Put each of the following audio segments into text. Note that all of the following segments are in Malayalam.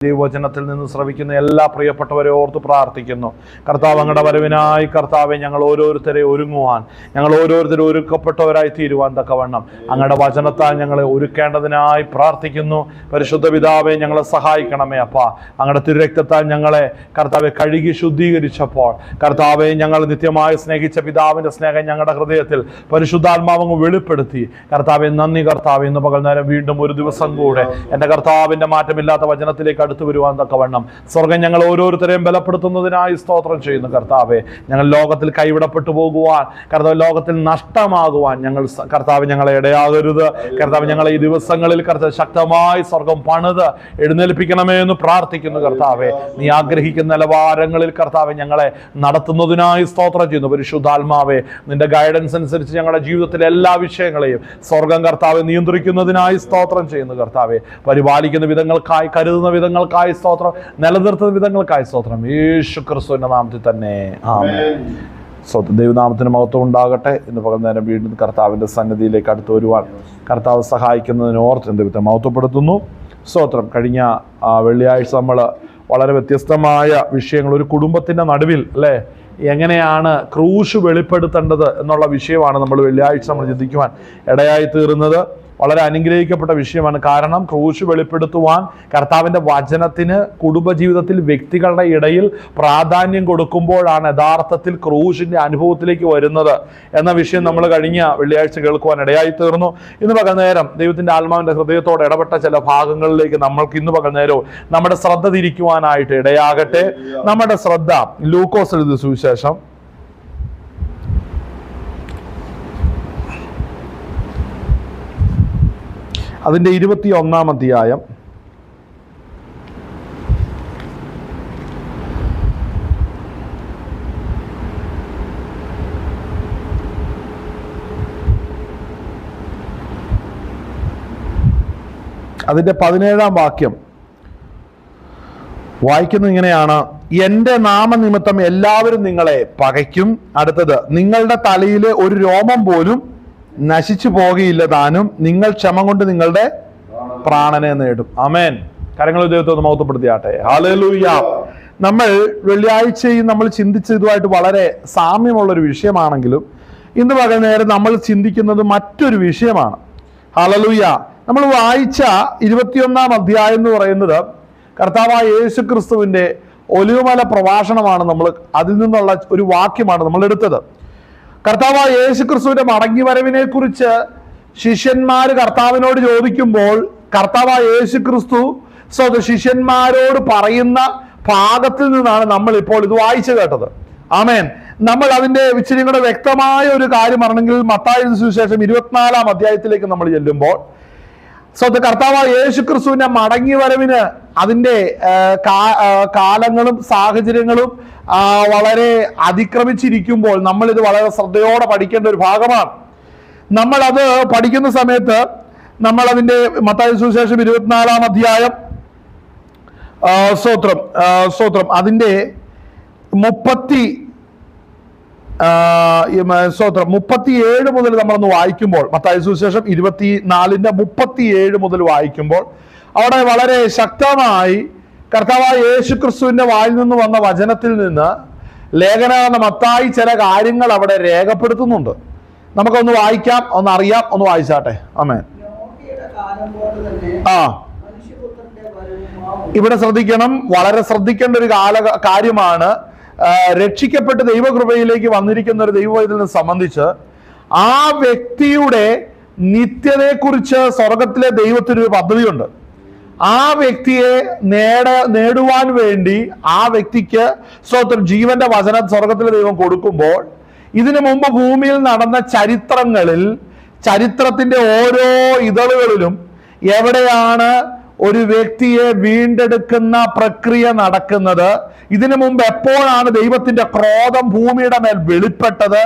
ദൈവവചനത്തിൽ നിന്ന് ശ്രവിക്കുന്ന എല്ലാ പ്രിയപ്പെട്ടവരെ ഓർത്ത് പ്രാർത്ഥിക്കുന്നു. കർത്താവ്, അങ്ങയുടെ വരവിനായി കർത്താവെ ഞങ്ങൾ ഓരോരുത്തരെ ഒരുങ്ങുവാൻ, ഞങ്ങൾ ഓരോരുത്തരും ഒരുക്കപ്പെട്ടവരായി തീരുവാൻ തക്കവണ്ണം അങ്ങയുടെ വചനത്താൽ ഞങ്ങളെ ഒരുക്കേണ്ടതിനായി പ്രാർത്ഥിക്കുന്നു. പരിശുദ്ധ പിതാവെ, ഞങ്ങളെ സഹായിക്കണമേ അപ്പാ. അങ്ങയുടെ തിരുരക്തത്താൽ ഞങ്ങളെ കർത്താവെ കഴുകി ശുദ്ധീകരിച്ചപ്പോൾ കർത്താവെ ഞങ്ങൾ നിത്യമായി സ്നേഹിച്ച പിതാവിന്റെ സ്നേഹം ഞങ്ങളുടെ ഹൃദയത്തിൽ പരിശുദ്ധാത്മാവങ്ങ് വെളിപ്പെടുത്തി. കർത്താവെ നന്ദി കർത്താവ്. ഇന്ന് പകൽ നേരം വീണ്ടും ഒരു ദിവസം കൂടെ എൻ്റെ കർത്താവിന്റെ മാറ്റമില്ലാത്ത വചനത്തിലേക്ക് അടുത്തു വരുവാൻ തക്കവണ്ണം സ്വർഗം ഞങ്ങൾ ഓരോരുത്തരെയും ബലപ്പെടുത്തുന്നതിനായി സ്തോത്രം ചെയ്യുന്നു. കർത്താവെ, ഞങ്ങൾ ലോകത്തിൽ കൈവിടപ്പെട്ടു പോകുവാൻ, കർത്താവ് ലോകത്തിൽ നഷ്ടമാകുവാൻ കർത്താവ് ഞങ്ങളെ ഇടയാകരുത്. കർത്താവ്, ഞങ്ങളെ ഈ ദിവസങ്ങളിൽ കർത്താവ് ശക്തമായി സ്വർഗം പണിത് എഴുന്നേൽപ്പിക്കണമേ എന്ന് പ്രാർത്ഥിക്കുന്നു. കർത്താവെ, നീ ആഗ്രഹിക്കുന്ന നിലവാരങ്ങളിൽ കർത്താവ് ഞങ്ങളെ നടത്തുന്നതിനായി സ്തോത്രം ചെയ്യുന്നു. പരിശുദ്ധാത്മാവെ, നിന്റെ ഗൈഡൻസ് അനുസരിച്ച് ഞങ്ങളുടെ ജീവിതത്തിലെ എല്ലാ വിഷയങ്ങളെയും സ്വർഗം കർത്താവ് നിയന്ത്രിക്കുന്നതിനായി സ്തോത്രം ചെയ്യുന്നു. കർത്താവെ, പരിപാലിക്കുന്ന വിധങ്ങൾക്കായി, കരുതുന്ന വിധങ്ങൾക്കായി സ്തോത്രം, നിലനിർത്തുന്ന വിധങ്ങൾക്കായി സ്തോത്രം. യേശു ക്രിസ്തുവിന്റെ നാമത്തിൽ തന്നെ ആമേൻ. ദൈവനാമത്തിന് മഹത്വം ഉണ്ടാകട്ടെ. ഇന്ന് പകൽ നേരം വീണ്ടും കർത്താവിന്റെ സന്നിധിയിലേക്ക് അടുത്ത് വരുവാൻ കർത്താവ് സഹായിക്കുന്നതിന് ഓർത്ത് ദൈവത്തെ മഹത്വപ്പെടുത്തുന്നു. സ്തോത്രം. കഴിഞ്ഞ വെള്ളിയാഴ്ച നമ്മൾ വളരെ വ്യത്യസ്തമായ വിഷയങ്ങൾ, ഒരു കുടുംബത്തിന്റെ നടുവിൽ അല്ലേ എങ്ങനെയാണ് ക്രൂശ് വെളിപ്പെടുത്തേണ്ടത് എന്നുള്ള വിഷയമാണ് നമ്മൾ വെള്ളിയാഴ്ച നമ്മൾ ചിന്തിക്കുവാൻ ഇടയായി തീർന്നത്. വളരെ അനുഗ്രഹിക്കപ്പെട്ട വിഷയമാണ്. കാരണം ക്രൂശ് വെളിപ്പെടുത്തുവാൻ കർത്താവിൻ്റെ വചനത്തിന് കുടുംബജീവിതത്തിൽ വ്യക്തികളുടെ ഇടയിൽ പ്രാധാന്യം കൊടുക്കുമ്പോഴാണ് യഥാർത്ഥത്തിൽ ക്രൂശിൻ്റെ അനുഭവത്തിലേക്ക് വരുന്നത് എന്ന വിഷയം നമ്മൾ കഴിഞ്ഞ വെള്ളിയാഴ്ച കേൾക്കുവാൻ ഇടയായി തീർന്നു. ഇന്ന് പകൽ നേരം ദൈവത്തിൻ്റെ ആത്മാവിൻ്റെ ഹൃദയത്തോട് ഇടപെട്ട ചില ഭാഗങ്ങളിലേക്ക് നമ്മൾക്ക് ഇന്ന് പകൽ നേരവും നമ്മുടെ ശ്രദ്ധ തിരിക്കുവാനായിട്ട് ഇടയാകട്ടെ. നമ്മുടെ ശ്രദ്ധ ലൂക്കോസ് എഴുതിയ സുവിശേഷം അതിൻ്റെ 21-ാം അധ്യായം അതിൻ്റെ 17-ാം വാക്യം വായിക്കുന്നത് ഇങ്ങനെയാണ്: എൻ്റെ നാമനിമിത്തം എല്ലാവരും നിങ്ങളെ പകയ്ക്കും. അടുത്തത്, നിങ്ങളുടെ തലയിലെ ഒരു രോമം പോലും നശിച്ചു പോകുകയില്ല താനും, നിങ്ങൾ ക്ഷമ കൊണ്ട് നിങ്ങളുടെ പ്രാണനെ നേടും. ആമേൻ. കരങ്ങൾ ദൈവത്തെ ഒന്ന് മഹത്വപ്പെടുത്തിയാട്ടെ. ഹല്ലേലൂയ. നമ്മൾ വെള്ളിയാഴ്ചയും നമ്മൾ ചിന്തിച്ചതുമായിട്ട് വളരെ സാമ്യമുള്ളൊരു വിഷയമാണെങ്കിലും ഇന്ന് പകൽ നേരം നമ്മൾ ചിന്തിക്കുന്നത് മറ്റൊരു വിഷയമാണ്. ഹല്ലേലൂയ. നമ്മൾ വായിച്ച 21-ാം അധ്യായം എന്ന് പറയുന്നത് കർത്താവായ യേശു ക്രിസ്തുവിൻ്റെ ഒലിവുമല പ്രഭാഷണമാണ്. നമ്മൾ അതിൽ നിന്നുള്ള ഒരു വാക്യമാണ് നമ്മൾ എടുത്തത്. കർത്താവായ യേശു ക്രിസ്തുവിന്റെ മടങ്ങിവരവിനെ കുറിച്ച് ശിഷ്യന്മാർ കർത്താവിനോട് ചോദിക്കുമ്പോൾ കർത്താവായ യേശു ക്രിസ്തു ശിഷ്യന്മാരോട് പറയുന്ന ഭാഗത്തിൽ നിന്നാണ് നമ്മൾ ഇപ്പോൾ ഇത് വായിച്ചു കേട്ടത്. ആമേൻ. നമ്മൾ അതിന്റെ ഇച്ചിരി കൂടെ വ്യക്തമായ ഒരു കാര്യം ആണെങ്കിൽ മത്തായി സുവിശേഷം 24-ാം അധ്യായത്തിലേക്ക് നമ്മൾ ചെല്ലുമ്പോൾ കർത്താവായ യേശു ക്രിസ്തുവിന്റെ മടങ്ങിവരവിന് അതിൻ്റെ കാലങ്ങളും സാഹചര്യങ്ങളും വളരെ അതിക്രമിച്ചിരിക്കുമ്പോൾ നമ്മളിത് വളരെ ശ്രദ്ധയോടെ പഠിക്കേണ്ട ഒരു ഭാഗമാണ്. നമ്മളത് പഠിക്കുന്ന സമയത്ത് നമ്മൾ അതിൻ്റെ മത്തായി സുവിശേഷം 24-ാം അധ്യായം അതിൻ്റെ 37 മുതൽ നമ്മളൊന്ന് വായിക്കുമ്പോൾ, മത്തായി സുവിശേഷം 24-ന്റെ 37 മുതൽ വായിക്കുമ്പോൾ അവിടെ വളരെ ശക്തമായി കർത്താവായ യേശു ക്രിസ്തുവിന്റെ വായിൽ നിന്ന് വന്ന വചനത്തിൽ നിന്ന് ലേഖനായ മത്തായി ചില കാര്യങ്ങൾ അവിടെ രേഖപ്പെടുത്തുന്നുണ്ട്. നമുക്കൊന്ന് വായിക്കാം, ഒന്ന് അറിയാം, ഒന്ന് വായിച്ചാട്ടെ. ആമേൻ. ഇവിടെ ശ്രദ്ധിക്കണം, വളരെ ശ്രദ്ധിക്കേണ്ട ഒരു കാര്യമാണ്. രക്ഷിക്കപ്പെട്ട് ദൈവകൃപയിലേക്ക് വന്നിരിക്കുന്ന ഒരു ദൈവവൈതലിനെ സംബന്ധിച്ച് ആ വ്യക്തിയുടെ നിത്യതയെക്കുറിച്ച് സ്വർഗത്തിലെ ദൈവത്തിനൊരു പദ്ധതിയുണ്ട്. ആ വ്യക്തിയെ നേടുവാൻ വേണ്ടി ആ വ്യക്തിക്ക് ജീവന്റെ വചനം സ്വർഗത്തിലെ ദൈവം കൊടുക്കുമ്പോൾ ഇതിനു മുമ്പ് ഭൂമിയിൽ നടന്ന ചരിത്രത്തിന്റെ ഓരോ ഇതളുകളിലും എവിടെയാണ് ഒരു വ്യക്തിയെ വീണ്ടെടുക്കുന്ന പ്രക്രിയ നടക്കുന്നത്, ഇതിനു മുമ്പ് എപ്പോഴാണ് ദൈവത്തിന്റെ ക്രോധം ഭൂമിയുടെ മേൽ വെളിപ്പെട്ടത്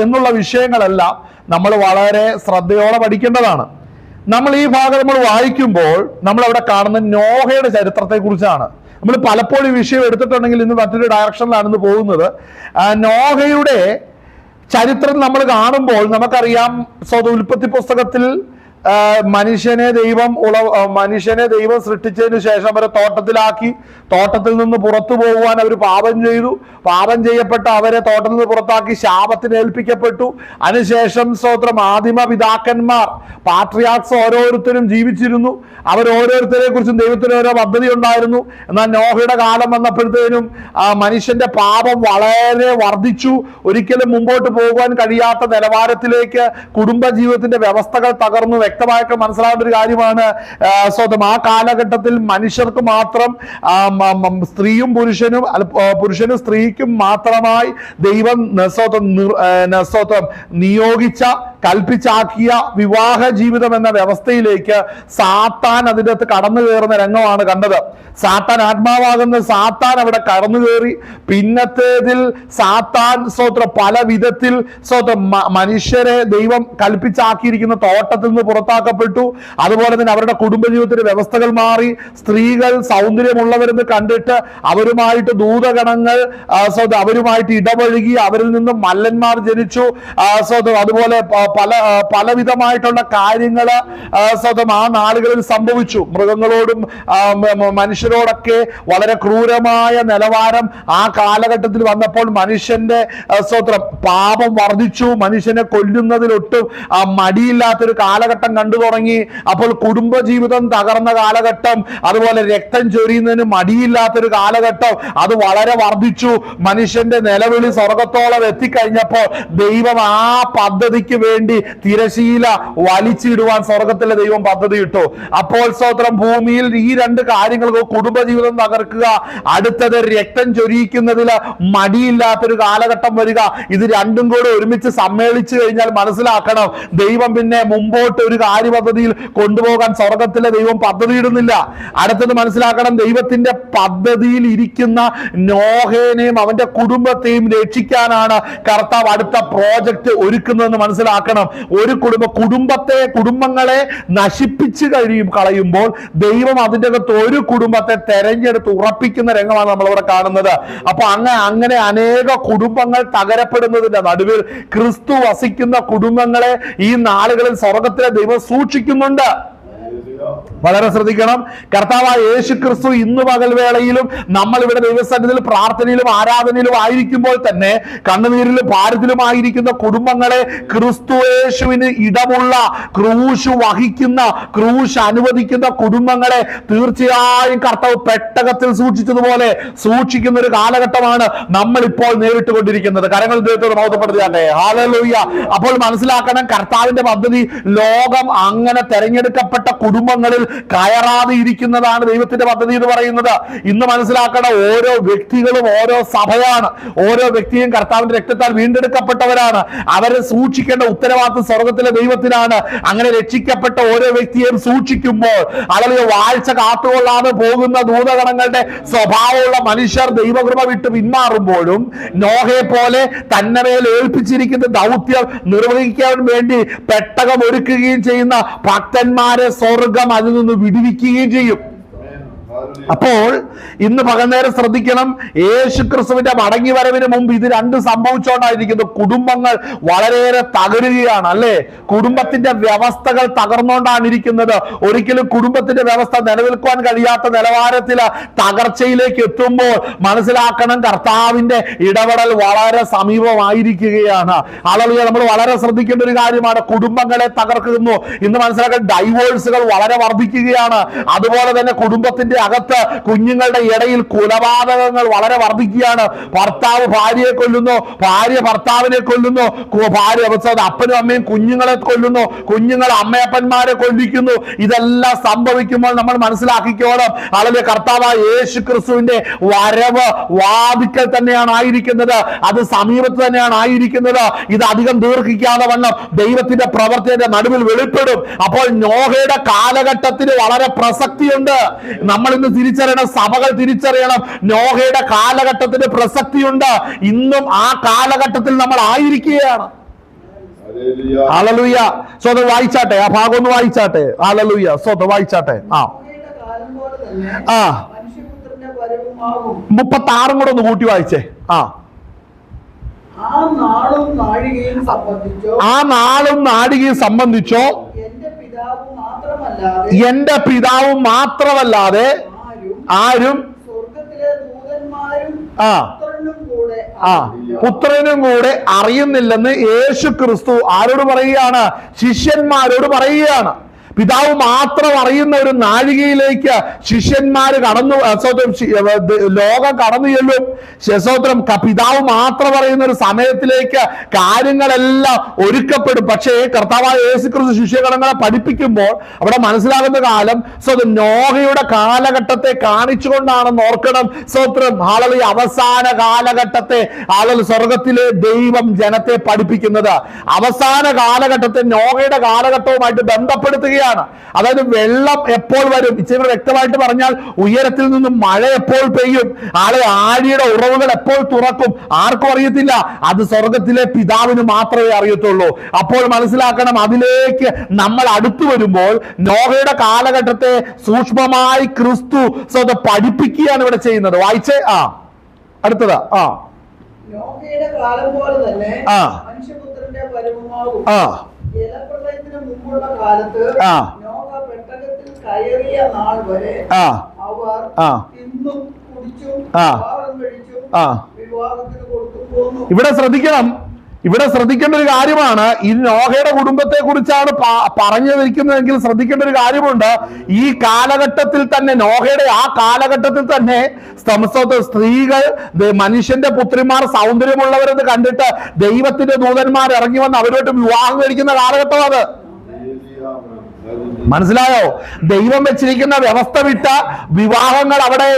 എന്നുള്ള വിഷയങ്ങളെല്ലാം നമ്മൾ വളരെ ശ്രദ്ധയോടെ പഠിക്കേണ്ടതാണ്. നമ്മൾ ഈ ഭാഗം നമ്മൾ വായിക്കുമ്പോൾ നമ്മൾ അവിടെ കാണുന്ന നോഹയുടെ ചരിത്രത്തെ കുറിച്ചാണ്. നമ്മൾ പലപ്പോഴും ഈ വിഷയം എടുത്തിട്ടുണ്ടെങ്കിൽ ഇന്ന് മറ്റൊരു ഡയറക്ഷനിലാണ് പോകുന്നത്. നോഹയുടെ ചരിത്രം നമ്മൾ കാണുമ്പോൾ നമുക്കറിയാം, ഉൽപ്പത്തി പുസ്തകത്തിൽ മനുഷ്യനെ ദൈവം സൃഷ്ടിച്ചതിന് ശേഷം അവരെ തോട്ടത്തിലാക്കി. തോട്ടത്തിൽ നിന്ന് പുറത്തു പോകുവാൻ അവർ പാപം ചെയ്തു. പാപം ചെയ്യപ്പെട്ട അവരെ തോട്ടത്തിൽ നിന്ന് പുറത്താക്കി ശാപത്തിന് ഏൽപ്പിക്കപ്പെട്ടു. അതിനുശേഷം സ്തോത്രം ആദിമ പിതാക്കന്മാർ പാട്രിയാർക്സ് ഓരോരുത്തരും ജീവിച്ചിരുന്നു. അവർ ഓരോരുത്തരെ കുറിച്ചും ദൈവത്തിന് ഓരോ പദ്ധതി ഉണ്ടായിരുന്നു. എന്നാൽ നോഹയുടെ കാലം വന്നപ്പോഴത്തേനും മനുഷ്യന്റെ പാപം വളരെ വർദ്ധിച്ചു. ഒരിക്കലും മുമ്പോട്ട് പോകുവാൻ കഴിയാത്ത നിലവാരത്തിലേക്ക് കുടുംബജീവിതത്തിന്റെ വ്യവസ്ഥകൾ തകർന്നു. വ്യക്തമായിട്ട് മനസ്സിലാവേണ്ട ഒരു കാര്യമാണ്. സ്വന്തം ആ കാലഘട്ടത്തിൽ മനുഷ്യർക്ക് മാത്രം സ്ത്രീയും പുരുഷനും സ്ത്രീക്കും മാത്രമായി ദൈവം നിയോഗിച്ച കൽപ്പിച്ചാക്കിയ വിവാഹ ജീവിതം എന്ന വ്യവസ്ഥയിലേക്ക് സാത്താൻ അതിൻ്റെ അകത്ത് കടന്നു കയറുന്ന രംഗമാണ് കണ്ടത്. സാത്താൻ, ആത്മാവാകുന്ന സാത്താൻ അവിടെ കടന്നു കയറി. പിന്നത്തേതിൽ സാത്താൻ പല വിധത്തിൽ മനുഷ്യരെ ദൈവം കൽപ്പിച്ചാക്കിയിരിക്കുന്ന തോട്ടത്തിൽ നിന്ന് പുറത്താക്കപ്പെട്ടു. അതുപോലെ തന്നെ അവരുടെ കുടുംബജീവിതത്തിന്റെ വ്യവസ്ഥകൾ മാറി. സ്ത്രീകൾ സൗന്ദര്യമുള്ളവരെന്ന് കണ്ടിട്ട് അവരുമായിട്ട് ദൂതഗണങ്ങൾ അവരുമായിട്ട് ഇടപഴകി. അവരിൽ നിന്നും മല്ലന്മാർ ജനിച്ചു. അതുപോലെ പലവിധമായിട്ടുള്ള കാര്യങ്ങൾ ആ നാളുകളിൽ സംഭവിച്ചു. മൃഗങ്ങളോടും മനുഷ്യരോടൊക്കെ വളരെ ക്രൂരമായ നിലവാരം ആ കാലഘട്ടത്തിൽ വന്നപ്പോൾ മനുഷ്യന്റെ പാപം വർദ്ധിച്ചു. മനുഷ്യനെ കൊല്ലുന്നതിലൊട്ടും മടിയില്ലാത്തൊരു കാലഘട്ടം കണ്ടു തുടങ്ങി. അപ്പോൾ കുടുംബജീവിതം തകർന്ന കാലഘട്ടം, അതുപോലെ രക്തം ചൊരിയുന്നതിന് മടിയില്ലാത്തൊരു കാലഘട്ടം അത് വളരെ വർദ്ധിച്ചു. മനുഷ്യന്റെ നിലവിളി സ്വർഗത്തോളം എത്തിക്കഴിഞ്ഞപ്പോൾ ദൈവം ആ പദ്ധതിക്ക് വേണ്ടി തിരശീല വലിച്ചിടുവാൻ സ്വർഗത്തിലെ ദൈവം പദ്ധതി ഇട്ടു. അപ്പോൾ ഭൂമിയിൽ ഈ രണ്ട് കാര്യങ്ങൾക്ക് കുടുംബജീവിതം തകർക്കുക, അടുത്തത് രക്തം ചൊരിയിക്കുന്നതിൽ മടിയില്ലാത്തൊരു കാലഘട്ടം വരിക. ഇത് രണ്ടും കൂടെ ഒരുമിച്ച് സമ്മേളിച്ചു കഴിഞ്ഞാൽ മനസ്സിലാക്കണം, ദൈവം പിന്നെ മുമ്പോട്ട് ഒരു കാര്യപദ്ധതിയിൽ കൊണ്ടുപോകാൻ സ്വർഗത്തിലെ ദൈവം പദ്ധതി ഇടുന്നില്ല. അടുത്തത് മനസ്സിലാക്കണം, ദൈവത്തിന്റെ പദ്ധതിയിൽ ഇരിക്കുന്ന നോഹേനെയും അവന്റെ കുടുംബത്തെയും രക്ഷിക്കാനാണ് കർത്താവ് അടുത്ത പ്രോജക്റ്റ് ഒരുക്കുന്നതെന്ന് മനസ്സിലാക്കണം. ഒരു കുടുംബങ്ങളെ നശിപ്പിച്ചു കളയുമ്പോൾ ദൈവം അതിൻ്റെ അകത്ത് ഒരു കുടുംബത്തെ തെരഞ്ഞെടുത്ത് ഉറപ്പിക്കുന്ന രംഗമാണ് നമ്മളിവിടെ കാണുന്നത്. അപ്പൊ അങ്ങനെ അനേക കുടുംബങ്ങൾ തകരപ്പെടുന്നതിന്റെ നടുവിൽ ക്രിസ്തു വസിക്കുന്ന കുടുംബങ്ങളെ ഈ നാളുകളിൽ സ്വർഗത്തിലെ ദൈവം സൂക്ഷിക്കുന്നുണ്ട്. വളരെ ശ്രദ്ധിക്കണം. കർത്താവായ യേശു ക്രിസ്തു ഇന്ന് പകൽ വേളയിലും നമ്മൾ ഇവിടെ ദൈവസന്നിധിയിൽ പ്രാർത്ഥനയിലും ആരാധനയിലും ആയിരിക്കുമ്പോൾ തന്നെ കണ്ണുനീരിലും ഭാരത്തിലുമായിരിക്കുന്ന കുടുംബങ്ങളെ ക്രിസ്തു യേശുവിന് ഇടമുള്ള ക്രൂശ് വഹിക്കുന്ന, ക്രൂശ് അനുവദിക്കുന്ന കുടുംബങ്ങളെ തീർച്ചയായും കർത്താവ് പെട്ടകത്തിൽ സൂക്ഷിച്ചതുപോലെ സൂക്ഷിക്കുന്ന ഒരു കാലഘട്ടമാണ് നമ്മൾ ഇപ്പോൾ നേരിട്ടുകൊണ്ടിരിക്കുന്നത്. കരങ്ങൾ ദൈവത്തോട് മഹത്വപ്പെടുത്തിയാട്ടെ. ഹല്ലേലൂയ. അപ്പോൾ മനസ്സിലാക്കണം, കർത്താവിന്റെ പദ്ധതി ലോകം അങ്ങനെ തെരഞ്ഞെടുക്കപ്പെട്ട കുടുംബങ്ങളിൽ കയറാതെ ഇരിക്കുന്നതാണ് ദൈവത്തിന്റെ പദ്ധതി എന്ന് പറയുന്നത്. ഇന്ന് മനസ്സിലാക്കണം, ഓരോ വ്യക്തികളും ഓരോ സഭയാണ്. ഓരോ വ്യക്തിയും കർത്താവിന്റെ രക്തത്താൽ വീണ്ടെടുക്കപ്പെട്ടവരാണ്. അവരെ സൂക്ഷിക്കേണ്ട ഉത്തരവാദിത്വം സ്വർഗത്തിലെ ദൈവത്തിനാണ്. അങ്ങനെ രക്ഷിക്കപ്പെട്ട ഓരോ വ്യക്തിയെയും സൂക്ഷിക്കുമ്പോൾ അല്ലെങ്കിൽ വാഴ്ച കാത്തുകൊള്ളാതെ പോകുന്ന ദൂതഗണങ്ങളുടെ സ്വഭാവമുള്ള മനുഷ്യർ ദൈവകൃപ വിട്ട് പിന്മാറുമ്പോഴും നോഹയെ പോലെ തന്നെ മേൽ ഏൽപ്പിച്ചിരിക്കുന്ന ദൗത്യം നിർവഹിക്കാൻ വേണ്ടി പെട്ടകം ഒരുക്കുകയും ചെയ്യുന്ന ഭക്തന്മാരെ സ്വർഗം അതിൽ നിന്ന് വിടുവിക്കുകയും ചെയ്യും. അപ്പോൾ ഇന്ന് പകൽനേരം ശ്രദ്ധിക്കണം, യേശു ക്രിസ്തുവിന്റെ മടങ്ങി വരവിന് മുമ്പ് ഇത് രണ്ടും സംഭവിച്ചുകൊണ്ടായിരിക്കുന്നു. കുടുംബങ്ങൾ വളരെയേറെ തകരുകയാണ്, അല്ലേ? കുടുംബത്തിന്റെ വ്യവസ്ഥകൾ തകർന്നുകൊണ്ടാണ് ഇരിക്കുന്നത്. ഒരിക്കലും കുടുംബത്തിന്റെ വ്യവസ്ഥ നിലനിൽക്കുവാൻ കഴിയാത്ത നിലവാരത്തിൽ തകർച്ചയിലേക്ക് എത്തുമ്പോൾ മനസ്സിലാക്കണം, കർത്താവിന്റെ ഇടപെടൽ വളരെ സമീപമായിരിക്കുകയാണ്. ആളുകൾ നമ്മൾ വളരെ ശ്രദ്ധിക്കേണ്ട ഒരു കാര്യമാണ്. കുടുംബങ്ങളെ തകർക്കുന്നു. ഇന്ന് മനസ്സിലാക്കാൻ ഡൈവോഴ്സുകൾ വളരെ വർദ്ധിക്കുകയാണ്. അതുപോലെ തന്നെ കുടുംബത്തിന്റെ അകത്ത് കുഞ്ഞുങ്ങളുടെ ഇടയിൽ കൊലപാതകങ്ങൾ വളരെ വർദ്ധിക്കുകയാണ്. ഭർത്താവ് ഭാര്യയെ കൊല്ലുന്നു, ഭാര്യ ഭർത്താവിനെ കൊല്ലുന്നു, ഭാര്യ അപ്പനും അമ്മയും കുഞ്ഞുങ്ങളെ കൊല്ലുന്നു, കുഞ്ഞുങ്ങൾ അമ്മയപ്പന്മാരെ കൊല്ലിക്കുന്നു. ഇതെല്ലാം സംഭവിക്കുമ്പോൾ നമ്മൾ മനസ്സിലാക്കിക്കോളും, അല്ലെങ്കിൽ കർത്താവായ യേശു ക്രിസ്തുവിന്റെ വരവ് വാതിക്കൽ തന്നെയാണ് ആയിരിക്കുന്നത്. അത് സമീപത്ത് തന്നെയാണ് ആയിരിക്കുന്നത്. ഇത് അധികം ദീർഘിക്കാതെ വണ്ണം ദൈവത്തിന്റെ പ്രവർത്തനത്തിന്റെ നടുവിൽ വെളിപ്പെടും. അപ്പോൾ നോഹയുടെ കാലഘട്ടത്തിന് വളരെ പ്രസക്തിയുണ്ട്. നമ്മൾ ഇന്ന് തിരിച്ചറിയണം, സഭകൾ തിരിച്ചറിയണം, നോഹയുടെ കാലഘട്ടത്തിന് പ്രസക്തിയുണ്ട്. ഇന്നും ആ കാലഘട്ടത്തിൽ നമ്മൾ ആയിരിക്കുകയാണ്. ഹല്ലേലൂയ. സ്വതം വായിച്ചാട്ടെ, ആ ഭാഗം ഒന്ന് വായിച്ചാട്ടെ. ഹല്ലേലൂയ. സ്വതം വായിച്ചാട്ടെ. 36 കൂടെ ഒന്ന് കൂട്ടി വായിച്ചേ. ആ നാളും നാഴികയും സംബന്ധിച്ചോ എന്റെ പിതാവ് മാത്രമല്ലാതെ ആരും പുത്രനും കൂടെ അറിയുന്നില്ലെന്ന് യേശു ക്രിസ്തു ആരോട് പറയുകയാണ്? ശിഷ്യന്മാരോട് പറയുകയാണ്. പിതാവ് മാത്രം അറിയുന്ന ഒരു നാഴികയിലേക്ക് ശിഷ്യന്മാര് കടന്നു, ലോകം കടന്നു ചെല്ലും. സ്വതന്ത്രം പിതാവ് മാത്രം അറിയുന്ന ഒരു സമയത്തിലേക്ക് കാര്യങ്ങളെല്ലാം ഒരുക്കപ്പെടും. പക്ഷേ കർത്താവായ യേശു ക്രിസ്തു ശിഷ്യഗണങ്ങളെ പഠിപ്പിക്കുമ്പോൾ അവിടെ മനസ്സിലാകുന്ന കാലം നോഹയുടെ കാലഘട്ടത്തെ കാണിച്ചുകൊണ്ടാണെന്ന് ഓർക്കണം. സ്വതന്ത്രം ആളുകൾ അവസാന കാലഘട്ടത്തെ ആളുകൾ സ്വർഗത്തിലെ ദൈവം ജനത്തെ പഠിപ്പിക്കുന്നത് അവസാന കാലഘട്ടത്തെ നോഹയുടെ കാലഘട്ടവുമായിട്ട് ബന്ധപ്പെടുത്തുകയാണ്. അതായത് വെള്ളം എപ്പോൾ വരും, ഇച്ചിരി വ്യക്തമായിട്ട് പറഞ്ഞാൽ ഉയരത്തിൽ നിന്നും മഴ എപ്പോൾ പെയ്യും, ആഴിയുടെ ഉറവുകൾ എപ്പോൾ തുറക്കും, ആർക്കും അറിയത്തില്ല. അത് സ്വർഗത്തിലെ പിതാവിന് മാത്രമേ അറിയത്തുള്ളൂ. അപ്പോൾ മനസ്സിലാക്കണം, അതിലേക്ക് നമ്മൾ അടുത്തു വരുമ്പോൾ നോഹയുടെ കാലഘട്ടത്തെ സൂക്ഷ്മമായി ക്രിസ്തു പഠിപ്പിക്കുകയാണ് ഇവിടെ ചെയ്യുന്നത്. വായിച്ചേ. അടുത്തതാ. നോഹയുടെ കാലം പോലെ തന്നെ മനുഷ്യപുത്രന്റെ വരവുമാകും. ജലപ്രളയത്തിന് മുമ്പുള്ള കാലത്ത് നോഹ പെട്ടകത്തിൽ കയറിയ നാൾ വരെ അവർ തിന്നും കുടിച്ചും വിവാഹം കഴിച്ചും വിവാഹത്തിന് കൊടുത്തു പോന്നു. ഇവിടെ ശ്രദ്ധിക്കേണ്ട ഒരു കാര്യമാണ്. ഈ നോഹയുടെ കുടുംബത്തെ കുറിച്ചാണ് പറഞ്ഞിരിക്കുന്നതെങ്കിൽ ശ്രദ്ധിക്കേണ്ട ഒരു കാര്യമുണ്ട്. ഈ കാലഘട്ടത്തിൽ തന്നെ, നോഹയുടെ ആ കാലഘട്ടത്തിൽ തന്നെ സ്ത്രീകൾ, മനുഷ്യന്റെ പുത്രിമാർ സൗന്ദര്യമുള്ളവരെന്ന് കണ്ടിട്ട് ദൈവത്തിന്റെ ദൂതന്മാർ ഇറങ്ങി വന്ന് അവരോട്ട് വിവാഹം കഴിക്കുന്ന കാലഘട്ടം അത്. മനസ്സിലായോ? ദൈവം വെച്ചിരിക്കുന്ന വ്യവസ്ഥ വിട്ട വിവാഹങ്ങൾ അവിടെ,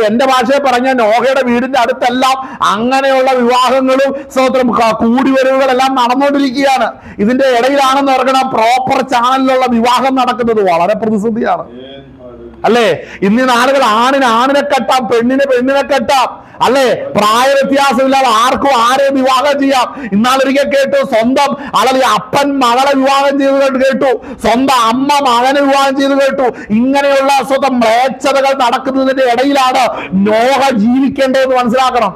എന്റെ ഭാഷയെ പറഞ്ഞ നോഹയുടെ വീടിന്റെ അടുത്തെല്ലാം അങ്ങനെയുള്ള വിവാഹങ്ങളും കൂടിവരവുകളെല്ലാം നടന്നുകൊണ്ടിരിക്കുകയാണ്. ഇതിന്റെ ഇടയിലാണെന്ന് ഓർക്കണം, പ്രോപ്പർ ചാനലിലുള്ള വിവാഹം നടക്കുന്നത് വളരെ പ്രതിസന്ധിയാണ്. അല്ലേ? ഇന്ന് ആളുകൾ ആണിനെ കെട്ടാം, പെണ്ണിനെ കെട്ടാം, അല്ലെ? പ്രായ വ്യത്യാസമില്ലാതെ ആർക്കും ആരെയും വിവാഹം ചെയ്യാം. ഇന്നാളൊരിക്കൽ കേട്ടു, സ്വന്തം അപ്പൻ മകളെ വിവാഹം ചെയ്ത് കേട്ടു, സ്വന്തം അമ്മ മകനെ വിവാഹം ചെയ്ത് കേട്ടു. ഇങ്ങനെയുള്ള സ്വന്തം മ്ലേച്ഛതകൾ നടക്കുന്നതിന്റെ ഇടയിലാണ് നോഹ ജീവിക്കേണ്ടതെന്ന് മനസ്സിലാക്കണം.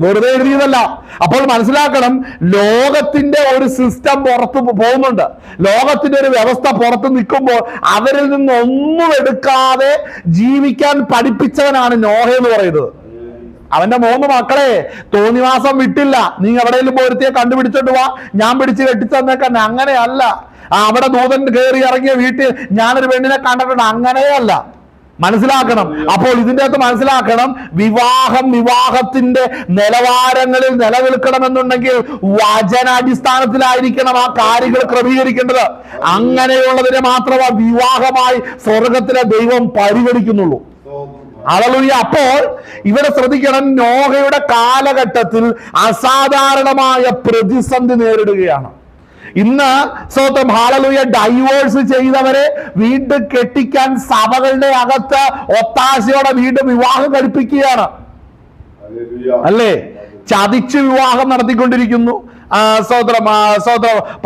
വെറുതെ എഴുതിയതല്ല. അപ്പോൾ മനസ്സിലാക്കണം, ലോകത്തിന്റെ ഒരു സിസ്റ്റം പുറത്ത് പോകുന്നുണ്ട്, ലോകത്തിന്റെ ഒരു വ്യവസ്ഥ പുറത്ത് നിൽക്കുമ്പോൾ അവരിൽ നിന്നൊന്നും എടുക്കാതെ ജീവിക്കാൻ പഠിപ്പിച്ചവനാണ് നോഹ എന്ന് പറയുന്നത്. അവന്റെ 3 മക്കളെ തോന്നിവാസം വിട്ടില്ല. നീ എവിടെയെങ്കിലും പോരുത്തിയെ കണ്ടുപിടിച്ചോണ്ട് വാ, ഞാൻ പിടിച്ച് കെട്ടിച്ചേക്കാൻ. അങ്ങനെയല്ല. അവിടെ ദൂതൻ കയറി ഇറങ്ങിയ വീട്ടിൽ ഞാനൊരു പെണ്ണിനെ കണ്ടിട്ടുണ്ട്, അങ്ങനെയല്ല. മനസ്സിലാക്കണം. അപ്പോൾ ഇതിന്റെ അകത്ത് മനസ്സിലാക്കണം, വിവാഹത്തിന്റെ നിലവാരങ്ങളിൽ നിലനിൽക്കണമെന്നുണ്ടെങ്കിൽ വചനാടിസ്ഥാനത്തിലായിരിക്കണം ആ കാര്യങ്ങൾ ക്രമീകരിക്കേണ്ടത്. അങ്ങനെയുള്ളതിനെ മാത്രമേ വിവാഹമായി സ്വർഗത്തിലെ ദൈവം പരിഗണിക്കുന്നുള്ളൂ. ഹല്ലേലൂയ. അപ്പോൾ ഇവിടെ ശ്രദ്ധിക്കണം, നോഹയുടെ കാലഘട്ടത്തിൽ അസാധാരണമായ പ്രതിസന്ധി നേരിടുകയാണ്. ഇന്ന് ഹല്ലേലൂയ ഡൈവോഴ്സ് ചെയ്തവരെ വീണ്ടും കെട്ടിക്കാൻ സഭകളുടെ അകത്ത് ഒത്താശയോടെ വീണ്ടും വിവാഹം കഴിപ്പിക്കുകയാണ്. അല്ലേ? ചതിച്ച് വിവാഹം നടത്തിക്കൊണ്ടിരിക്കുന്നു.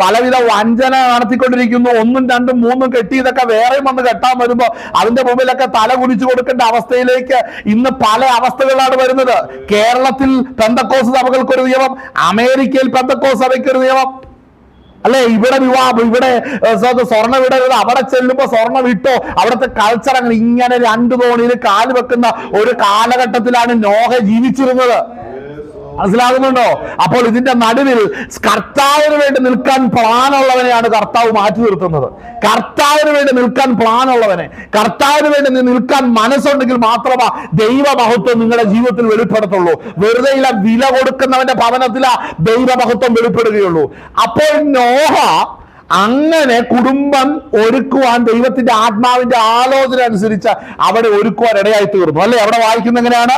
പലവിധ വഞ്ചന നടത്തിക്കൊണ്ടിരിക്കുന്നു. 1, 2, 3 കെട്ടി ഇതൊക്കെ വേറെ വന്ന് കെട്ടാൻ വരുമ്പോ അതിന്റെ മുമ്പിലൊക്കെ തല കുനിച്ചു കൊടുക്കേണ്ട അവസ്ഥയിലേക്ക് ഇന്ന് പല അവസ്ഥകളാണ് വരുന്നത്. കേരളത്തിൽ പെന്തക്കോസ് സഭകൾക്കൊരു നിയമം, അമേരിക്കയിൽ പെന്തക്കോസ് സഭയ്ക്കൊരു നിയമം. അല്ലെ? ഇവിടെ സ്വർണ്ണ വിടരുത്, അവിടെ ചെല്ലുമ്പോ സ്വർണ്ണ വിട്ടോ, അവിടുത്തെ കൾച്ചർ അങ്ങനെ. ഇങ്ങനെ 2 തോണിയിൽ കാല് വെക്കുന്ന ഒരു കാലഘട്ടത്തിലാണ് നോഹ ജീവിച്ചിരുന്നത്. മനസ്സിലാകുന്നുണ്ടോ? അപ്പോൾ ഇതിന്റെ നടുവിൽ കർത്താവിന് വേണ്ടി നിൽക്കാൻ പ്ലാനുള്ളവനെയാണ് കർത്താവ് മാറ്റി നിർത്തുന്നത്. കർത്താവിന് വേണ്ടി നിൽക്കാൻ പ്ലാനുള്ളവനെ, കർത്താവിന് വേണ്ടി നിൽക്കാൻ മനസ്സുണ്ടെങ്കിൽ മാത്രമാ ദൈവമഹത്വം നിങ്ങളുടെ ജീവിതത്തിൽ വെളിപ്പെടുത്തുള്ളൂ. വെറുതെ വില കൊടുക്കുന്നവന്റെ ഭവനത്തിലാ ദൈവമഹത്വം വെളിപ്പെടുകയുള്ളൂ. അപ്പോൾ നോഹ അങ്ങനെ കുടുംബം ഒരുക്കുവാൻ ദൈവത്തിന്റെ ആത്മാവിന്റെ ആലോചന അനുസരിച്ച് അവിടെ ഒരുക്കുവാൻ ഇടയായി തീർന്നു. അല്ലെ? അവിടെ വായിക്കുന്ന എങ്ങനെയാണ്?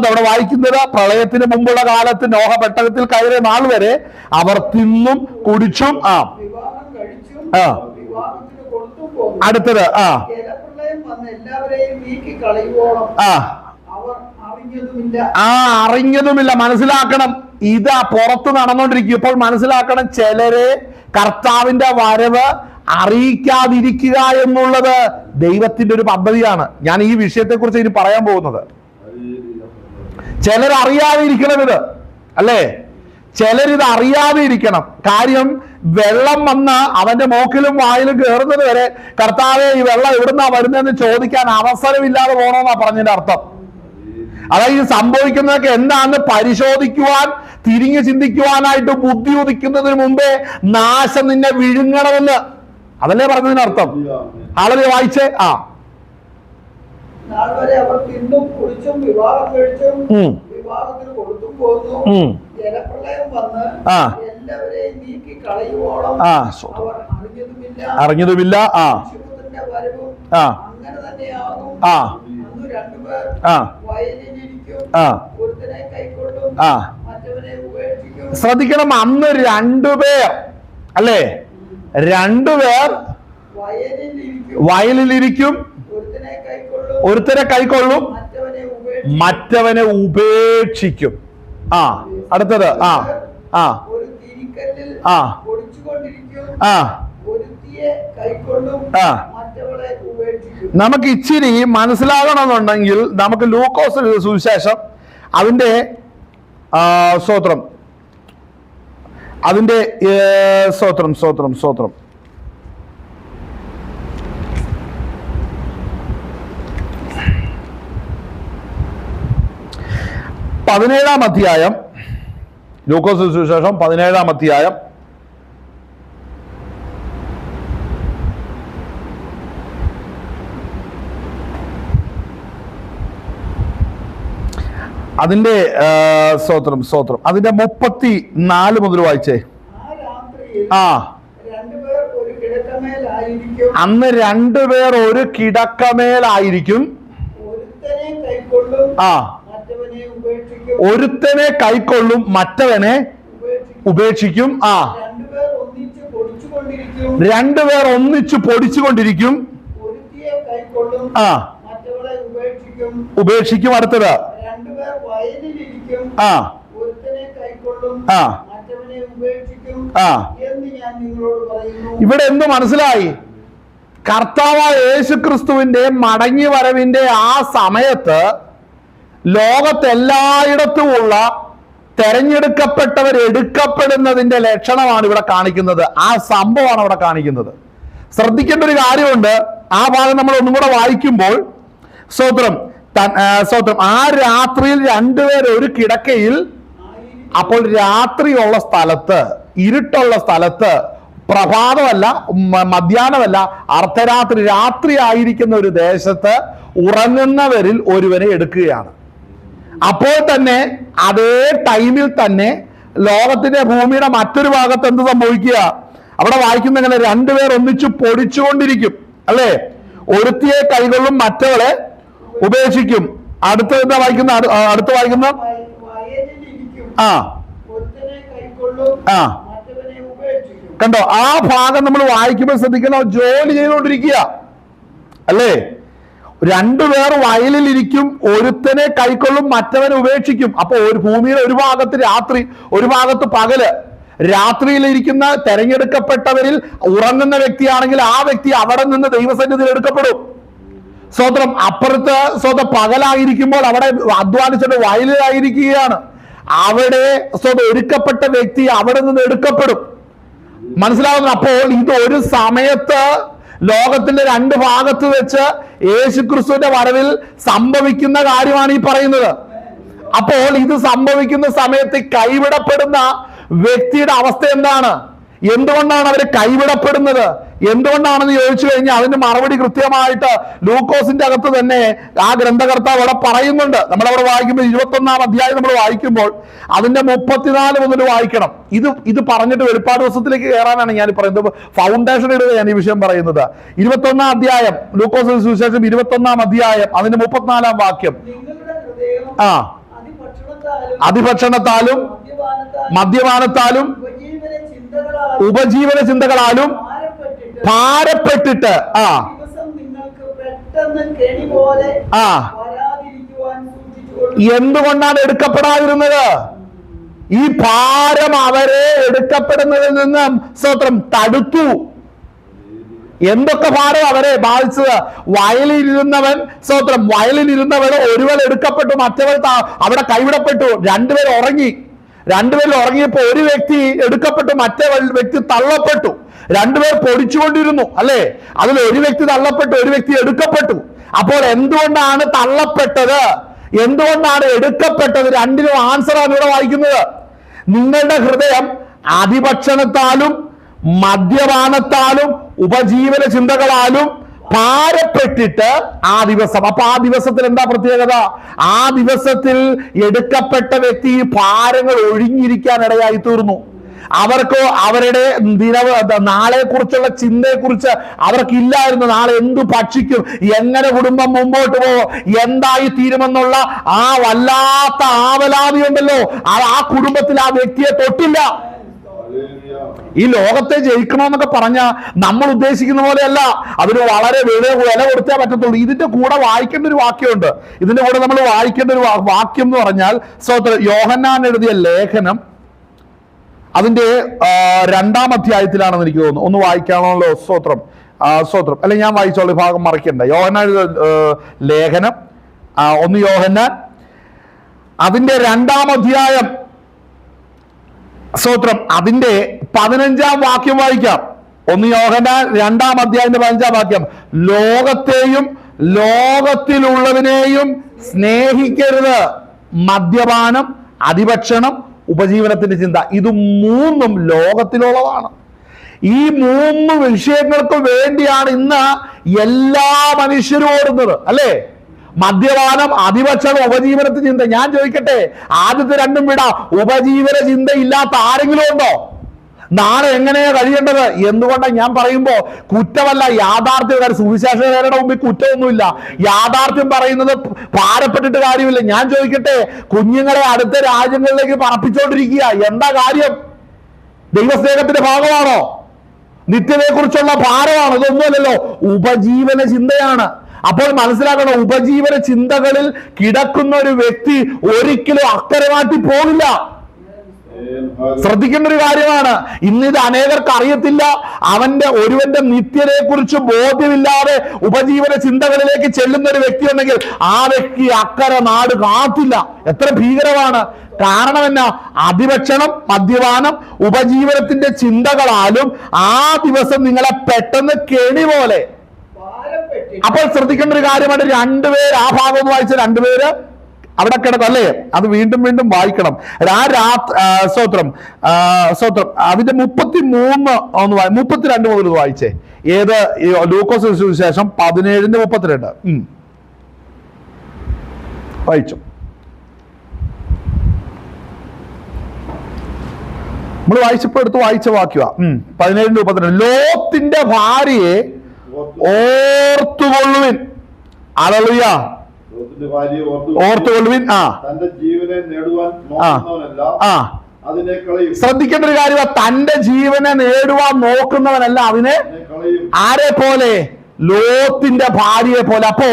അവിടെ വായിക്കുന്നത്, പ്രളയത്തിന് മുമ്പുള്ള കാലത്ത് നോഹ പെട്ടകത്തിൽ കയറിയ നാൾ വരെ അവർ തിന്നും കുടിച്ചും അടുത്തത് അറിഞ്ഞതുമില്ല. മനസ്സിലാക്കണം, ഇതാ പുറത്ത് നടന്നുകൊണ്ടിരിക്കും. ഇപ്പോൾ മനസ്സിലാക്കണം, ചിലരെ കർത്താവിന്റെ വരവ് അറിയിക്കാതിരിക്കുക എന്നുള്ളത് ദൈവത്തിന്റെ ഒരു പദ്ധതിയാണ്. ഞാൻ ഈ വിഷയത്തെ കുറിച്ച് ഇനി പറയാൻ പോകുന്നത്. ചിലർ അറിയാതെ ഇരിക്കണം ഇത്, അല്ലേ? ചിലരിത് അറിയാതെ ഇരിക്കണം. കാര്യം വെള്ളം വന്ന് അവന്റെ മൂക്കിലും വായിലും കയറുന്നത് വരെ കർത്താവെ ഈ വെള്ളം എവിടുന്നാ വരുന്നതെന്ന് ചോദിക്കാൻ അവസരമില്ലാതെ പോകണമെന്നാ പറഞ്ഞതിന്റെ അർത്ഥം. അതായത് സംഭവിക്കുന്നതൊക്കെ എന്താണെന്ന് പരിശോധിക്കുവാൻ, തിരിഞ്ഞു ചിന്തിക്കുവാനായിട്ട് ബുദ്ധി ഉദിക്കുന്നതിന് മുമ്പേ നാശം നിന്നെ വിഴുങ്ങണമെന്ന്, അതല്ലേ പറഞ്ഞതിനർത്ഥം. ആളെ വായിച്ചേ. നാൾ വരെ അവർ തിന്നും കുടിച്ചും വിവാഹം കഴിച്ചും വിവാഹത്തിന് കൊടുത്തും പോന്നു. ജലപ്രളയം വന്ന് എല്ലാവരെയും നീക്കി കളയുവോളം അവർ അറിഞ്ഞതുമില്ല. മനുഷ്യപുത്രന്റെ വരവും അങ്ങനെ തന്നെയാകും. അന്ന് രണ്ടുപേർ വയലിലിരിക്കും, ഒരുത്തനെ കൈക്കൊള്ളും, മറ്റവനെ ഉപേക്ഷിക്കും. ശ്രദ്ധിക്കണം, അന്ന് രണ്ടുപേർ, അല്ലേ, രണ്ടുപേർ വയലിലിരിക്കും, ഒരുത്തനെ കൈക്കൊള്ളും, മറ്റവനെ ഉപേക്ഷിക്കും. അടുത്തത് ഒരു തിരിക്കല്ലിൽ ഒളിച്ചുകൊണ്ടിരിക്കും, ഒരുത്തിയെ കൈക്കൊള്ളും, മറ്റവളെ ഉപേക്ഷിക്കും. നമുക്ക് ഇച്ചിരി മനസ്സിലാകണമെന്നുണ്ടെങ്കിൽ നമുക്ക് ലൂക്കോസ് സുവിശേഷം അതിന്റെ സ്തോത്രം, അതിന്റെ സ്തോത്രം 17-ാം അധ്യായം, ലൂക്കോസ് സുവിശേഷം 17-ാം അധ്യായം അതിന്റെ സ്തോത്രം അതിന്റെ 34 മുതൽ വായിച്ചേ. അന്ന് രണ്ടുപേർ ഒരു കിടക്കമേലായിരിക്കും, ഒരുത്തനെ കൈക്കൊള്ളും, മറ്റവനെ ഉപേക്ഷിക്കും. രണ്ടുപേർ ഒന്നിച്ചു പൊടിച്ചുകൊണ്ടിരിക്കും, ഉപേക്ഷിക്കും. അടുത്തത് ഇവിടെ എന്ത് മനസ്സിലായി? കർത്താവായ യേശുക്രിസ്തുവിന്റെ മടങ്ങി വരവിന്റെ ആ സമയത്ത് ലോകത്തെല്ലായിടത്തുമുള്ള തെരഞ്ഞെടുക്കപ്പെട്ടവർ എടുക്കപ്പെടുന്നതിന്റെ ലക്ഷണമാണ് ഇവിടെ കാണിക്കുന്നത്. ആ സംഭവമാണ് ഇവിടെ കാണിക്കുന്നത്. ശ്രദ്ധിക്കേണ്ട ഒരു കാര്യമുണ്ട്. ആ ഭാഗം നമ്മൾ ഒന്നും കൂടെ വായിക്കുമ്പോൾ സ്തോത്രം, ആ രാത്രിയിൽ രണ്ടുപേർ ഒരു കിടക്കയിൽ, അപ്പോൾ രാത്രിയുള്ള സ്ഥലത്ത്, ഇരുട്ടുള്ള സ്ഥലത്ത്, പ്രഭാതമല്ല മധ്യാഹ്നമല്ല അർദ്ധരാത്രി, രാത്രി ആയിരിക്കുന്ന ഒരു ദേശത്ത് ഉറങ്ങുന്നവരിൽ ഒരുവനെ എടുക്കുകയാണ്. അപ്പോൾ തന്നെ അതേ ടൈമിൽ തന്നെ ലോകത്തിന്റെ ഭൂമിയുടെ മറ്റൊരു ഭാഗത്ത് എന്ത് സംഭവിക്കുക? അവിടെ വായിക്കുന്ന എങ്ങനെ? രണ്ടുപേർ ഒന്നിച്ചു പൊടിച്ചുകൊണ്ടിരിക്കും, അല്ലേ? ഒരുത്തിയെ കൈകൊള്ളും, മറ്റവളെ ഉപേക്ഷിക്കും. അടുത്ത എന്താ വായിക്കുന്ന? അടുത്ത് വായിക്കുന്ന കണ്ടോ? ആ ഭാഗം നമ്മൾ വായിക്കുമ്പോൾ ശ്രദ്ധിക്കണം, ജോലി ചെയ്തുകൊണ്ടിരിക്കുക, അല്ലേ? രണ്ടുപേർ വയലിലിരിക്കും, ഒരുത്തനെ കൈക്കൊള്ളും, മറ്റവനെ ഉപേക്ഷിക്കും. അപ്പൊ ഒരു ഭൂമിയുടെ ഒരു ഭാഗത്ത് രാത്രി, ഒരു ഭാഗത്ത് പകല്. രാത്രിയിലിരിക്കുന്ന തെരഞ്ഞെടുക്കപ്പെട്ടവരിൽ ഉറങ്ങുന്ന വ്യക്തിയാണെങ്കിൽ ആ വ്യക്തി അവിടെ നിന്ന് ദൈവസന്നിധിയിൽ എടുക്കപ്പെടും. സ്വതന്ത്രം അപ്പുറത്ത് പകലായിരിക്കുമ്പോൾ അവിടെ അധ്വാനിച്ചിട്ട് വയലിലായിരിക്കുകയാണ്. അവിടെ ഒരുക്കപ്പെട്ട വ്യക്തി അവിടെ നിന്ന് എടുക്കപ്പെടും. മനസ്സിലാവുന്നു? അപ്പോൾ ഇത് ഒരു സമയത്ത് ലോകത്തിന്റെ രണ്ട് ഭാഗത്ത് വെച്ച് യേശുക്രിസ്തുവിന്റെ വരവിൽ സംഭവിക്കുന്ന കാര്യമാണ് ഈ പറയുന്നത്. അപ്പോൾ ഇത് സംഭവിക്കുന്ന സമയത്ത് കൈവിടപ്പെടുന്ന വ്യക്തിയുടെ അവസ്ഥ എന്താണ്? എന്തുകൊണ്ടാണ് അവർ കൈവിടപ്പെടുന്നത്? എന്തുകൊണ്ടാണെന്ന് ചോദിച്ചു കഴിഞ്ഞാൽ അതിന് മറുപടി കൃത്യമായിട്ട് ലൂക്കോസിന്റെ അകത്ത് തന്നെ ആ ഗ്രന്ഥകർത്താവ് അവിടെ പറയുന്നുണ്ട്. നമ്മളവിടെ വായിക്കുമ്പോൾ 21-ാം അധ്യായം നമ്മൾ വായിക്കുമ്പോൾ അതിന്റെ 34 മുതൽ വായിക്കണം. ഇത് പറഞ്ഞിട്ട് വെളിപ്പാട് ദിവസത്തിലേക്ക് കയറാനാണ് ഞാൻ പറയുന്നത്. ഫൗണ്ടേഷൻ ഇടുക ഞാൻ ഈ വിഷയം പറയുന്നത്. 21-ാം അധ്യായം ലൂക്കോസിന്റെ സുവിശേഷം 21-ാം അധ്യായം അതിന്റെ 34-ാം വാക്യം. അതിഭക്ഷണത്താലും മദ്യപാനത്താലും ഉപജീവന ചിന്തകളാലും ഭാരപ്പെട്ടിട്ട് എന്തുകൊണ്ടാണ് എടുക്കപ്പെടാതിരുന്നത്? ഈ ഭാരം അവരെ എടുക്കപ്പെടുന്നതിൽ നിന്ന് സ്തോത്രം തടുത്തു. എന്തൊക്കെ ഭാരം അവരെ ബാധിച്ചത്? വയലിലിരുന്നവൻ ഒരുവൻ എടുക്കപ്പെട്ടു, മറ്റവൻ അവിടെ കൈവിടപ്പെട്ടു. രണ്ടുപേർ ഉറങ്ങി. രണ്ടുപേരിൽ ഉറങ്ങിയപ്പോ ഒരു വ്യക്തി എടുക്കപ്പെട്ടു, മറ്റേ വ്യക്തി തള്ളപ്പെട്ടു. രണ്ടുപേർ പൊടിച്ചുകൊണ്ടിരുന്നു, അല്ലേ? അതിൽ ഒരു വ്യക്തി തള്ളപ്പെട്ടു, ഒരു വ്യക്തി എടുക്കപ്പെട്ടു. അപ്പോൾ എന്തുകൊണ്ടാണ് തള്ളപ്പെട്ടത്, എന്തുകൊണ്ടാണ് എടുക്കപ്പെട്ടത്? രണ്ടിനും ആൻസറാണ് ഇവിടെ വായിക്കുന്നത്. നിങ്ങളുടെ ഹൃദയം അതിഭക്ഷണത്താലും മദ്യപാനത്താലും ഉപജീവന ചിന്തകളാലും ഭാരപ്പെട്ടിട്ട് ആ ദിവസം. അപ്പൊ ആ ദിവസത്തിൽ എന്താ പ്രത്യേകത? ആ ദിവസത്തിൽ എടുക്കപ്പെട്ട വ്യക്തി ഭാരങ്ങൾ ഒഴിഞ്ഞിരിക്കാൻ ഇടയായി തീർന്നു. അവർക്ക് അവരുടെ നാളെ കുറിച്ചുള്ള ചിന്തയെ കുറിച്ച് അവർക്കില്ലായിരുന്നു. നാളെ എന്തു ഭക്ഷിക്കും, എങ്ങനെ കുടുംബം മുമ്പോട്ട് പോകും, എന്തായി തീരുമെന്നുള്ള ആ വല്ലാത്ത ആവലാതി ഉണ്ടല്ലോ, ആ കുടുംബത്തിൽ ആ വ്യക്തിയെ തൊട്ടില്ല. ഈ ലോകത്തെ ജയിക്കണമെന്നൊക്കെ പറഞ്ഞ നമ്മൾ ഉദ്ദേശിക്കുന്ന പോലെയല്ല. അതിന് വളരെ വില കൊടുത്തേ പറ്റത്തുള്ളൂ. ഇതിന്റെ കൂടെ വായിക്കേണ്ട ഒരു വാക്യമുണ്ട്. ഇതിന്റെ കൂടെ നമ്മൾ വായിക്കേണ്ട ഒരു വാക്യം എന്ന് പറഞ്ഞാൽ യോഹന്നാൻ എഴുതിയ ലേഖനം അതിന്റെ 2-ാം അധ്യായത്തിലാണെന്ന് എനിക്ക് തോന്നുന്നു. ഒന്ന് വായിക്കാണല്ലോ. സ്തോത്രം. അല്ലെ, ഞാൻ വായിച്ചോളൂ, ഭാഗം മറക്കണ്ട. യോഹന്നാൻ ലേഖനം 1 യോഹന്നാൻ അതിന്റെ 2-ാം അധ്യായം, സ്തോത്രം, അതിന്റെ 15-ാം വാക്യം വായിക്കാം. 1 യോഹന്നാൻ 2-ാം അധ്യായത്തിന്റെ 15-ാം വാക്യം. ലോകത്തെയും ലോകത്തിലുള്ളതിനെയും സ്നേഹിക്കരുത്. മദ്യപാനം, അതിഭക്ഷണം, ഉപജീവനത്തിന്റെ ചിന്ത, ഇത് മൂന്നും ലോകത്തിലുള്ളതാണ്. ഈ 3 വിഷയങ്ങൾക്ക് വേണ്ടിയാണ് ഇന്ന് എല്ലാ മനുഷ്യരും ഓടുന്നത്, അല്ലേ? മദ്യപാനം, അതിഭക്ഷണം, ഉപജീവനത്തിന്റെ ചിന്ത. ഞാൻ ചോദിക്കട്ടെ, ആദ്യത്തെ രണ്ടും വിടാം. ഉപജീവന ചിന്ത ഇല്ലാത്ത ആരെങ്കിലും ഉണ്ടോ? നാളെ എങ്ങനെയാ കഴിയേണ്ടത്? എന്തുകൊണ്ടാണ് ഞാൻ പറയുമ്പോ കുറ്റമല്ല, യാഥാർത്ഥ്യം. സുവിശേഷകരുടെ മുമ്പിൽ കുറ്റമൊന്നുമില്ല. യാഥാർത്ഥ്യം പറയുന്നത് ഭാരപ്പെട്ടിട്ട് കാര്യമില്ല. ഞാൻ ചോദിക്കട്ടെ, കുഞ്ഞുങ്ങളെ അടുത്ത രാജ്യങ്ങളിലേക്ക് പറപ്പിച്ചോണ്ടിരിക്കുക, എന്താ കാര്യം? ദൈവസ്നേഹത്തിന്റെ ഭാഗമാണോ? നിത്യതയെ കുറിച്ചുള്ള ഭാരമാണോ? ഇതൊന്നുമല്ലല്ലോ, ഉപജീവന ചിന്തയാണ്. അപ്പോൾ മനസ്സിലാക്കണം, ഉപജീവന ചിന്തകളിൽ കിടക്കുന്ന ഒരു വ്യക്തി ഒരിക്കലും അക്കരെ മാറ്റി പോകില്ല. ശ്രദ്ധിക്കേണ്ട ഒരു കാര്യമാണ്. ഇന്നിത് അനേകർക്ക് അറിയത്തില്ല. ഒരുവന്റെ നിത്യതയെ കുറിച്ച് ബോധ്യമില്ലാതെ ഉപജീവന ചിന്തകളിലേക്ക് ചെല്ലുന്ന ഒരു വ്യക്തി ഉണ്ടെങ്കിൽ ആ വ്യക്തി അക്കരെ നാട് കാത്തില്ല. എത്ര ഭീകരമാണ്! കാരണം എന്നാ? അതിഭക്ഷണം, മദ്യപാനം, ഉപജീവനത്തിന്റെ ചിന്തകളാലും ആ ദിവസം നിങ്ങളെ പെട്ടെന്ന് കെണി പോലെ. അപ്പോൾ ശ്രദ്ധിക്കേണ്ട ഒരു കാര്യമാണ്, രണ്ടുപേര്, ആ ഭാഗം ഒന്ന് വായിച്ച രണ്ടുപേര് അവിടെ കിടന്നല്ലേ, അത് വീണ്ടും വീണ്ടും വായിക്കണം. സ്തോത്രം. അതിന്റെ 33 ഒന്ന് 32 മുതൽ വായിച്ചേ. ഏത്? ലൂക്കോസ് സുവിശേഷം 17:32 വായിച്ചു. നമ്മൾ വായിച്ചപ്പോ എടുത്ത് വായിച്ച വാക്യവാ. 17:32. ലോത്തിന്റെ ഭാര്യയെ ഓർത്തുകൊള്ളുവിൻ. ഹല്ലേലൂയ. ഓർത്തുകൊള്ളുവിൻ. ശ്രദ്ധിക്കേണ്ട ഒരു കാര്യം, തന്റെ ജീവനെ നേടുവാൻ നോക്കുന്നവനല്ല അതിനെ. ആരെ പോലെ? ലോത്തിന്റെ ഭാര്യയെ പോലെ. അപ്പോ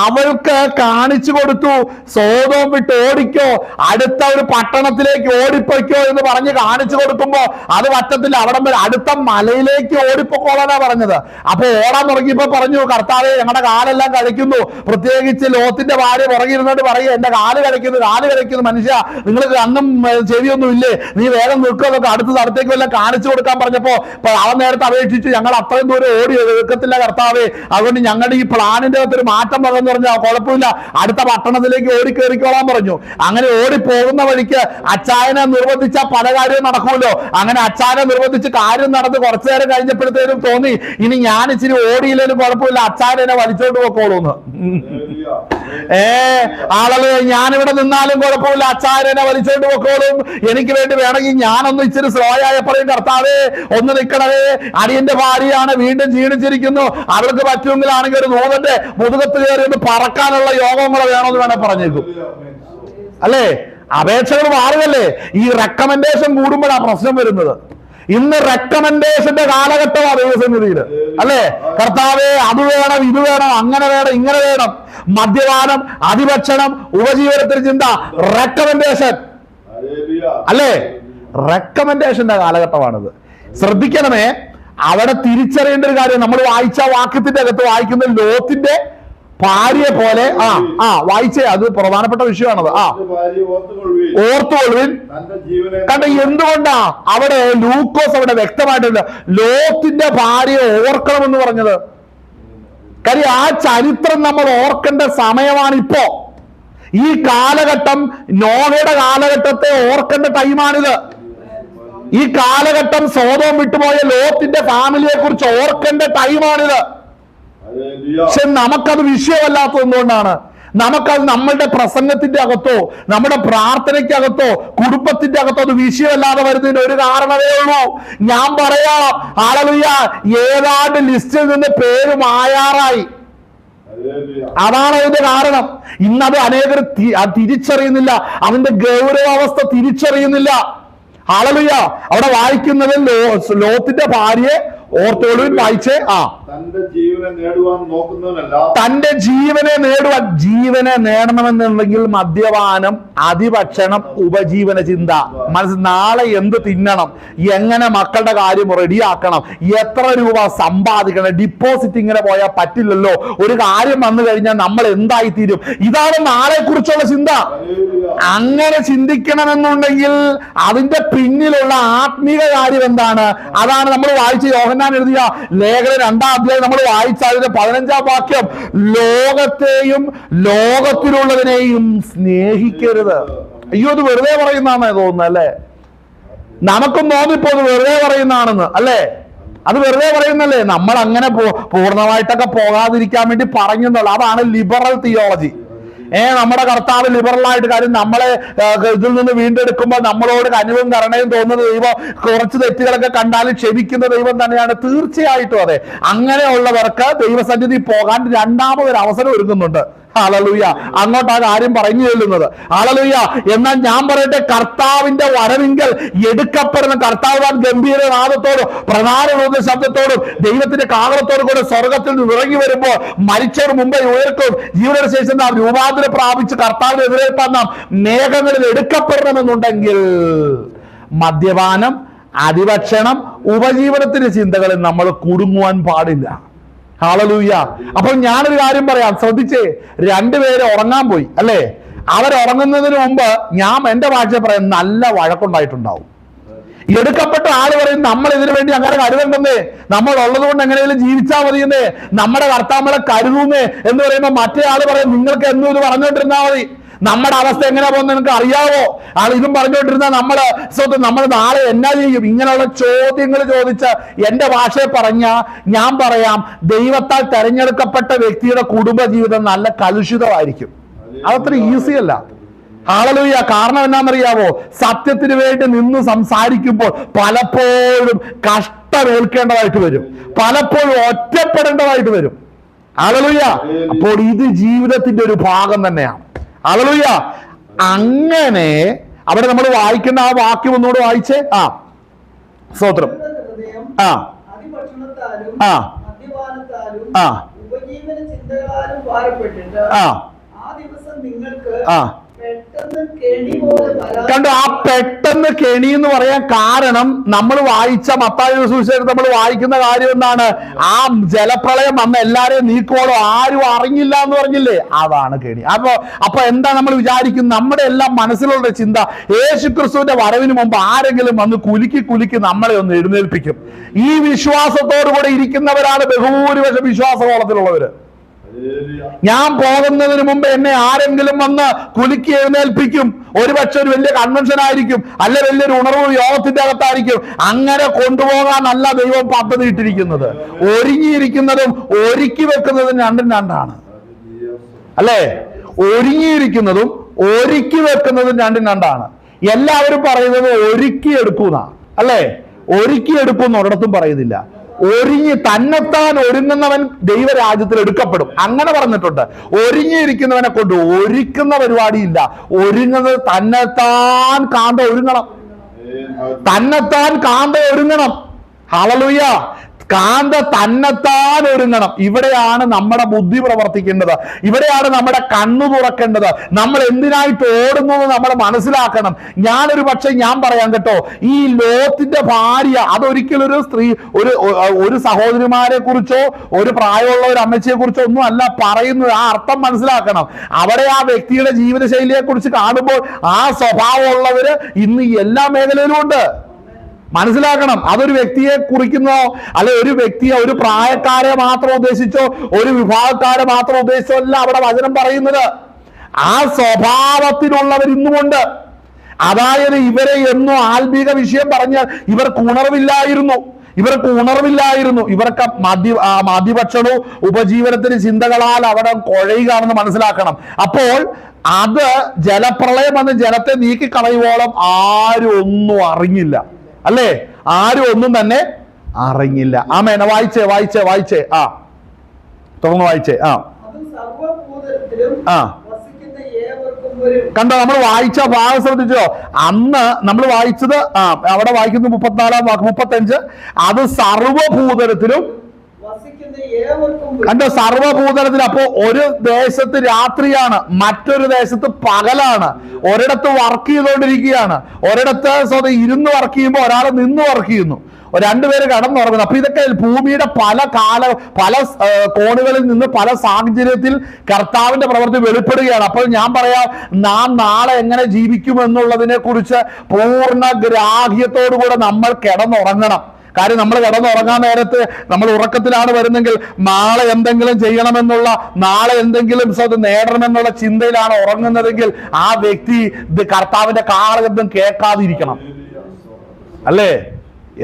അവൾക്ക് കാണിച്ചു കൊടുത്തു, സോദോം വിട്ട് ഓടിക്കോ, അടുത്ത ഒരു പട്ടണത്തിലേക്ക് ഓടിപ്പോയ്ക്കോ എന്ന് പറഞ്ഞ് കാണിച്ചു കൊടുക്കുമ്പോ അത് പറ്റത്തില്ല. അവിടം വരെ അടുത്ത മലയിലേക്ക് ഓടിപ്പോക്കോളാനാ പറഞ്ഞത്. അപ്പൊ ഓടാൻ തുടങ്ങിയപ്പോ പറഞ്ഞു, കർത്താവേ ഞങ്ങളുടെ കാലെല്ലാം കഴിക്കുന്നു. പ്രത്യേകിച്ച് ലോത്തിന്റെ ഭാര്യ പുറകിരുന്നോണ്ട് പറയുക, എന്റെ കാല് കഴിക്കുന്നു. മനുഷ്യ, നിങ്ങൾക്ക് അന്നും ചെവിയൊന്നും ഇല്ലേ? നീ വേഗം നിൽക്കുന്നൊക്കെ അടുത്ത സ്ഥലത്തേക്ക് വല്ല കാണിച്ചു കൊടുക്കാൻ പറഞ്ഞപ്പോ അവൻ നേരത്തെ അപേക്ഷിച്ച് ഞങ്ങൾ അത്രയും ദൂരം ഓടി നിൽക്കത്തില്ല കർത്താവേ, അതുകൊണ്ട് ഞങ്ങളുടെ ഈ പ്ലാനിന്റെ അകത്തൊരു മാറ്റം എന്ന് പറഞ്ഞാൽ കുഴപ്പമില്ല, അടുത്ത പട്ടണത്തിലേക്ക് ഓടി കയറിക്കോളാൻ പറഞ്ഞു. അങ്ങനെ ഓടിപ്പോകുന്ന വഴിക്ക് അച്ചായനെ നിർബന്ധിച്ച പല കാര്യവും നടക്കുമല്ലോ. അങ്ങനെ അച്ചായനെ നിർബന്ധിച്ച് കാര്യം നടന്ന് കുറച്ചു നേരം കഴിഞ്ഞപ്പോഴത്തേനും തോന്നി, ഇനി ഞാൻ ഇച്ചിരി ഓടിയില്ലേലും കുഴപ്പമില്ല, അച്ചായനെ എന്നെ വലിച്ചോണ്ട് പോക്കോളൂന്ന്. ആളെ ഞാനിവിടെ നിന്നാലും കുഴപ്പമില്ല, അച്ചായനെ വലിച്ചോണ്ട് പോക്കോളും. എനിക്ക് വേണ്ടി വേണമെങ്കിൽ ഞാനൊന്ന് ഇച്ചിരി സ്ലോ ആയപ്പോഴും കർത്താവേ ഒന്ന് നിൽക്കണവേ, അടിയന്റെ ഭാര്യയാണ്, വീണ്ടും ക്ഷീണിച്ചിരിക്കുന്നു, അവൾക്ക് പറ്റുമെങ്കിലാണെങ്കിൽ ഒരു നൂതന്റെ മുതുകത്ത് കയറി ഒന്ന് പറക്കാനുള്ള യോഗങ്ങൾ വേണമെന്ന് വേണേ പറഞ്ഞേക്കും, അല്ലേ? അപേക്ഷകൾ മാറുകല്ലേ? ഈ റെക്കമെൻഡേഷൻ കൂടുമ്പോഴാണ് പ്രശ്നം വരുന്നത്. ഇന്ന് റെക്കമെൻഡേഷന്റെ കാലഘട്ടമാണ് ദൈവസന്നിധിയിൽ, അല്ലേ? കർത്താവേ അത് വേണം, ഇത് വേണം, അങ്ങനെ വേണം, ഇങ്ങനെ വേണം. മദ്യപാനം, അതിഭക്ഷണം, ഉപജീവനത്തിന് ചിന്ത, റെക്കമെൻഡേഷൻ, അല്ലേ? റെക്കമെൻഡേഷന്റെ കാലഘട്ടമാണിത്. ശ്രദ്ധിക്കണമേ. അവിടെ തിരിച്ചറിയേണ്ട ഒരു കാര്യം, നമ്മൾ വായിച്ച വാക്യത്തിന്റെ അകത്ത് വായിക്കുന്ന ലോത്തിന്റെ ഭാര്യയെ പോലെ വായിച്ചേ, അത് പ്രധാനപ്പെട്ട വിഷയമാണത്. ഓർത്തുകൊള്ളുവിൻ. കണ്ട, എന്തുകൊണ്ടാ അവിടെ ലൂക്കോസ് അവിടെ വ്യക്തമായിട്ടുണ്ട് ലോത്തിന്റെ ഭാര്യയെ ഓർക്കണമെന്ന് പറഞ്ഞത്? കാര്യം ആ ചരിത്രം നമ്മൾ ഓർക്കേണ്ട സമയമാണ് ഇപ്പോ. ഈ കാലഘട്ടം, നോഹയുടെ കാലഘട്ടത്തെ ഓർക്കേണ്ട ടൈമാണിത്. ഈ കാലഘട്ടം സോദോം വിട്ടുപോയ ലോത്തിന്റെ ഫാമിലിയെ കുറിച്ച് ഓർക്കേണ്ട ടൈമാണിത്. പക്ഷെ നമുക്കത് വിഷയമല്ലാത്തത് എന്തുകൊണ്ടാണ്? നമുക്കത് നമ്മളുടെ പ്രസംഗത്തിന്റെ അകത്തോ നമ്മുടെ പ്രാർത്ഥനയ്ക്കകത്തോ കുടുംബത്തിന്റെ അകത്തോ അത് വിഷയമല്ലാതെ വരുന്നതിന് ഒരു കാരണമേ ഉള്ളൂ. ഞാൻ പറയാം, ഹല്ലേലൂയ, ഏതാണ്ട് ലിസ്റ്റിൽ നിന്ന് പേര് മായാറായി. അതാണ് അതിന്റെ കാരണം. ഇന്നത് അനേകർ തിരിച്ചറിയുന്നില്ല, അതിന്റെ ഗൗരവാവസ്ഥ തിരിച്ചറിയുന്നില്ല. ഹല്ലേലൂയ. അവിടെ വായിക്കുന്നത് ലോത്തിന്റെ ഭാര്യയെ ഓർത്തോളുവിൻ. വായിച്ചേ. തന്റെ ജീവനെ നേടുവാൻ നോക്കുന്നവനല്ല. തന്റെ ജീവനെ നേടുവാൻ, ജീവനെ നേടണമെന്നുണ്ടെങ്കിൽ മദ്യപാനം, അതിഭക്ഷണം, ഉപജീവന ചിന്ത, നാളെ എന്ത് തിന്നണം, എങ്ങനെ മക്കളുടെ കാര്യം റെഡിയാക്കണം, എത്ര രൂപ സമ്പാദിക്കണം, ഡിപ്പോസിറ്റ് ഇങ്ങനെ പോയാൽ പറ്റില്ലല്ലോ, ഒരു കാര്യം വന്നു കഴിഞ്ഞാൽ നമ്മൾ എന്തായി തീരും, ഇതാണ് നാളെ കുറിച്ചുള്ള ചിന്ത. അങ്ങനെ ചിന്തിക്കണമെന്നുണ്ടെങ്കിൽ അതിന്റെ പിന്നിലുള്ള ആത്മീക കാര്യം എന്താണ്? അതാണ് നമ്മൾ വായിച്ച യോഹന്നാൻ എഴുതിയ ലേഖനം 2-ാം അധ്യായം നമ്മൾ വായിച്ച അതിന്റെ 15-ാം വാക്യം, ലോകത്തെയും ലോകത്തിലുള്ളതിനെയും സ്നേഹിക്കരുത്. അയ്യോ, അത് വെറുതെ പറയുന്നതാണെന്ന് തോന്നുന്നു അല്ലേ? നമുക്കും തോന്നിപ്പോ അത് വെറുതെ പറയുന്നതാണെന്ന് അല്ലേ? അത് വെറുതെ പറയുന്നല്ലേ? നമ്മൾ അങ്ങനെ പൂർണ്ണമായിട്ടൊക്കെ പോകാതിരിക്കാൻ വേണ്ടി പറഞ്ഞെന്നുള്ളു. അതാണ് ലിബറൽ തിയോളജി. നമ്മുടെ കർത്താവ് ലിബറലായിട്ട് കാര്യം നമ്മളെ ഇതിൽ നിന്ന് വീണ്ടെടുക്കുമ്പോൾ നമ്മളോട് കനിവും കരുണയും തോന്നുന്ന ദൈവം, കുറച്ച് തെറ്റുകളൊക്കെ കണ്ടാലും ക്ഷമിക്കുന്ന ദൈവം തന്നെയാണ്. തീർച്ചയായിട്ടും അതെ. അങ്ങനെയുള്ളവർക്ക് ദൈവസന്നിധി പോകാൻ രണ്ടാമതൊരു അവസരം ഒരുക്കുന്നുണ്ട്. ഹല്ലേലൂയ. അങ്ങോട്ട് ആ കാര്യം പറഞ്ഞു ചെല്ലുന്നത്. ഹല്ലേലൂയ. എന്നാൽ ഞാൻ പറയട്ടെ, കർത്താവിന്റെ വരവിങ്കൽ എടുക്കപ്പെടുന്ന കർത്താവ് ഗംഭീരനാദത്തോടും പ്രധാന ശബ്ദത്തോടും ദൈവത്തിന്റെ കാഹളത്തോടും കൂടെ സ്വർഗത്തിൽ നിന്ന് ഇറങ്ങി വരുമ്പോൾ മരിച്ചവർ മുമ്പേ ഉയർക്കും. ജീവനോട് ശേഷം നാം രൂപാന്തരം പ്രാപിച്ച് കർത്താവിനെ എതിരേൽപ്പാൻ നാം മേഘങ്ങളിൽ എടുക്കപ്പെടണമെന്നുണ്ടെങ്കിൽ മദ്യപാനം, അതിഭക്ഷണം, ഉപജീവനത്തിന്റെ ചിന്തകളിൽ നമ്മൾ കുടുങ്ങുവാൻ പാടില്ല. ഹല്ലേലൂയ. അപ്പോൾ ഞാനൊരു കാര്യം പറയാം, ശ്രദ്ധിച്ചേ. രണ്ടുപേര് ഉറങ്ങാൻ പോയി അല്ലേ? അവരുറങ്ങുന്നതിന് മുമ്പ് ഞാൻ എന്റെ ഭാഷ പറയാം, നല്ല വഴക്കുണ്ടായിട്ടുണ്ടാവും. എടുക്കപ്പെട്ട ആള് പറയും, നമ്മൾ ഇതിനു വേണ്ടി അങ്ങനെ കരുതണ്ടെന്നേ, നമ്മൾ ഉള്ളത് കൊണ്ട് എങ്ങനെയും ജീവിച്ചാൽ മതിയെന്നേ, നമ്മുടെ കർത്താവ് കരുതുന്നേ എന്ന് പറയുമ്പോൾ മറ്റേ ആള് പറയും, നിങ്ങൾക്ക് എന്നും ഇത് പറഞ്ഞുകൊണ്ടിരുന്നാൽ മതി, നമ്മുടെ അവസ്ഥ എങ്ങനെ പോകുന്ന നിങ്ങൾക്ക് അറിയാവോ? ഇതും പറഞ്ഞുകൊണ്ടിരുന്ന നമ്മൾ നാളെ എന്നാ ചെയ്യും? ഇങ്ങനെയുള്ള ചോദ്യങ്ങൾ ചോദിച്ച് എന്റെ ഭാഷയെ പറഞ്ഞ ഞാൻ പറയാം, ദൈവത്താൽ തെരഞ്ഞെടുക്കപ്പെട്ട വ്യക്തിയുടെ കുടുംബ ജീവിതം നല്ല കലുഷിതമായിരിക്കും. അതത്ര ഈസി അല്ല. ഹല്ലേലൂയ. കാരണം എന്നാണെന്നറിയാവോ? സത്യത്തിന് വേണ്ടി നിന്ന് സംസാരിക്കുമ്പോൾ പലപ്പോഴും കഷ്ടമേൽക്കേണ്ടതായിട്ട് വരും, പലപ്പോഴും ഒറ്റപ്പെടേണ്ടതായിട്ട് വരും. ഹല്ലേലൂയ. അപ്പോൾ ഇത് ജീവിതത്തിന്റെ ഒരു ഭാഗം തന്നെയാണ്. ഹല്ലേലൂയ. അങ്ങനെ അവിടെ നമ്മൾ വായിക്കുന്ന ആ വാക്യം ഒന്നുകൂടെ വായിച്ചേ. സ്തോത്രം. ഉപജീവന ചിന്തകളാലും ഭാരപ്പെട്ടിട്ട് ആ ദിവസം നിങ്ങൾക്ക് കണ്ടോ? ആ പെട്ടെന്ന് കെണി എന്ന് പറയാൻ കാരണം നമ്മൾ വായിച്ച മത്തായി സുവിശേഷം നമ്മൾ വായിക്കുന്ന കാര്യം എന്താണ്? ആ ജലപ്രളയം വന്ന എല്ലാരെയും നീക്കോളോ ആരും അറിഞ്ഞില്ല എന്ന് പറഞ്ഞില്ലേ? അതാണ് കെണി. അപ്പൊ എന്താ നമ്മൾ വിചാരിക്കുന്നത്? നമ്മുടെ എല്ലാം മനസ്സിലുള്ള ചിന്ത, യേശുക്രിസ്തുവിന്റെ വരവിന് മുമ്പ് ആരെങ്കിലും വന്ന് കുലുക്കി നമ്മളെ ഒന്ന് എഴുന്നേൽപ്പിക്കും. ഈ വിശ്വാസത്തോടു കൂടെ ഇരിക്കുന്നവരാണ് ബഹുഭൂരിപക്ഷം വിശ്വാസകോളത്തിലുള്ളവര്. ഞാൻ പോകുന്നതിന് മുമ്പ് എന്നെ ആരെങ്കിലും വന്ന് കുലുക്കി എഴുന്നേൽപ്പിക്കും. ഒരുപക്ഷെ ഒരു വലിയ കൺവെൻഷൻ ആയിരിക്കും, അല്ല വലിയൊരു ഉണർവ് യോഗത്തിന്റെ അകത്തായിരിക്കും. അങ്ങനെ കൊണ്ടുപോകാനല്ല ദൈവം പദ്ധതി ഇട്ടിരിക്കുന്നത്. ഒരുങ്ങിയിരിക്കുന്നതും ഒരുക്കി വെക്കുന്നതും രണ്ടും രണ്ടാണ് അല്ലേ? ഒരുങ്ങിയിരിക്കുന്നതും ഒരുക്കി വെക്കുന്നതും രണ്ടും രണ്ടാണ്. എല്ലാവരും പറയുന്നത് ഒരുക്കിയെടുക്കുന്ന അല്ലേ? ഒരുക്കിയെടുക്കുന്ന ഒരിടത്തും പറയുന്നില്ല. തന്നെത്താൻ ഒരുങ്ങുന്നവൻ ദൈവരാജ്യത്തിൽ എടുക്കപ്പെടും, അങ്ങനെ പറഞ്ഞിട്ടുണ്ട്. ഒരുങ്ങിയിരിക്കുന്നവനെ കൊണ്ട് ഒരുക്കുന്ന പരിപാടിയില്ല. ഒരുങ്ങുന്നത് തന്നെത്താൻ കാന്ത ഒരുങ്ങണം, തന്നെത്താൻ കാന്ത ഒരുങ്ങണം. ഹല്ലേലൂയ. കാന്ത തന്നെത്താൻ ഒരുങ്ങണം. ഇവിടെയാണ് നമ്മുടെ ബുദ്ധി പ്രവർത്തിക്കേണ്ടത്. ഇവിടെയാണ് നമ്മുടെ കണ്ണു തുറക്കേണ്ടത്. നമ്മൾ എന്തിനായിട്ട് ഓടുന്നത് നമ്മൾ മനസ്സിലാക്കണം. ഞാനൊരു പക്ഷെ ഞാൻ പറയാം കേട്ടോ, ഈ ലോത്തിന്റെ ഭാര്യ അതൊരിക്കലും ഒരു സ്ത്രീ ഒരു സഹോദരിമാരെ കുറിച്ചോ ഒരു പ്രായമുള്ള ഒരു അമ്മച്ചിയെ കുറിച്ചോ ഒന്നും അല്ല പറയുന്നത്. ആ അർത്ഥം മനസ്സിലാക്കണം. അവിടെ ആ വ്യക്തിയുടെ ജീവിതശൈലിയെ കുറിച്ച് കാണുമ്പോൾ ആ സ്വഭാവമുള്ളവര് ഇന്ന് എല്ലാ മേഖലയിലും ഉണ്ട്. മനസ്സിലാക്കണം. അതൊരു വ്യക്തിയെ കുറിക്കുന്നോ അല്ലെ ഒരു വ്യക്തിയെ ഒരു പ്രായക്കാരെ മാത്രം ഉദ്ദേശിച്ചോ ഒരു വിഭാഗക്കാരെ മാത്രം ഉദ്ദേശിച്ചോ അല്ല അവിടെ വചനം പറയുന്നത്. ആ സ്വഭാവത്തിലുള്ളവർ ഇന്നുമുണ്ട്. അതായത് ഇവരെ എന്നും ആത്മീക വിഷയം പറഞ്ഞാൽ ഇവർക്ക് ഉണർവില്ലായിരുന്നു. ഇവർക്ക് മദ്യഭക്ഷണവും ഉപജീവനത്തിന് ചിന്തകളാൽ അവിടെ കുഴയുകയാണെന്ന് മനസ്സിലാക്കണം. അപ്പോൾ അത് ജലപ്രളയം വന്ന് ജലത്തെ നീക്കിക്കളയുവോളം ആരും ഒന്നും അറിഞ്ഞില്ല, അല്ലേ? ആരും ഒന്നും തന്നെ അറിഞ്ഞില്ല. ആമേൻ. വായിച്ചേ ആ തുറന്ന് വായിച്ചേ. കണ്ടോ, നമ്മൾ വായിച്ച ഭാഗം ശ്രദ്ധിച്ചോ? അന്ന് നമ്മൾ വായിച്ചത് അവിടെ വായിക്കുന്നു 34-ാം വാക്ക് 35. അത് സർവഭൂതലത്തിലും കണ്ടോ, സർവഭൂതലത്തിൽ. അപ്പോ ഒരു ദേശത്ത് രാത്രിയാണ്, മറ്റൊരു ദേശത്ത് പകലാണ്. ഒരിടത്ത് വർക്ക് ചെയ്തുകൊണ്ടിരിക്കുകയാണ്, ഒരിടത്ത് ഇരുന്ന് വർക്ക് ചെയ്യുമ്പോൾ ഒരാൾ നിന്ന് വർക്ക് ചെയ്യുന്നു, രണ്ടുപേര് കടന്നുറങ്ങുന്നു. അപ്പൊ ഇതൊക്കെ ഭൂമിയുടെ പല കോണുകളിൽ നിന്ന് പല സാഹചര്യത്തിൽ കർത്താവിന്റെ പ്രവൃത്തി വെളിപ്പെടുകയാണ്. അപ്പോൾ ഞാൻ പറയാം, നാം നാളെ എങ്ങനെ ജീവിക്കുമെന്നുള്ളതിനെ കുറിച്ച് പൂർണ്ണ ഗ്രാഹ്യത്തോടുകൂടെ നമ്മൾ കിടന്നുറങ്ങണം. കാര്യം നമ്മൾ കിടന്നുറങ്ങാൻ നേരത്ത് നമ്മൾ ഉറക്കത്തിലാണ് വരുന്നെങ്കിൽ നാളെ എന്തെങ്കിലും ചെയ്യണമെന്നുള്ള, നാളെ എന്തെങ്കിലും നേടണമെന്നുള്ള ചിന്തയിലാണ് ഉറങ്ങുന്നതെങ്കിൽ ആ വ്യക്തി കർത്താവിന്റെ കാലശബ്ദം കേൾക്കാതിരിക്കണം. അല്ലേ?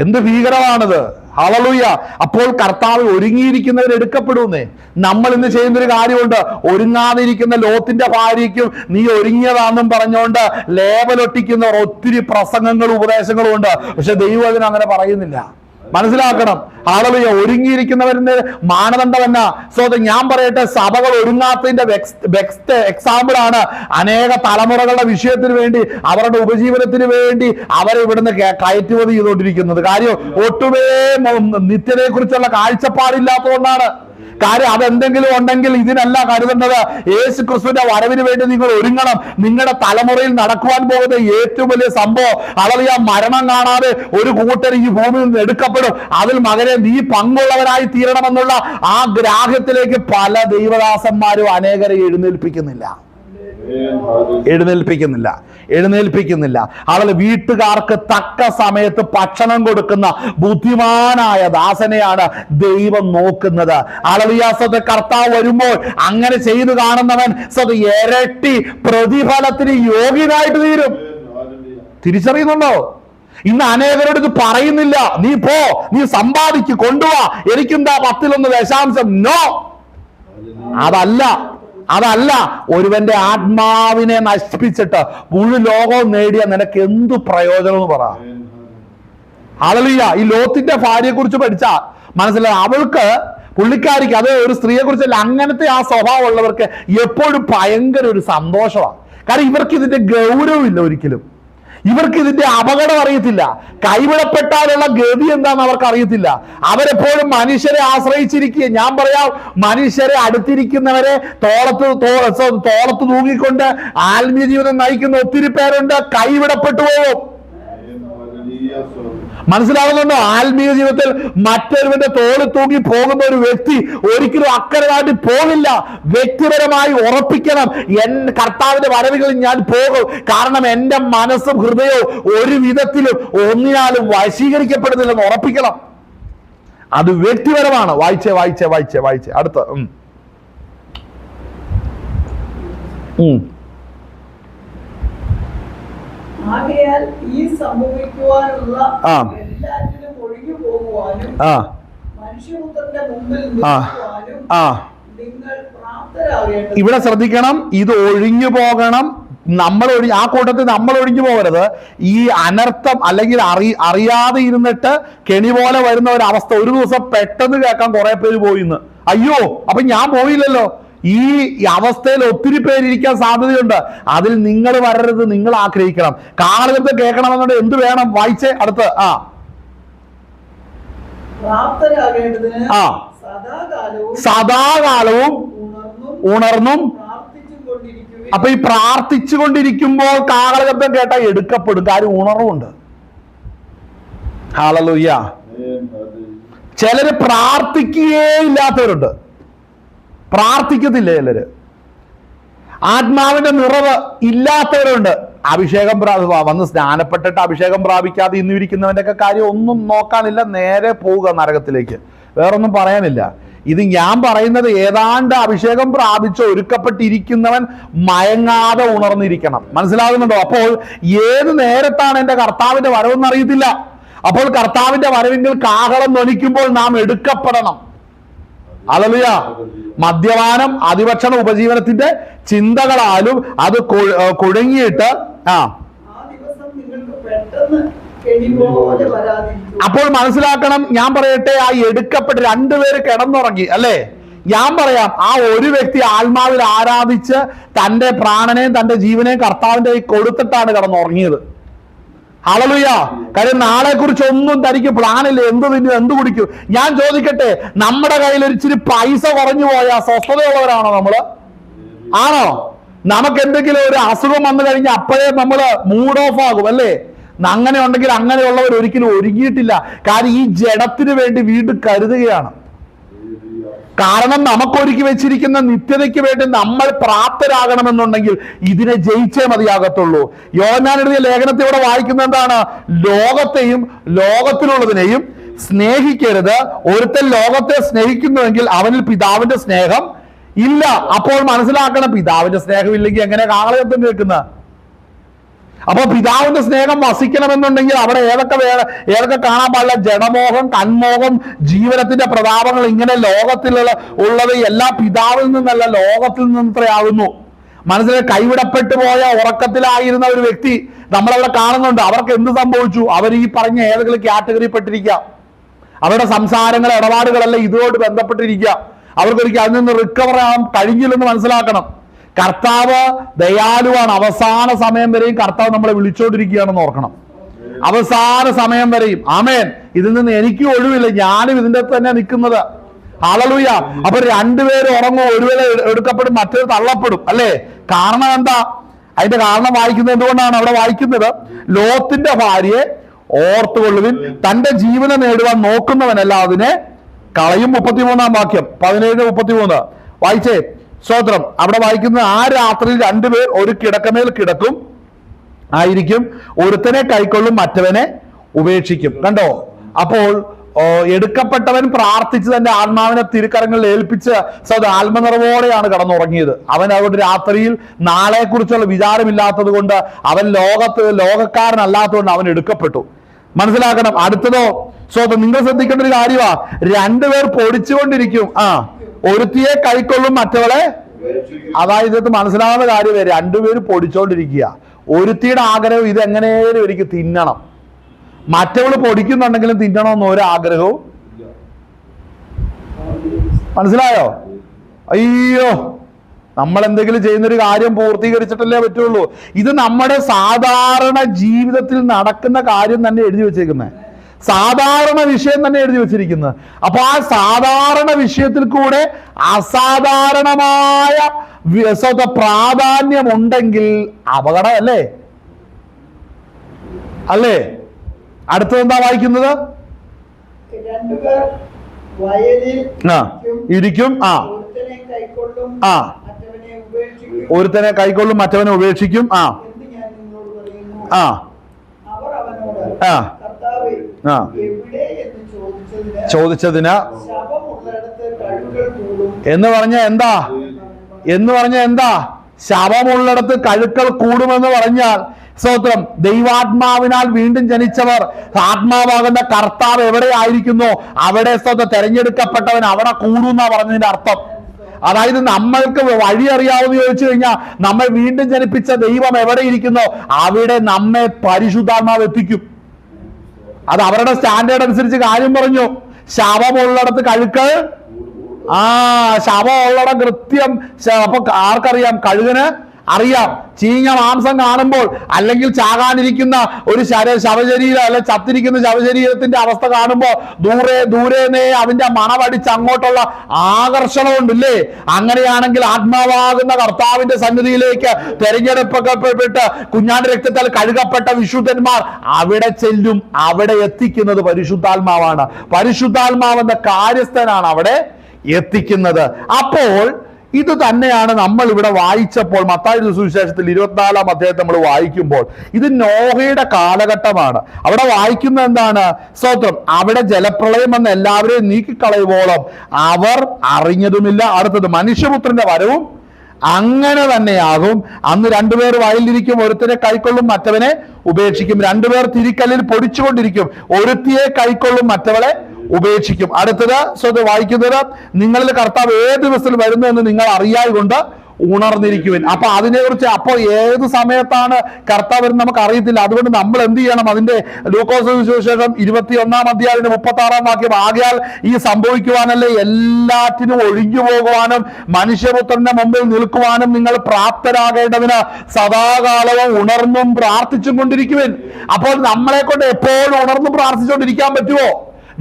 എന്ത് ഭീകരമാണിത്! ഹല്ലേലൂയ! അപ്പോൾ കർത്താവ് ഒരുങ്ങിയിരിക്കുന്നവർ എടുക്കപ്പെടുന്നേ. നമ്മൾ ഇന്ന് ചെയ്യുന്നൊരു കാര്യമുണ്ട്. ഒരുങ്ങാതിരിക്കുന്ന ലോത്തിന്റെ ഭാര്യയ്ക്കും നീ ഒരുങ്ങിയതാണെന്നും പറഞ്ഞുകൊണ്ട് ലേബലൊട്ടിക്കുന്നവർ ഒത്തിരി പ്രസംഗങ്ങളും ഉപദേശങ്ങളും ഉണ്ട്. പക്ഷെ ദൈവം അതിന് അങ്ങനെ പറയുന്നില്ല. മനസ്സിലാക്കണം. ഹല്ലേലൂയ! ഒരുങ്ങിയിരിക്കുന്നവരുടെ മാനദണ്ഡം എന്നാ? ഞാൻ പറയട്ടെ, സഭകൾ ഒരുങ്ങാത്തതിന്റെ ബെസ്റ്റ് എക്സാമ്പിൾ ആണ് അനേക തലമുറകളുടെ വിഷയത്തിന് വേണ്ടി, അവരുടെ ഉപജീവനത്തിന് വേണ്ടി അവരെ ഇവിടുന്ന് കയറ്റുമതി ചെയ്തുകൊണ്ടിരിക്കുന്നത്. കാര്യം ഒട്ടുമേ നിത്യതയെ കുറിച്ചുള്ള കാഴ്ചപ്പാടില്ലാത്തതുകൊണ്ടാണ്. കാര്യം അതെന്തെങ്കിലും ഉണ്ടെങ്കിൽ ഇതിനല്ല കരുതേണ്ടത്. യേശു ക്രിസ്തുവിന്റെ വരവിന് വേണ്ടി നിങ്ങൾ ഒരുങ്ങണം. നിങ്ങളുടെ തലമുറയിൽ നടക്കുവാൻ പോകുന്ന ഏറ്റവും വലിയ സംഭവം ഹല്ലേലൂയ, മരണം കാണാതെ ഒരു കൂട്ടർ ഈ ഭൂമിയിൽ നിന്ന് എടുക്കപ്പെടും. അതിൽ മകനെ നീ പങ്കുള്ളവരായി തീരണമെന്നുള്ള ആ ഗ്രാഹ്യത്തിലേക്ക് പല ദൈവദാസന്മാരും അനേകരെ എഴുന്നേൽപ്പിക്കുന്നില്ല. അവള് വീട്ടുകാർക്ക് തക്ക സമയത്ത് ഭക്ഷണം കൊടുക്കുന്ന ബുദ്ധിമാനായ ദാസനെയാണ് ദൈവം നോക്കുന്നത്. ഹല്ലേലൂയ! കർത്താവ് വരുമ്പോൾ അങ്ങനെ ചെയ്തു കാണുന്നവൻ ഇരട്ടി പ്രതിഫലത്തിന് യോഗ്യനായിട്ട് തീരും. തിരിച്ചറിയുന്നുണ്ടോ? ഇന്ന് അനേകരോട് ഇത് പറയുന്നില്ല. നീ പോ, നീ സമ്പാദിക്ക്, കൊണ്ടുപോവാ, എനിക്കെന്താ 10% നോ, അതല്ല. ഒരുവന്റെ ആത്മാവിനെ നശിപ്പിച്ചിട്ട് മുഴു ലോകവും നേടിയ നിനക്ക് എന്തു പ്രയോജനം എന്ന് പറ. ഹല്ലേലൂയ! ഈ ലോത്തിന്റെ ഭാര്യയെ കുറിച്ച് പഠിച്ചാ മനസ്സിലായി. അവൾക്ക്, പുള്ളിക്കാരിക്ക്, അത് ഒരു സ്ത്രീയെ കുറിച്ചല്ല, അങ്ങനത്തെ ആ സ്വഭാവം ഉള്ളവർക്ക് എപ്പോഴും ഭയങ്കര ഒരു സന്തോഷമാണ്. കാരണം ഇവർക്ക് ഇതിന്റെ ഗൗരവമില്ല ഒരിക്കലും. ഇവർക്ക് ഇതിന്റെ അപകടം അറിയത്തില്ല. കൈവിടപ്പെട്ടാലുള്ള ഗതി എന്താണെന്ന് അവർക്ക് അറിയത്തില്ല. അവരെപ്പോഴും മനുഷ്യരെ ആശ്രയിച്ചിരിക്കുക. ഞാൻ പറയാം, മനുഷ്യരെ അടുത്തിരിക്കുന്നവരെ തോളത്ത് തൂങ്ങിക്കൊണ്ട് ആത്മീയ ജീവിതം നയിക്കുന്ന ഒത്തിരി പേരുണ്ട്. കൈവിടപ്പെട്ടു പോകും. മനസ്സിലാവുന്നുണ്ടോ? ആത്മീയ ജീവിതത്തിൽ മറ്റൊരുവന്റെ തോളിൽ തൂങ്ങി പോകുന്ന ഒരു വ്യക്തി ഒരിക്കലും അക്കരെ നാട്ടി പോകില്ല. വ്യക്തിപരമായി ഉറപ്പിക്കണം, കർത്താവിന്റെ വരവുകളിൽ ഞാൻ പോകും. കാരണം എന്റെ മനസ്സും ഹൃദയവും ഒരു വിധത്തിലും ഒന്നിനാലും വശീകരിക്കപ്പെടുന്നില്ലെന്ന് ഉറപ്പിക്കണം. അത് വ്യക്തിപരമാണ്. വായിച്ചേ അടുത്ത ആകയാൽ ഈ സംഭവിക്കുവാനുള്ള എല്ലാറ്റിനും ഒഴിഞ്ഞു പോകുവാനും മനുഷ്യപുത്രന്റെ മുമ്പിൽ നിൽക്കുവാനും നിങ്ങൾ പ്രാപ്തരാകേണ്ടത്. ഇവിടെ ശ്രദ്ധിക്കണം, ഇത് ഒഴിഞ്ഞു പോകണം. ആ കൂട്ടത്തിൽ നമ്മൾ ഒഴിഞ്ഞു പോകരുത്. ഈ അനർത്ഥം അല്ലെങ്കിൽ അറിയാതെ ഇരുന്നിട്ട് കെണി പോലെ വരുന്ന ഒരു അവസ്ഥ ഒരു ദിവസം പെട്ടെന്ന് കേൾക്കാൻ കുറെ പേര് പോയിന്ന്. അയ്യോ, അപ്പൊ ഞാൻ പോയില്ലല്ലോ. ഈ അവസ്ഥയിൽ ഒത്തിരി പേരിരിക്കാൻ സാധ്യതയുണ്ട്. അതിൽ നിങ്ങൾ വരരുത്. നിങ്ങൾ ആഗ്രഹിക്കണം. കാലഘട്ടത്തെ കേൾക്കണമെന്നുണ്ട് എന്ത് വേണം? വായിച്ചേ അടുത്ത്. പ്രാപ്തരാകേണ്ടതിന് ആ സദാകാലവും ഉണർന്നും അപ്പൊ ഈ പ്രാർത്ഥിച്ചു കൊണ്ടിരിക്കുമ്പോൾ കാഹളശബ്ദം കേട്ടാൽ എടുക്കപ്പെടും. കാര്യം ഉണർവുണ്ട്. ഹല്ലേലൂയ. ചിലര് പ്രാർത്ഥിക്കുകയേ ഇല്ലാത്തവരുണ്ട്. പ്രാർത്ഥിക്കത്തില്ല ചിലര്. ആത്മാവിന്റെ നിറവ് ഇല്ലാത്തവരുണ്ട്. അഭിഷേകം വന്ന് സ്നാനപ്പെട്ടിട്ട് അഭിഷേകം പ്രാപിക്കാതെ ഇന്ന് ഇരിക്കുന്നവന്റെ ഒക്കെ കാര്യം ഒന്നും നോക്കാനില്ല. നേരെ പോവുക നരകത്തിലേക്ക്. വേറൊന്നും പറയാനില്ല. ഇത് ഞാൻ പറയുന്നത് ഏതാണ്ട് അഭിഷേകം പ്രാപിച്ച് ഒരുക്കപ്പെട്ടിരിക്കുന്നവൻ മയങ്ങാതെ ഉണർന്നിരിക്കണം. മനസ്സിലാകുന്നുണ്ടോ? അപ്പോൾ ഏത് നേരത്താണ് എന്റെ കർത്താവിന്റെ വരവെന്ന് അറിയത്തില്ല. അപ്പോൾ കർത്താവിന്റെ വരവിങ്കിൽ കാഹളം ധ്വനിക്കുമ്പോൾ നാം എടുക്കപ്പെടണം. ഹല്ലേലൂയ. മദ്യപാനം, അതിഭക്ഷണ ഉപജീവനത്തിന്റെ ചിന്തകളാലും അത് കുഴങ്ങിയിട്ട് അപ്പോൾ മനസ്സിലാക്കണം. ഞാൻ പറയട്ടെ, ആ എടുക്കപ്പെട്ട് രണ്ടുപേര് കിടന്നുറങ്ങി അല്ലേ? ഞാൻ പറയാം, ആ ഒരു വ്യക്തി ആത്മാവിൽ ആരാധിച്ച് തന്റെ പ്രാണനെയും തന്റെ ജീവനെയും കർത്താവിന്റെ കൈ കൊടുത്തിട്ടാണ് കിടന്നുറങ്ങിയത്. ഹല്ലേലൂയ. കാര്യം നാളെ കുറിച്ച് ഒന്നും തനിക്ക് പ്ലാനില്ല. എന്ത് തിന്നും, എന്ത് കുടിക്കും. ഞാൻ ചോദിക്കട്ടെ, നമ്മുടെ കയ്യിൽ ഒരു ഇച്ചിരി പൈസ കുറഞ്ഞു പോയാൽ സ്വസ്ഥതയുള്ളവരാണോ നമ്മള്? ആണോ? നമുക്ക് എന്തെങ്കിലും ഒരു അസുഖം വന്നു കഴിഞ്ഞാൽ അപ്പോഴേ നമ്മള് മൂഡ് ഓഫ് ആകും അല്ലേ? അങ്ങനെ ഉണ്ടെങ്കിൽ അങ്ങനെയുള്ളവർ ഒരിക്കലും ഒരുങ്ങിയിട്ടില്ല. കാര്യം ഈ ജഡത്തിന് വേണ്ടി വീണ്ടും കരുതുകയാണ്. കാരണം നമുക്കൊരുക്കി വെച്ചിരിക്കുന്ന നിത്യതയ്ക്ക് വേണ്ടി നമ്മൾ പ്രാപ്തരാകണമെന്നുണ്ടെങ്കിൽ ഇതിനെ ജയിച്ചേ മതിയാകത്തുള്ളൂ. യോഹന്നാൻ എഴുതിയ ലേഖനത്തിലൂടെ വായിക്കുന്ന എന്താണ്? ലോകത്തെയും ലോകത്തിലുള്ളതിനെയും സ്നേഹിക്കരുത്. ഒരുത്തൻ ലോകത്തെ സ്നേഹിക്കുന്നുവെങ്കിൽ അവനിൽ പിതാവിന്റെ സ്നേഹം ഇല്ല. അപ്പോൾ മനസ്സിലാക്കണം, പിതാവിന്റെ സ്നേഹം ഇല്ലെങ്കിൽ എങ്ങനെ കാഹളശബ്ദം കേൾക്കുന്ന? അപ്പൊ പിതാവിന്റെ സ്നേഹം വസിക്കണമെന്നുണ്ടെങ്കിൽ അവിടെ ഏതൊക്കെ കാണാൻ പാടില്ല? ജഡമോഹം, കൺമോഹം, ജീവനത്തിന്റെ പ്രതാപങ്ങൾ, ഇങ്ങനെ ലോകത്തിലുള്ള ഉള്ളത് എല്ലാം പിതാവിൽ നിന്നല്ല ലോകത്തിൽ നിന്നത്രയാകുന്നു. മനസ്സിലായി? കൈവിടപ്പെട്ടു പോയ ഉറക്കത്തിലായിരുന്ന ഒരു വ്യക്തി നമ്മളവിടെ കാണുന്നുണ്ട്. അവർക്ക് എന്ത് സംഭവിച്ചു? അവർ ഈ പറഞ്ഞ ഏതെങ്കിലും കാറ്റഗറി പെട്ടിരിക്കുക. അവരുടെ സംസാരങ്ങൾ, ഇടപാടുകളെല്ലാം ഇതുമായിട്ട് ബന്ധപ്പെട്ടിരിക്കുക. അവർക്കൊരിക്കലും അതിൽ നിന്ന് റിക്കവർ ആകാൻ കഴിഞ്ഞില്ലെന്ന് മനസ്സിലാക്കണം. കർത്താവ് ദയാലുവാണ്. അവസാന സമയം വരെയും കർത്താവ് നമ്മളെ വിളിച്ചോണ്ടിരിക്കുകയാണെന്ന് ഓർക്കണം. അവസാന സമയം വരെയും. ആമേൻ. ഇതിൽ നിന്ന് എനിക്ക് ഒഴിവില്ല. ഞാനും ഇതിന്റെ തന്നെ നിൽക്കുന്നത്. ഹല്ലേലൂയ. അപ്പൊ രണ്ടുപേരും ഉറങ്ങും. ഒരുവേള എടുക്കപ്പെടും, മറ്റൊരു തള്ളപ്പെടും അല്ലേ? കാരണം എന്താ? അതിന്റെ കാരണം വായിക്കുന്നത് എന്തുകൊണ്ടാണ്? അവിടെ വായിക്കുന്നത്, ലോത്തിന്റെ ഭാര്യയെ ഓർത്തുകൊള്ളുവിൻ, തന്റെ ജീവനെ നേടുവാൻ നോക്കുന്നവനല്ല അതിനെ കളയും. 33-ാം വാക്യം, 17-33 വായിച്ചേ. സ്തോത്രം. അവിടെ വായിക്കുന്നത്, ആ രാത്രിയിൽ രണ്ടുപേർ ഒരു കിടക്കമേൽ കിടക്കും ആയിരിക്കും, ഒരുത്തനെ കൈക്കൊള്ളും, മറ്റവനെ ഉപേക്ഷിക്കും. കണ്ടോ? അപ്പോൾ എടുക്കപ്പെട്ടവൻ പ്രാർത്ഥിച്ച് തന്റെ ആത്മാവിനെ തിരുക്കരങ്ങളിൽ ഏൽപ്പിച്ച് ആത്മനിറവോടെയാണ് കടന്നുറങ്ങിയത്. അവൻ അവിടെ രാത്രിയിൽ നാളെ കുറിച്ചുള്ള വിചാരമില്ലാത്തത് കൊണ്ട്, അവൻ ലോകക്കാരനല്ലാത്തതുകൊണ്ട് അവൻ എടുക്കപ്പെട്ടു. മനസ്സിലാക്കണം. അടുത്തതോ സ്വതം നിങ്ങൾ ശ്രദ്ധിക്കേണ്ട ഒരു കാര്യമാ, രണ്ടുപേർ പൊടിച്ചുകൊണ്ടിരിക്കും. ഒരുത്തിയെ കൈക്കൊള്ളും, മറ്റവളെ. അതായത് ഇത് മനസ്സിലാവുന്ന കാര്യമേ, രണ്ടുപേര് പൊടിച്ചോണ്ടിരിക്കുക. ഒരുത്തിയുടെ ആഗ്രഹം ഇത് എങ്ങനെയും എനിക്ക് തിന്നണം, മറ്റവള് പൊടിക്കുന്നുണ്ടെങ്കിലും തിന്നണമെന്ന് ഒരു ആഗ്രഹവും. മനസ്സിലായോ? അയ്യോ, നമ്മൾ എന്തെങ്കിലും ചെയ്യുന്നൊരു കാര്യം പൂർത്തീകരിച്ചിട്ടല്ലേ പറ്റുള്ളൂ. ഇത് നമ്മുടെ സാധാരണ ജീവിതത്തിൽ നടക്കുന്ന കാര്യം തന്നെ എഴുതി വെച്ചേക്കുന്നത്, സാധാരണ വിഷയം തന്നെ എഴുതി വെച്ചിരിക്കുന്നത്. അപ്പൊ ആ സാധാരണ വിഷയത്തിൽ കൂടെ അസാധാരണമായ പ്രാധാന്യം ഉണ്ടെങ്കിൽ അപകടം അല്ലേ? അല്ലേ? അടുത്തത് എന്താ വായിക്കുന്നത്? ഇരിക്കും. ഒരുത്തനെ കൈക്കൊള്ളും, മറ്റവനെ ഉപേക്ഷിക്കും. ചോദിച്ചതിന് എന്ന് പറഞ്ഞ എന്താ? ശവമുള്ളിടത്ത് കഴുക്കൾ കൂടുമെന്ന് പറഞ്ഞാൽ, സ്തോത്രം, ദൈവാത്മാവിനാൽ വീണ്ടും ജനിച്ചവർ, ആത്മാവാകുന്ന കർത്താവ് എവിടെ ആയിരിക്കുന്നു അവിടെ തെരഞ്ഞെടുക്കപ്പെട്ടവൻ അവിടെ കൂടുന്നാ പറഞ്ഞതിന്റെ അർത്ഥം. അതായത് നമ്മൾക്ക് വഴി അറിയാവുന്ന ചോദിച്ചു കഴിഞ്ഞാൽ, നമ്മെ വീണ്ടും ജനിപ്പിച്ച ദൈവം എവിടെ ഇരിക്കുന്നോ അവിടെ നമ്മെ പരിശുദ്ധാത്മാവ് എത്തിക്കും. അത് അവരുടെ സ്റ്റാൻഡേർഡ് അനുസരിച്ച് കാര്യം പറഞ്ഞു. ശവമുള്ളിടത്ത് കഴുക്കൾ, ശവമുള്ളിടം കൃത്യം. അപ്പൊ ആർക്കറിയാം? കഴുകന് അറിയാം. ചീഞ്ഞ മാംസം കാണുമ്പോൾ, അല്ലെങ്കിൽ ചാകാനിരിക്കുന്ന ഒരു ശവശരീരം, അല്ലെ ചത്തിരിക്കുന്ന ശവശരീരത്തിന്റെ അവസ്ഥ കാണുമ്പോൾ ദൂരേന്നേ അതിന്റെ മണമടിച്ച് അങ്ങോട്ടുള്ള ആകർഷണമുണ്ടല്ലേ? അങ്ങനെയാണെങ്കിൽ ആത്മാവാകുന്ന കർത്താവിന്റെ സന്നിധിയിലേക്ക് തെരഞ്ഞെടുക്കപ്പെട്ട് കുഞ്ഞാന്റെ രക്തത്താൽ കഴുകപ്പെട്ട വിശുദ്ധന്മാർ അവിടെ ചെല്ലും. അവിടെ എത്തിക്കുന്നത് പരിശുദ്ധാത്മാവാണ്. പരിശുദ്ധാത്മാവെന്ന കാര്യസ്ഥനാണ് അവിടെ എത്തിക്കുന്നത്. അപ്പോൾ ഇത് തന്നെയാണ് നമ്മൾ ഇവിടെ വായിച്ചപ്പോൾ മത്തായി സുവിശേഷത്തിൽ 24-ാം അധ്യായത്തിൽ നമ്മൾ വായിക്കുമ്പോൾ ഇത് നോഹയുടെ കാലഘട്ടമാണ്. അവിടെ വായിക്കുന്നത് എന്താണ്? സ്തോത്രം, അവിടെ ജലപ്രളയം വന്ന് എല്ലാവരെയും നീക്കിക്കളയുവോളം അവർ അറിഞ്ഞതുമില്ല. അടുത്തത്, മനുഷ്യപുത്രന്റെ വരവും അങ്ങനെ തന്നെയാകും. അന്ന് രണ്ടുപേർ വയലിലിരിക്കും, ഒരുത്തനെ കൈക്കൊള്ളും, മറ്റവനെ ഉപേക്ഷിക്കും. രണ്ടുപേർ തിരിക്കല്ലിൽ പൊടിച്ചുകൊണ്ടിരിക്കും, ഒരുത്തിയെ കൈക്കൊള്ളും, മറ്റവളെ ഉപേക്ഷിക്കും. അടുത്തത് വായിക്കുന്നത്, നിങ്ങളിൽ കർത്താവ് ഏത് ദിവസത്തിൽ വരുന്നു എന്ന് നിങ്ങൾ അറിയായി കൊണ്ട് ഉണർന്നിരിക്കുവിൻ. അപ്പൊ അതിനെക്കുറിച്ച് അപ്പോൾ ഏത് സമയത്താണ് കർത്താവ് എന്ന് നമുക്ക് അറിയത്തില്ല. അതുകൊണ്ട് നമ്മൾ എന്ത് ചെയ്യണം? അതിന്റെ ലൂക്കോസ് സുവിശേഷം 21-ാം അധ്യായം 36-ാം വാക്യം, ആകയാൽ ഈ സംഭവിക്കുവാനല്ലേ എല്ലാറ്റിനും ഒഴിഞ്ഞു പോകുവാനും മനുഷ്യപുത്രന്റെ മുമ്പിൽ നിൽക്കുവാനും നിങ്ങൾ പ്രാപ്തരാകേണ്ടതിന് സദാകാലവും ഉണർന്നും പ്രാർത്ഥിച്ചും കൊണ്ടിരിക്കുവിൻ. അപ്പോൾ നമ്മളെ കൊണ്ട് എപ്പോഴും ഉണർന്നും പ്രാർത്ഥിച്ചുകൊണ്ടിരിക്കാൻ പറ്റുമോ?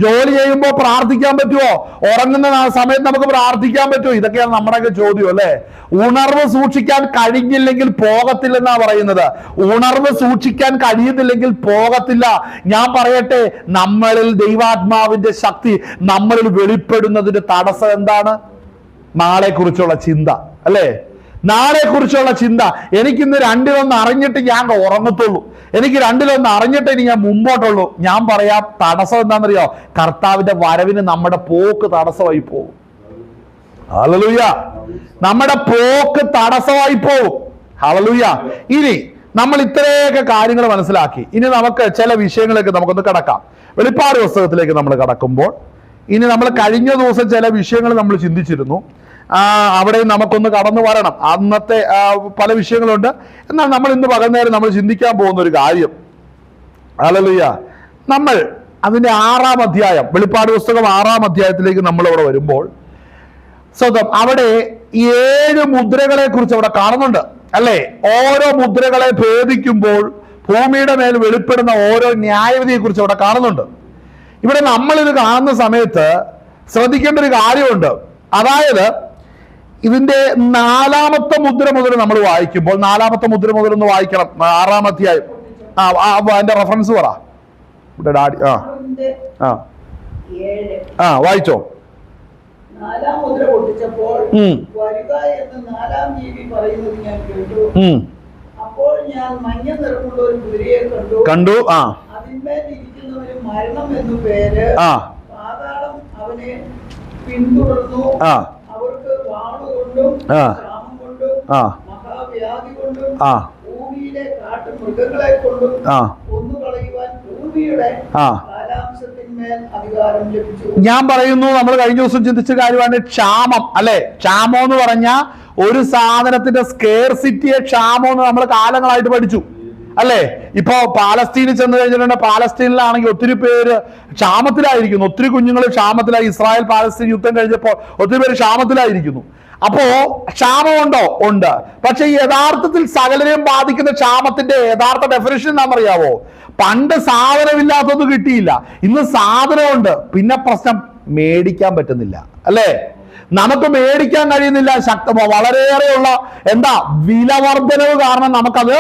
ജോലി ചെയ്യുമ്പോൾ പ്രാർത്ഥിക്കാൻ പറ്റുമോ? ഉറങ്ങുന്ന സമയത്ത് നമുക്ക് പ്രാർത്ഥിക്കാൻ പറ്റുമോ? ഇതൊക്കെയാണ് നമ്മുടെയൊക്കെ ചോദ്യം, അല്ലെ? ഉണർവ് സൂക്ഷിക്കാൻ കഴിഞ്ഞില്ലെങ്കിൽ പോകത്തില്ലെന്നാ പറയുന്നത്. ഉണർവ് സൂക്ഷിക്കാൻ കഴിയുന്നില്ലെങ്കിൽ പോകത്തില്ല. ഞാൻ പറയട്ടെ, നമ്മളിൽ ദൈവാത്മാവിന്റെ ശക്തി നമ്മളിൽ വെളിപ്പെടുന്നതിന്റെ തടസ്സം എന്താണ്? നാളെ കുറിച്ചുള്ള ചിന്ത, അല്ലേ? നാളെ കുറിച്ചുള്ള ചിന്ത. എനിക്കിന്ന് രണ്ടിലൊന്ന് അറിഞ്ഞിട്ട് ഞാൻ ഉറങ്ങത്തുള്ളൂ, എനിക്ക് രണ്ടിലൊന്ന് അറിഞ്ഞിട്ട് ഇനി ഞാൻ മുമ്പോട്ടുള്ളൂ. ഞാൻ പറയാം, തടസ്സം എന്താണെന്നറിയോ? കർത്താവിന്റെ വരവിന് നമ്മുടെ പോക്ക് തടസ്സമായി പോകും. ഹല്ലേലൂയ! നമ്മുടെ പോക്ക് തടസ്സമായി പോകും. ഹല്ലേലൂയ! ഇനി നമ്മൾ ഇത്രയൊക്കെ കാര്യങ്ങൾ മനസ്സിലാക്കി. ഇനി നമുക്ക് ചില വിഷയങ്ങളിലേക്ക് നമുക്കൊന്ന് കടക്കാം. വെളിപ്പാട് പുസ്തകത്തിലേക്ക് നമ്മൾ കടക്കുമ്പോൾ ഇനി നമ്മൾ കഴിഞ്ഞ ദിവസം ചില വിഷയങ്ങൾ നമ്മൾ ചിന്തിച്ചിരുന്നു. അവിടെ നമുക്കൊന്ന് കടന്നു വരണം. അന്നത്തെ പല വിഷയങ്ങളുണ്ട്. എന്നാൽ നമ്മൾ ഇന്ന് പകർന്നേരം നമ്മൾ ചിന്തിക്കാൻ പോകുന്ന ഒരു കാര്യം, ഹല്ലേലൂയ, നമ്മൾ അതിന്റെ 6-ാം അധ്യായം, വെളിപ്പാട് പുസ്തകം 6-ാം അധ്യായത്തിലേക്ക് നമ്മൾ അവിടെ വരുമ്പോൾ സ്വന്തം അവിടെ 7 മുദ്രകളെ കുറിച്ച് അവിടെ കാണുന്നുണ്ട്, അല്ലെ? ഓരോ മുദ്രകളെ ഭേദിക്കുമ്പോൾ ഭൂമിയുടെ മേൽ വെളിപ്പെടുന്ന ഓരോ ന്യായവിധിയെ കുറിച്ച് അവിടെ കാണുന്നുണ്ട്. ഇവിടെ നമ്മളിത് കാണുന്ന സമയത്ത് ശ്രദ്ധിക്കേണ്ട ഒരു കാര്യമുണ്ട്. അതായത് ഇതിന്റെ 4-ാമത്തെ മുദ്ര മുതൽ നമ്മൾ വായിക്കുമ്പോൾ, 4-ാമത്തെ മുദ്ര മുതൽ ഒന്ന് വായിക്കണം. 6-ാം അധ്യായം. അതിന്റെ റെഫറൻസ് പറ ഡാഡി. വായിച്ചോ. 4-ാം മുദ്ര പൊട്ടിച്ചപ്പോൾ വരുക എന്ന് 4-ാം ജീവി പറയുന്നത് ഞാൻ കേട്ടു. അപ്പോൾ ഞാൻ മഞ്ഞ നിറമുള്ള ഒരു കുതിരയെ കണ്ടു. അതിന്മേൽ ഇരിക്കുന്നവന് മരണം എന്നു പേര്. പാതാളം അവനെ പിന്തുടർന്നു. അവർക്ക് വാളുകൊണ്ടും ക്ഷാമം കൊണ്ടും മഹാവ്യാധി കൊണ്ടും ഭൂമിയിലെ കാട്ടുമൃഗങ്ങളെ കൊണ്ടും കൊന്നുകളയുവാൻ ഭൂമിയുടെ കാലാംശത്തിന്മേൽ അധികാരം ലഭിച്ചു. ഞാൻ പറയുന്നു, നമ്മൾ കഴിഞ്ഞ ദിവസം ചിന്തിച്ച കാര്യമാണ് ക്ഷാമം, അല്ലെ? ക്ഷാമം എന്ന് പറഞ്ഞാൽ ഒരു സാധനത്തിന്റെ സ്കേർസിറ്റിയെ ക്ഷാമം എന്ന് നമ്മൾ കാലങ്ങളായിട്ട് പഠിച്ചു, അല്ലെ? ഇപ്പോ പാലസ്തീനിൽ ചെന്ന് കഴിഞ്ഞിട്ടുണ്ട്. പാലസ്തീനിലാണെങ്കിൽ ഒത്തിരി പേര് ക്ഷാമത്തിലായിരിക്കുന്നു. ഒത്തിരി കുഞ്ഞുങ്ങൾ ക്ഷാമത്തിലായി. ഇസ്രായേൽ പാലസ്തീൻ യുദ്ധം കഴിഞ്ഞപ്പോൾ ഒത്തിരി പേര് ക്ഷാമത്തിലായിരിക്കുന്നു. അപ്പോ ക്ഷാമമുണ്ടോ? ഉണ്ട്. പക്ഷെ യഥാർത്ഥത്തിൽ സകലരെയും ബാധിക്കുന്ന ക്ഷാമത്തിന്റെ യഥാർത്ഥ ഡെഫിനിഷൻ എന്താണെന്നറിയാവോ? പണ്ട് സാധനമില്ലാത്തത് കിട്ടിയില്ല, ഇന്ന് സാധനമുണ്ട്, പിന്നെ പ്രശ്നം മേടിക്കാൻ പറ്റുന്നില്ല, അല്ലേ? നമുക്ക് മേടിക്കാൻ കഴിയുന്നില്ല. വളരെയേറെയുള്ള വിലവർദ്ധനവ് കാരണം നമുക്കത്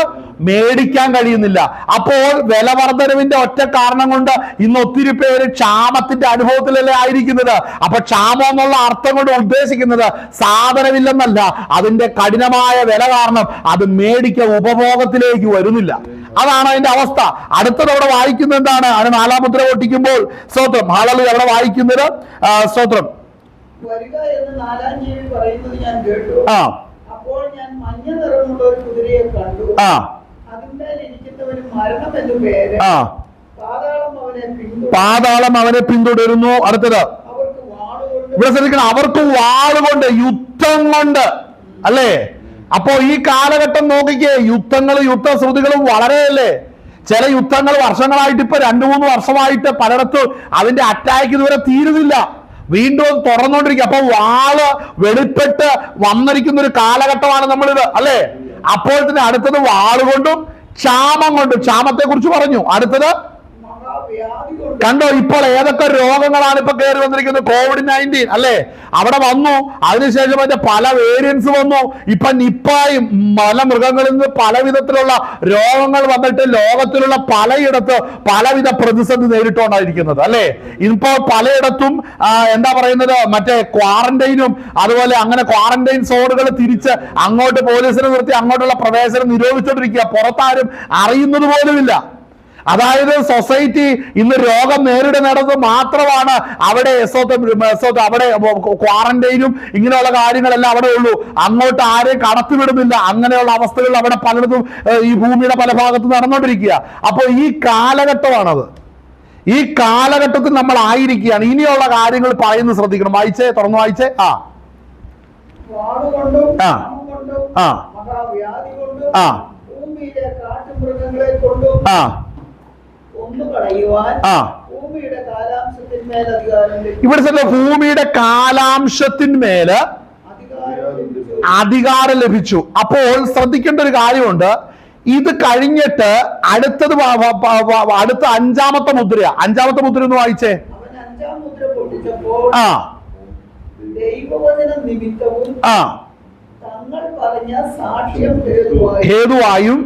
മേടിക്കാൻ കഴിയുന്നില്ല. അപ്പോൾ വിലവർദ്ധനവിന്റെ ഒറ്റ കാരണം കൊണ്ട് ഇന്ന് ഒത്തിരി പേര് ക്ഷാമത്തിന്റെ അനുഭവത്തിലല്ലേ ആയിരിക്കുന്നത്. അപ്പൊ ക്ഷാമം എന്നുള്ള അർത്ഥം കൊണ്ട് ഉദ്ദേശിക്കുന്നത് സാധനമില്ലെന്നല്ല, അതിന്റെ കഠിനമായ വില കാരണം അത് മേടിക്കാൻ ഉപഭോഗത്തിലേക്ക് വരുന്നില്ല. അതാണ് അതിന്റെ അവസ്ഥ. അടുത്തതവിടെ വായിക്കുന്നത് എന്താണ്? അത് 4-ാം മുദ്ര പൊട്ടിക്കുമ്പോൾ സ്തോത്രം, ഹല്ലേലൂയ, അവിടെ വായിക്കുന്നത് സ്തോത്രം, വരുക എന്ന് 4-ാം ജീവി പറയുന്നത് ഞാൻ കേട്ടു. അപ്പോൾ ഞാൻ മഞ്ഞ നിറമുള്ള ഒരു കുതിരയെ കണ്ടു. അതിന്മേൽ ഇരിക്കുന്നവന് മരണം എന്നു പേര്. പാതാളം അവനെ പിന്തുടരുന്നു. അടുത്തത്, ഇവിടെ ശ്രദ്ധിക്കണം, അവർക്ക് വാളുകൊണ്ട്, യുദ്ധം കൊണ്ട്, അല്ലേ? അപ്പോ ഈ കാലഘട്ടം നോക്കിക്കേ, യുദ്ധശ്രുതികളും വളരെയല്ലേ. ചില യുദ്ധങ്ങൾ വർഷങ്ങളായിട്ട്, ഇപ്പൊ 2-3 വർഷമായിട്ട് പലയിടത്തും അതിന്റെ അറ്റാക്ക് ഇതുവരെ തീരുന്നില്ല, വീണ്ടും തുറന്നുകൊണ്ടിരിക്കുക. അപ്പൊ വാള് വെളിപ്പെട്ട് വന്നിരിക്കുന്ന ഒരു കാലഘട്ടമാണ് നമ്മളിത്, അല്ലേ? അപ്പോൾ തന്നെ അടുത്തത് വാളുകൊണ്ടും ക്ഷാമം കൊണ്ടും, ക്ഷാമത്തെ കുറിച്ച് പറഞ്ഞു. അടുത്തത് കണ്ടോ, ഇപ്പോൾ ഏതൊക്കെ രോഗങ്ങളാണ് ഇപ്പൊ കയറി വന്നിരിക്കുന്നത്? COVID-19 അല്ലെ, അവിടെ വന്നു. അതിനുശേഷം അതിന്റെ പല വേരിയൻസ് വന്നു. ഇപ്പൊ നിപ്പായും പല മൃഗങ്ങളിൽ നിന്ന് പല വിധത്തിലുള്ള രോഗങ്ങൾ വന്നിട്ട് ലോകത്തിലുള്ള പലയിടത്ത് പലവിധ പ്രതിസന്ധി നേരിട്ടുകൊണ്ടായിരിക്കുന്നത് അല്ലെ. ഇപ്പൊ പലയിടത്തും എന്താ പറയുന്നത്, മറ്റേ ക്വാറന്റൈനും അതുപോലെ അങ്ങനെ ക്വാറന്റൈൻ സോണുകൾ തിരിച്ച് അങ്ങോട്ട് പോലീസിനെ നിർത്തി അങ്ങോട്ടുള്ള പ്രവേശനം നിരോധിച്ചുകൊണ്ടിരിക്കുക. പുറത്താരും അറിയുന്നത് പോലുമില്ല. അതായത് സൊസൈറ്റി ഇന്ന് രോഗം നേരിടുന്നിടത്ത് മാത്രമാണ് അവിടെ അവിടെ ക്വാറന്റൈനും ഇങ്ങനെയുള്ള കാര്യങ്ങളെല്ലാം അവിടെ ഉള്ളൂ. അങ്ങോട്ട് ആരെയും കടത്തിവിടുന്നില്ല. അങ്ങനെയുള്ള അവസ്ഥകൾ അവിടെ പലയിടത്തും ഈ ഭൂമിയുടെ പല ഭാഗത്തും നടന്നുകൊണ്ടിരിക്കുക. അപ്പോൾ ഈ കാലഘട്ടമാണത്. ഈ കാലഘട്ടത്തിൽ നമ്മൾ ആയിരിക്കുകയാണ്. ഇനിയുള്ള കാര്യങ്ങൾ പറയുന്നത് ശ്രദ്ധിക്കണം. വായിച്ചേ, തുറന്നു വായിച്ചേ. ഇവിടെ ഭൂമിയുടെ കാലാംശത്തിന്മേല് അധികാരം ലഭിച്ചു. അപ്പോൾ ശ്രദ്ധിക്കേണ്ട ഒരു കാര്യമുണ്ട്. ഇത് കഴിഞ്ഞിട്ട് അടുത്തത് അടുത്ത അഞ്ചാമത്തെ മുദ്ര ഒന്ന് വായിച്ചേ. ഹേതുവായും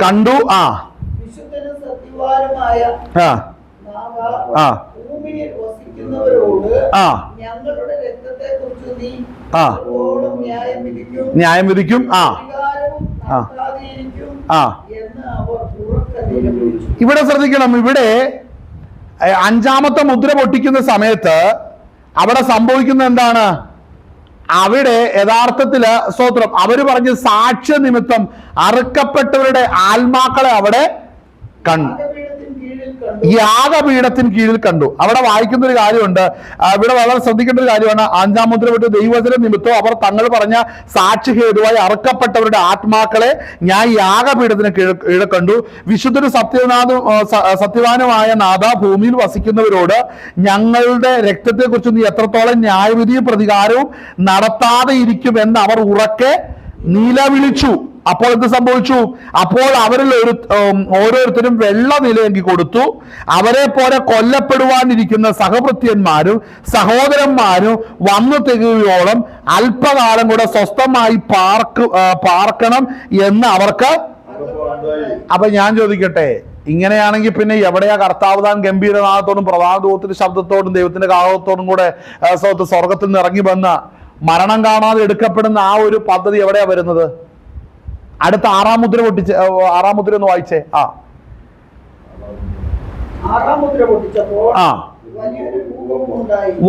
കണ്ടു. വിശുദ്ധനും സത്യവാനുമായ ഭൂമിയിൽ വസിക്കുന്നവരോട് ഞങ്ങളുടെ രക്തത്തെ കുറിച്ച് നീ ന്യായം വിധിക്കും എന്ന് അവർ ഉറക്കെ നിലവിളിച്ചു. ഇവിടെ ശ്രദ്ധിക്കണം. ഇവിടെ അഞ്ചാമത്തെ മുദ്ര പൊട്ടിക്കുന്ന സമയത്ത് അവിടെ സംഭവിക്കുന്നത് എന്താണ്? അവിടെ യഥാർത്ഥത്തില് സ്തോത്രം അവര് പറഞ്ഞ് സാക്ഷ്യ നിമിത്തം അറുക്കപ്പെട്ടവരുടെ ആത്മാക്കളെ അവിടെ യാഗപീഠത്തിന് കീഴിൽ കണ്ടു. അവിടെ വായിക്കുന്ന ഒരു കാര്യമുണ്ട്. ഇവിടെ വളരെ ശ്രദ്ധിക്കേണ്ട ഒരു കാര്യമാണ്. അഞ്ചാം മുദ്ര വിട്ട് ദൈവവചന നിമിത്തം അവർ തങ്ങൾ പറഞ്ഞ സാക്ഷിഹേതുവായി അറുക്കപ്പെട്ടവരുടെ ആത്മാക്കളെ ഞാൻ യാഗപീഠത്തിന് കീഴെ കണ്ടു. വിശുദ്ധനും സത്യവാനുമായ നാഥ, ഭൂമിയിൽ വസിക്കുന്നവരോട് ഞങ്ങളുടെ രക്തത്തെ കുറിച്ച് നീ എത്രത്തോളം ന്യായവിധിയും പ്രതികാരവും നടത്താതെ ഇരിക്കും എന്ന് അവർ ഉറക്കെ നിലവിളിച്ചു. അപ്പോൾ എന്ത് സംഭവിച്ചു? അപ്പോൾ അവരിൽ ഓരോരുത്തരും വെള്ള നിലയെങ്കി കൊടുത്തു. അവരെ പോലെ കൊല്ലപ്പെടുവാനിരിക്കുന്ന സഹഭൃത്യന്മാരും സഹോദരന്മാരും വന്നു തികയോളം അല്പകാലം കൂടെ സ്വസ്ഥമായി പാർക്കണം എന്ന് അവർക്ക്. അപ്പൊ ഞാൻ ചോദിക്കട്ടെ, ഇങ്ങനെയാണെങ്കിൽ പിന്നെ എവിടെയാ കർത്താവ് താൻ ഗംഭീരനാഥത്തോടും പ്രധാന ദൂതത്തിന്റെ ശബ്ദത്തോടും ദൈവത്തിന്റെ കാഹളത്തോടും കൂടെ സ്വർഗത്തിൽ നിന്ന് ഇറങ്ങി വന്ന് മരണം കാണാതെ എടുക്കപ്പെടുന്ന ആ ഒരു പദ്ധതി എവിടെയാ വരുന്നത്? അടുത്ത ആറാം മുദ്ര ഒന്ന് വായിച്ചേ.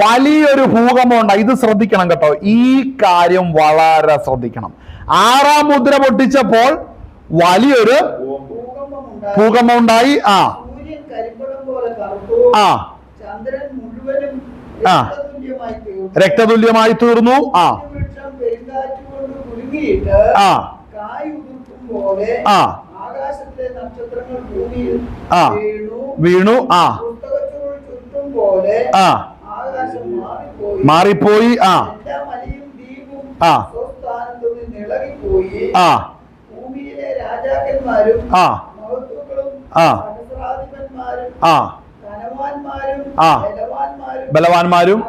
വലിയൊരു ഭൂകമ്പം ഉണ്ടായി. ഇത് ശ്രദ്ധിക്കണം കേട്ടോ, ഈ കാര്യം വളരെ ശ്രദ്ധിക്കണം. ആറാം മുദ്ര പൊട്ടിച്ചപ്പോൾ വലിയൊരു ഭൂകമ്പം ഉണ്ടായി. രക്തതുല്യമായി തീർന്നു. വീണു. മാറിപ്പോയി. ഭൂമിയിലെ രാജാക്കന്മാരും ബലവാന്മാരും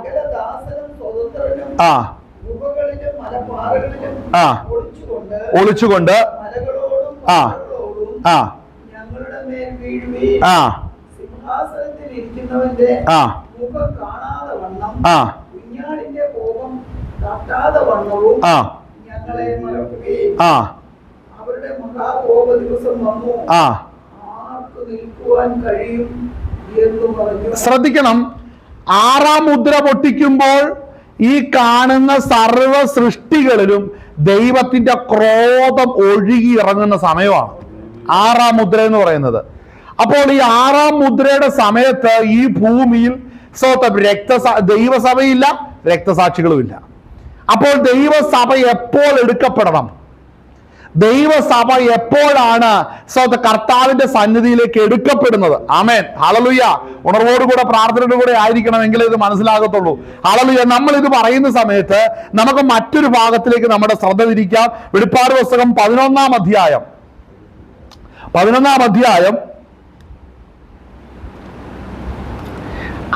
ഒളിച്ചുകൊണ്ട് ഞങ്ങളുടെ മേൽ വീഴുകയും സിംഹാസനത്തിൽ ഇരിക്കുന്നവന്റെ മുഖം കാണാതെ വണ്ണം കുഞ്ഞാടിന്റെ കോപം തട്ടാതെ വണ്ണവും ഞങ്ങളെ മറക്കുകയും അവരുടെ മഹാകോപ ദിവസം വന്നു ആർക്ക് നിൽക്കുവാൻ കഴിയും എന്ന് പറഞ്ഞു. ശ്രദ്ധിക്കണം. ആറാം മുദ്ര പൊട്ടിക്കുമ്പോൾ ഈ കാണുന്ന സർവ സൃഷ്ടികളിലും ദൈവത്തിന്റെ ക്രോധം ഒഴുകി ഇറങ്ങുന്ന സമയമാണ് ആറാം മുദ്ര എന്ന് പറയുന്നത്. അപ്പോൾ ഈ ആറാം മുദ്രയുടെ സമയത്ത് ഈ ഭൂമിയിൽ ദൈവസഭയില്ല, രക്തസാക്ഷികളുമില്ല. അപ്പോൾ ദൈവസഭ എപ്പോൾ എടുക്കപ്പെടണം? ദൈവസഭ എപ്പോഴാണ് കർത്താവിന്റെ സന്നിധിയിലേക്ക് എടുക്കപ്പെടുന്നത്? ആമേൻ, ഹല്ലേലൂയ. ഉണർവോടുകൂടെ പ്രാർത്ഥനയോടുകൂടെ ആയിരിക്കണമെങ്കിൽ ഇത് മനസ്സിലാകത്തുള്ളൂ. ഹല്ലേലൂയ. നമ്മൾ ഇത് പറയുന്ന സമയത്ത് നമുക്ക് മറ്റൊരു ഭാഗത്തിലേക്ക് നമ്മുടെ ശ്രദ്ധ തിരിക്കാം. വെളിപ്പാട് പുസ്തകം 11-ാം അധ്യായം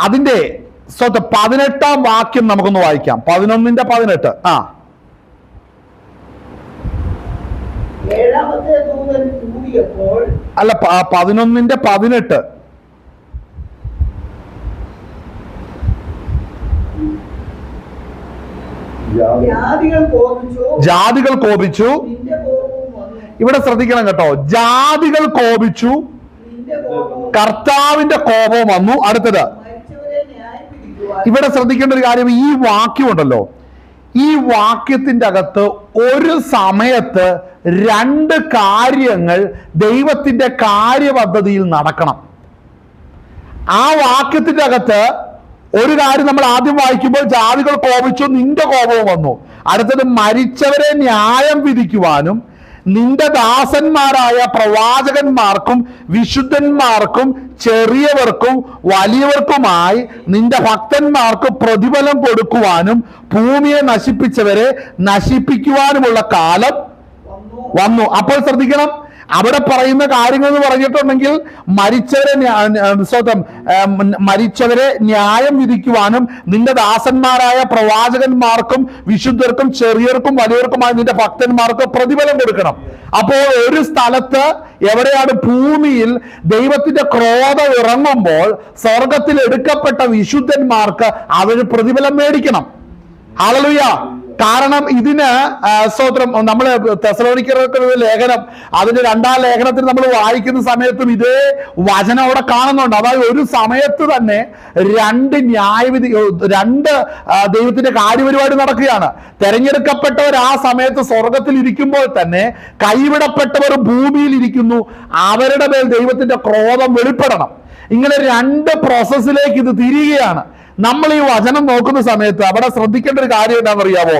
അതിന്റെ 18-ാം വാക്യം നമുക്കൊന്ന് വായിക്കാം. 11-ന്റെ-18. ഏഴാമത്തെ ദൂതൻ ഊതിയപ്പോൾ, അല്ല, 11-ന്റെ-18. ജാതികൾ കോപിച്ചു, നിന്റെ കോപവും വന്നു. ഇവിടെ ശ്രദ്ധിക്കണം കേട്ടോ. ജാതികൾ കോപിച്ചു, നിന്റെ കോപവും കർത്താവിന്റെ കോപം വന്നു. അടുത്തത് മരിച്ചവരെ ന്യായം വിധിക്കുവാൻ. ഇവിടെ ശ്രദ്ധിക്കേണ്ട ഒരു കാര്യം, ഈ വാക്യമുണ്ടല്ലോ, ഈ വാക്യത്തിന്റെ അകത്ത് ഒരു സമയത്ത് രണ്ട് കാര്യങ്ങൾ ദൈവത്തിന്റെ കാര്യപദ്ധതിയിൽ നടക്കണം. ആ വാക്യത്തിന്റെ അകത്ത് ഒരു കാര്യം നമ്മൾ ആദ്യം വായിക്കുമ്പോൾ ജാതികൾ കോപിച്ചു, നിന്റെ കോപവും വന്നു. അടുത്തത് മരിച്ചവരെ ന്യായം വിധിക്കുവാനും നിന്റെ ദാസന്മാരായ പ്രവാചകന്മാർക്കും വിശുദ്ധന്മാർക്കും ചെറിയവർക്കും വലിയവർക്കുമായി നിന്റെ ഭക്തന്മാർക്ക് പ്രതിഫലം കൊടുക്കുവാനും ഭൂമിയെ നശിപ്പിച്ചവരെ നശിപ്പിക്കുവാനുമുള്ള കാലം വന്നു. അപ്പോൾ ശ്രദ്ധിക്കണം, അവിടെ പറയുന്ന കാര്യങ്ങൾ എന്ന് പറഞ്ഞിട്ടുണ്ടെങ്കിൽ മരിച്ചവരെ ന്യായം വിധിക്കുവാനും നിന്റെ ദാസന്മാരായ പ്രവാചകന്മാർക്കും വിശുദ്ധർക്കും ചെറിയർക്കും വലിയവർക്കുമായി നിന്റെ ഭക്തന്മാർക്ക് പ്രതിഫലം കൊടുക്കണം. അപ്പോൾ ഒരു സ്ഥലത്ത് എവിടെയാണ്? ഭൂമിയിൽ ദൈവത്തിന്റെ ക്രോധം ഇറങ്ങുമ്പോൾ സ്വർഗത്തിൽ എടുക്കപ്പെട്ട വിശുദ്ധന്മാർക്ക് അവര് പ്രതിഫലം മേടിക്കണം. ഹല്ലേലൂയ. കാരണം ഇതിന് നമ്മൾ തെസ്സലോനിക്കർക്ക് ലേഖനം, അതിന്റെ 2-ാം ലേഖനത്തിൽ നമ്മൾ വായിക്കുന്ന സമയത്തും ഇതേ വചനം അവിടെ കാണുന്നുണ്ട്. അതായത് ഒരു സമയത്ത് തന്നെ രണ്ട് ദൈവത്തിന്റെ കാര്യപരിപാടി നടക്കുകയാണ്. തെരഞ്ഞെടുക്കപ്പെട്ടവർ ആ സമയത്ത് സ്വർഗത്തിൽ ഇരിക്കുമ്പോൾ തന്നെ കൈവിടപ്പെട്ടവർ ഭൂമിയിൽ ഇരിക്കുന്നു. അവരുടെ മേൽ ദൈവത്തിന്റെ ക്രോധം വെളിപ്പെടണം. ഇങ്ങനെ രണ്ട് പ്രോസസ്സിലേക്ക് ഇത് തിരിയുകയാണ്. നമ്മൾ ഈ വചനം നോക്കുന്ന സമയത്ത് അവിടെ ശ്രദ്ധിക്കേണ്ട ഒരു കാര്യം എന്താണെന്നറിയാമോ?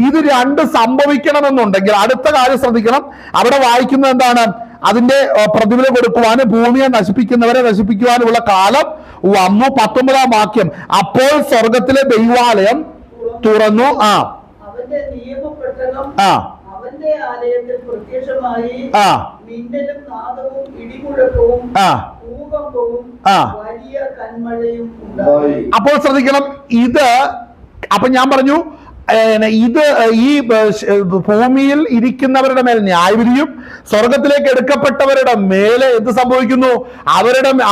ഇത് രണ്ട് സംഭവിക്കണമെന്നുണ്ടെങ്കിൽ അടുത്ത കാര്യം ശ്രദ്ധിക്കണം. അവിടെ വായിക്കുന്നത് എന്താണ്? അതിന്റെ പ്രതിഫലം കൊടുക്കുവാനും ഭൂമിയെ നശിപ്പിക്കുന്നവരെ നശിപ്പിക്കുവാനുമുള്ള കാലം വന്നു. 19-ാം വാക്യം, അപ്പോൾ സ്വർഗത്തിലെ ദൈവാലയം തുറന്നു. അവന്റെ നിയമപെട്ടകം അവന്റെ ആലയത്തിൽ പ്രത്യക്ഷമായി മിന്നലും നാദവും ഇടിമുഴക്കവും ഭൂകമ്പവും വലിയ കന്മഴയും ഉണ്ടായി. അപ്പോൾ ശ്രദ്ധിക്കണം, അപ്പൊ ഞാൻ പറഞ്ഞു, ഇത് ഈ ഭൂമിയിൽ ഇരിക്കുന്നവരുടെ മേൽ ന്യായവിധിയും സ്വർഗത്തിലേക്ക് എടുക്കപ്പെട്ടവരുടെ മേലെ എന്ത് സംഭവിക്കുന്നു?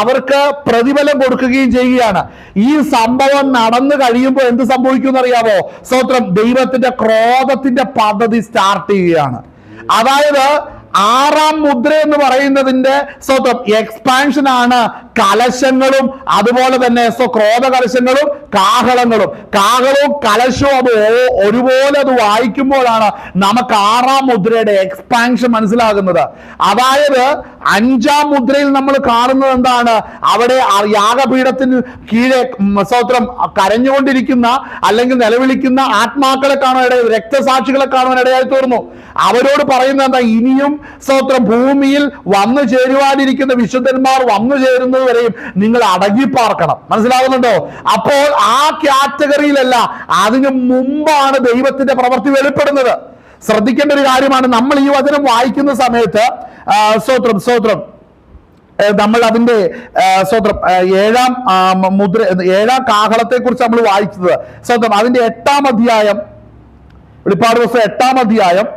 അവർക്ക് പ്രതിഫലം കൊടുക്കുകയും ചെയ്യുകയാണ്. ഈ സംഭവം നടന്നു കഴിയുമ്പോൾ എന്ത് സംഭവിക്കും അറിയാമോ? സ്തോത്രം, ദൈവത്തിന്റെ ക്രോധത്തിന്റെ പദ്ധതി സ്റ്റാർട്ട് ചെയ്യുകയാണ്. അതായത് 6-ാം മുദ്ര എന്ന് പറയുന്നതിന്റെ സ്തോത്രം എക്സ്പാൻഷൻ ആണ് കലശങ്ങളും അതുപോലെ തന്നെ ക്രോധ കലശങ്ങളും കാഹളങ്ങളും കലശവും അത് ഒരുപോലെ അത് വായിക്കുമ്പോഴാണ് നമുക്ക് 6-ാം മുദ്രയുടെ എക്സ്പാൻഷൻ മനസ്സിലാകുന്നത്. അതായത് 5-ാം മുദ്രയിൽ നമ്മൾ കാണുന്നത് എന്താണ്? അവിടെ യാഗപീഠത്തിന് കീഴെ സ്തോത്രം കരഞ്ഞുകൊണ്ടിരിക്കുന്ന അല്ലെങ്കിൽ നിലവിളിക്കുന്ന ആത്മാക്കളെ കാണാൻ ഇടയായി, രക്തസാക്ഷികളെ കാണാൻ ഇടയായി തീർന്നു. അവരോട് പറയുന്നത് എന്താ? ഇനിയും സ്തോത്രം ഭൂമിയിൽ വന്നു ചേരുവാനിരിക്കുന്ന വിശുദ്ധന്മാർ വന്നു ചേരുന്നത് വരെയും നിങ്ങൾ അടങ്ങിപ്പാർക്കണം. മനസ്സിലാകുന്നുണ്ടോ? അപ്പോൾ ആ കാറ്റഗറിയിലല്ല, അതിനു മുമ്പാണ് ദൈവത്തിന്റെ പ്രവൃത്തി വെളിപ്പെടുന്നത്. ശ്രദ്ധിക്കേണ്ട ഒരു കാര്യമാണ്. നമ്മൾ ഈ വചനം വായിക്കുന്ന സമയത്ത് സ്തോത്രം നമ്മൾ അതിന്റെ 7-ാം കാഹളത്തെ കുറിച്ച് നമ്മൾ വായിച്ചത് സ്തോത്രം അതിന്റെ 8-ാം അധ്യായം, വെളിപ്പാട് പുസ്തകം 8-ാം അധ്യായം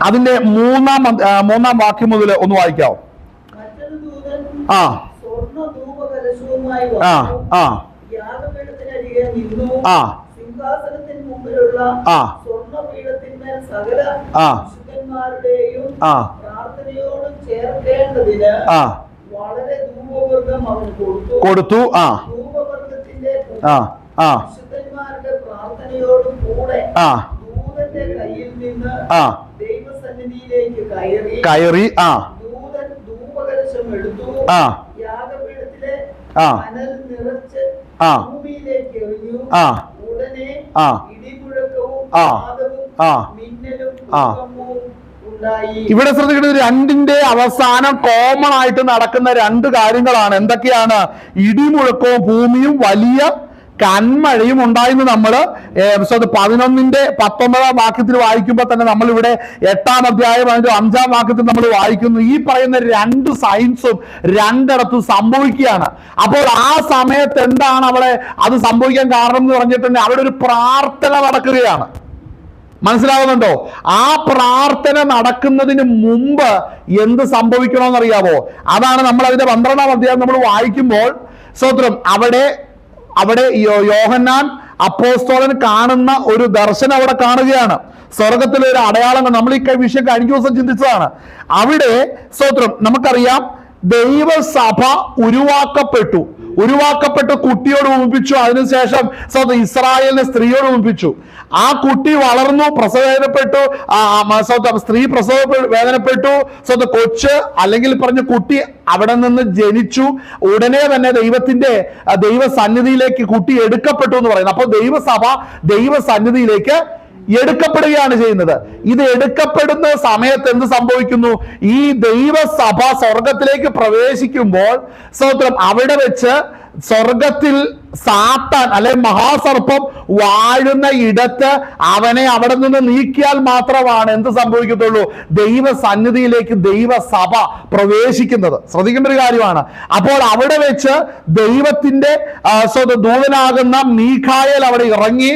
അതിന്റെ 3-ാം വാക്യം മുതൽ ഒന്ന് വായിക്കാവോ? സിംഹാസനത്തിന് മുമ്പിലുള്ള സ്വർണ്ണപീഠത്തിന്മേൽ സകല വിശുദ്ധന്മാരുടെയും പ്രാർത്ഥനയോടും ചേർക്കേണ്ടതിന് വളരെ ധൂപവർഗം അവന് കൊടുത്തു. ധൂപവർഗത്തിന്റെ വിശുദ്ധന്മാരുടെ പ്രാർത്ഥനയോടും കൂടെ ദൂതന്റെ കയ്യിൽ നിന്ന് ദൈവസന്നിധിയിലേക്ക് കയറി ദൂതൻ ധൂപകലശം എടുത്തു. യാഗപീഠത്തിലെ ആ മണൽ നിറച്ച് ആ ഭൂമിയിലേക്ക് എറിഞ്ഞു. ആ ഉടനെ ആ ഇടിമുഴക്കവും ആ നാദവും ആ മിന്നലും ആ. ഭൂകമ്പവും ഉണ്ടായി. ഇവിടെ ശ്രദ്ധിക്കുന്നത് രണ്ടിന്റെ അവസാനം കോമൺ ആയിട്ട് നടക്കുന്ന രണ്ട് കാര്യങ്ങളാണ്. എന്തൊക്കെയാണ്? ഇടിമുഴക്കവും ഭൂമിയും വലിയ കന്മഴയും ഉണ്ടായെന്ന് നമ്മൾ 11-19 വാക്യത്തിൽ വായിക്കുമ്പോൾ തന്നെ നമ്മൾ ഇവിടെ 8-ാം അധ്യായം അതിന്റെ 5-ാം വാക്യത്തിൽ നമ്മൾ വായിക്കുന്നു. ഈ പറയുന്ന രണ്ട് സൈൻസും രണ്ടിടത്തും സംഭവിക്കുകയാണ്. അപ്പോൾ ആ സമയത്ത് എന്താണ് അവിടെ അത് സംഭവിക്കാൻ കാരണം എന്ന് പറഞ്ഞിട്ടുണ്ടെങ്കിൽ അവിടെ ഒരു പ്രാർത്ഥന നടക്കുകയാണ്. മനസ്സിലാവുന്നുണ്ടോ? ആ പ്രാർത്ഥന നടക്കുന്നതിന് മുമ്പ് എന്ത് സംഭവിക്കണമെന്നറിയാവോ? അതാണ് നമ്മൾ അതിന്റെ 12-ാം അധ്യായം നമ്മൾ വായിക്കുമ്പോൾ സ്തോത്രം അവിടെ യോഹന്നാൻ അപ്പോസ്തലൻ കാണുന്ന ഒരു ദർശനം അവിടെ കാണുകയാണ്. സ്വർഗത്തിലെ ഒരു അടയാളങ്ങൾ നമ്മൾ ഈ വിഷയം കഴിഞ്ഞ ദിവസം ചിന്തിച്ചതാണ്. അവിടെ സ്തോത്രം നമുക്കറിയാം ദൈവസഭ ഉരുവാക്കപ്പെട്ട് കുട്ടിയോട് ഉപമിപ്പിച്ചു. അതിനുശേഷം ഇസ്രായേലിനെ സ്ത്രീയോട് ഉപമിപ്പിച്ചു. ആ കുട്ടി വളർന്നു, പ്രസവവേദനപ്പെട്ടു, സ്ത്രീ പ്രസവ വേദനപ്പെട്ടു, കൊച്ച് അല്ലെങ്കിൽ പറഞ്ഞ കുട്ടി അവിടെ നിന്ന് ജനിച്ചു. ഉടനെ തന്നെ ദൈവസന്നിധിയിലേക്ക് കുട്ടി എടുക്കപ്പെട്ടു എന്ന് പറയുന്നത്. അപ്പോൾ ദൈവസഭ ദൈവസന്നിധിയിലേക്ക് എടുക്കപ്പെടുകയാണ് ചെയ്യുന്നത്. ഇത് എടുക്കപ്പെടുന്ന സമയത്ത് എന്ത് സംഭവിക്കുന്നു? ഈ ദൈവസഭ സ്വർഗത്തിലേക്ക് പ്രവേശിക്കുമ്പോൾ സ്തോത്രം അവിടെ വെച്ച് സ്വർഗത്തിൽ സാത്താൻ അല്ലെ മഹാസർപ്പം വാഴുന്ന ഇടത്ത് അവനെ അവിടെ നിന്ന് നീക്കിയാൽ മാത്രമാണ് എന്ത് സംഭവിക്കത്തുള്ളൂ? ദൈവസന്നിധിയിലേക്ക് ദൈവസഭ പ്രവേശിക്കുന്നത്. ശ്രദ്ധിക്കേണ്ട ഒരു കാര്യമാണ്. അപ്പോൾ അവിടെ വെച്ച് ദൈവത്തിന്റെ ദൂതനാകുന്ന മീഖായേൽ അവിടെ ഇറങ്ങി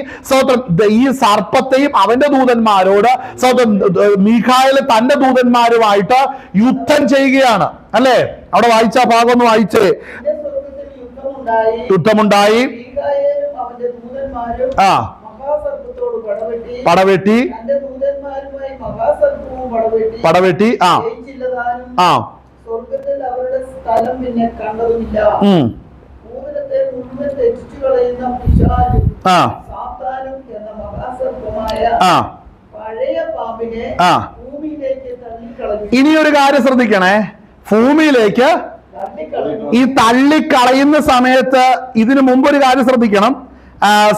ഈ സർപ്പത്തെയും അവന്റെ ദൂതന്മാരോട് മീഖായേൽ തന്റെ ദൂതന്മാരുമായിട്ട് യുദ്ധം ചെയ്യുകയാണ്. അല്ലേ? അവിടെ വായിച്ച ഭാഗം ഒന്ന് വായിച്ചേ. യുദ്ധമുണ്ടായി. ആ പടവെട്ടി പടവെട്ടി ആ ആ സ്വർഗത്തിൽ അവരുടെ സ്ഥലം പിന്നെ കണ്ടതുമില്ല. ഭൂതലത്തെ മുഴുവൻ തെറ്റിച്ചു കളയുന്ന പിശാചും സാത്താനും എന്ന മഹാസർപ്പമായ പഴയ പാമ്പിനെ ഭൂമിയിലേക്ക് തള്ളിക്കളഞ്ഞു. ഇനിയൊരു കാര്യം ശ്രദ്ധിക്കണേ. ഭൂമിയിലേക്ക് ഈ തള്ളിക്കളയുന്ന സമയത്ത് ഇതിനു മുമ്പ് ഒരു കാര്യം ശ്രദ്ധിക്കണം.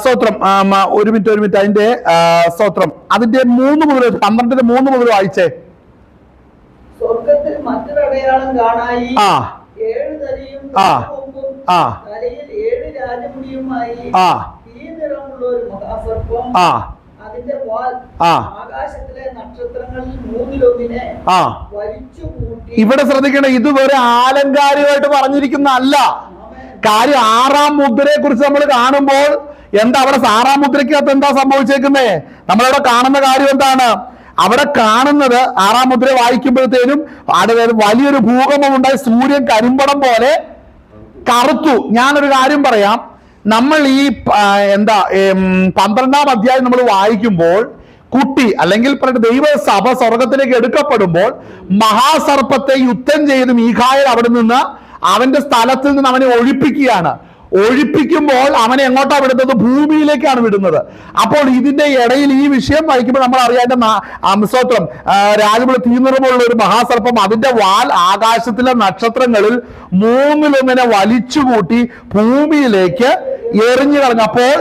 സ്തോത്രം ഒരു മിനിറ്റ് അതിന്റെ സ്തോത്രം അതിന്റെ 3 മുതൽ 12-ന്റെ 3 മുതൽ വായിച്ചേ. സ്വർഗത്തിൽ മറ്റൊരടയാളം കാണായി. 7 തലയും കൊമ്പും തലയിൽ 7 രാജമുടിയുമായി ഈ നിറമുള്ള ഒരു മഹാസർപ്പം. അതിന്റെ വാൽ ആകാശത്തിലെ നക്ഷത്രങ്ങളിൽ 3-1 വലിച്ചു കൂട്ടി. ഇവിടെ ശ്രദ്ധിക്കണേ, ഇത് വേറെ ആലങ്കാരികമായിട്ട് പറഞ്ഞിരിക്കുന്ന അല്ല കാര്യം. 6-ാം മുദ്രയെ കുറിച്ച് നമ്മൾ കാണുമ്പോൾ എന്താ അവിടെ 6-ാം മുദ്രയ്ക്കകത്ത് എന്താ സംഭവിച്ചേക്കുന്നേ? നമ്മളവിടെ കാണുന്ന കാര്യം എന്താണ്? അവിടെ കാണുന്നത് 6-ാം മുദ്ര വായിക്കുമ്പോഴത്തേനും വലിയൊരു ഭൂകമ്പം ഉണ്ടായി. സൂര്യൻ കരിമ്പടം പോലെ കറുത്തു. ഞാനൊരു കാര്യം പറയാം. നമ്മൾ ഈ 12-ാം അധ്യായം നമ്മൾ വായിക്കുമ്പോൾ കുട്ടി അല്ലെങ്കിൽ ദൈവസഭ സ്വർഗത്തിലേക്ക് എടുക്കപ്പെടുമ്പോൾ മഹാസർപ്പത്തെ യുദ്ധം ചെയ്ത് മീഖായേൽ അവിടെ നിന്ന് അവന്റെ സ്ഥലത്തിൽ നിന്ന് അവനെ ഒഴിപ്പിക്കുകയാണ്. ഒഴിപ്പിക്കുമ്പോൾ അവനെ എങ്ങോട്ടാ വിടുന്നത്? ഭൂമിയിലേക്കാണ് വിടുന്നത്. അപ്പോൾ ഇതിന്റെ ഇടയിൽ ഈ വിഷയം വായിക്കുമ്പോൾ നമ്മൾ അറിയാതെ സ്തോത്രം രാജമുള്ള തീനിറമുള്ള ഒരു മഹാസർപ്പം അതിന്റെ വാൽ ആകാശത്തിലെ നക്ഷത്രങ്ങളിൽ 3-1 വലിച്ചുകൂട്ടി ഭൂമിയിലേക്ക് എറിഞ്ഞു കളഞ്ഞു. അപ്പോൾ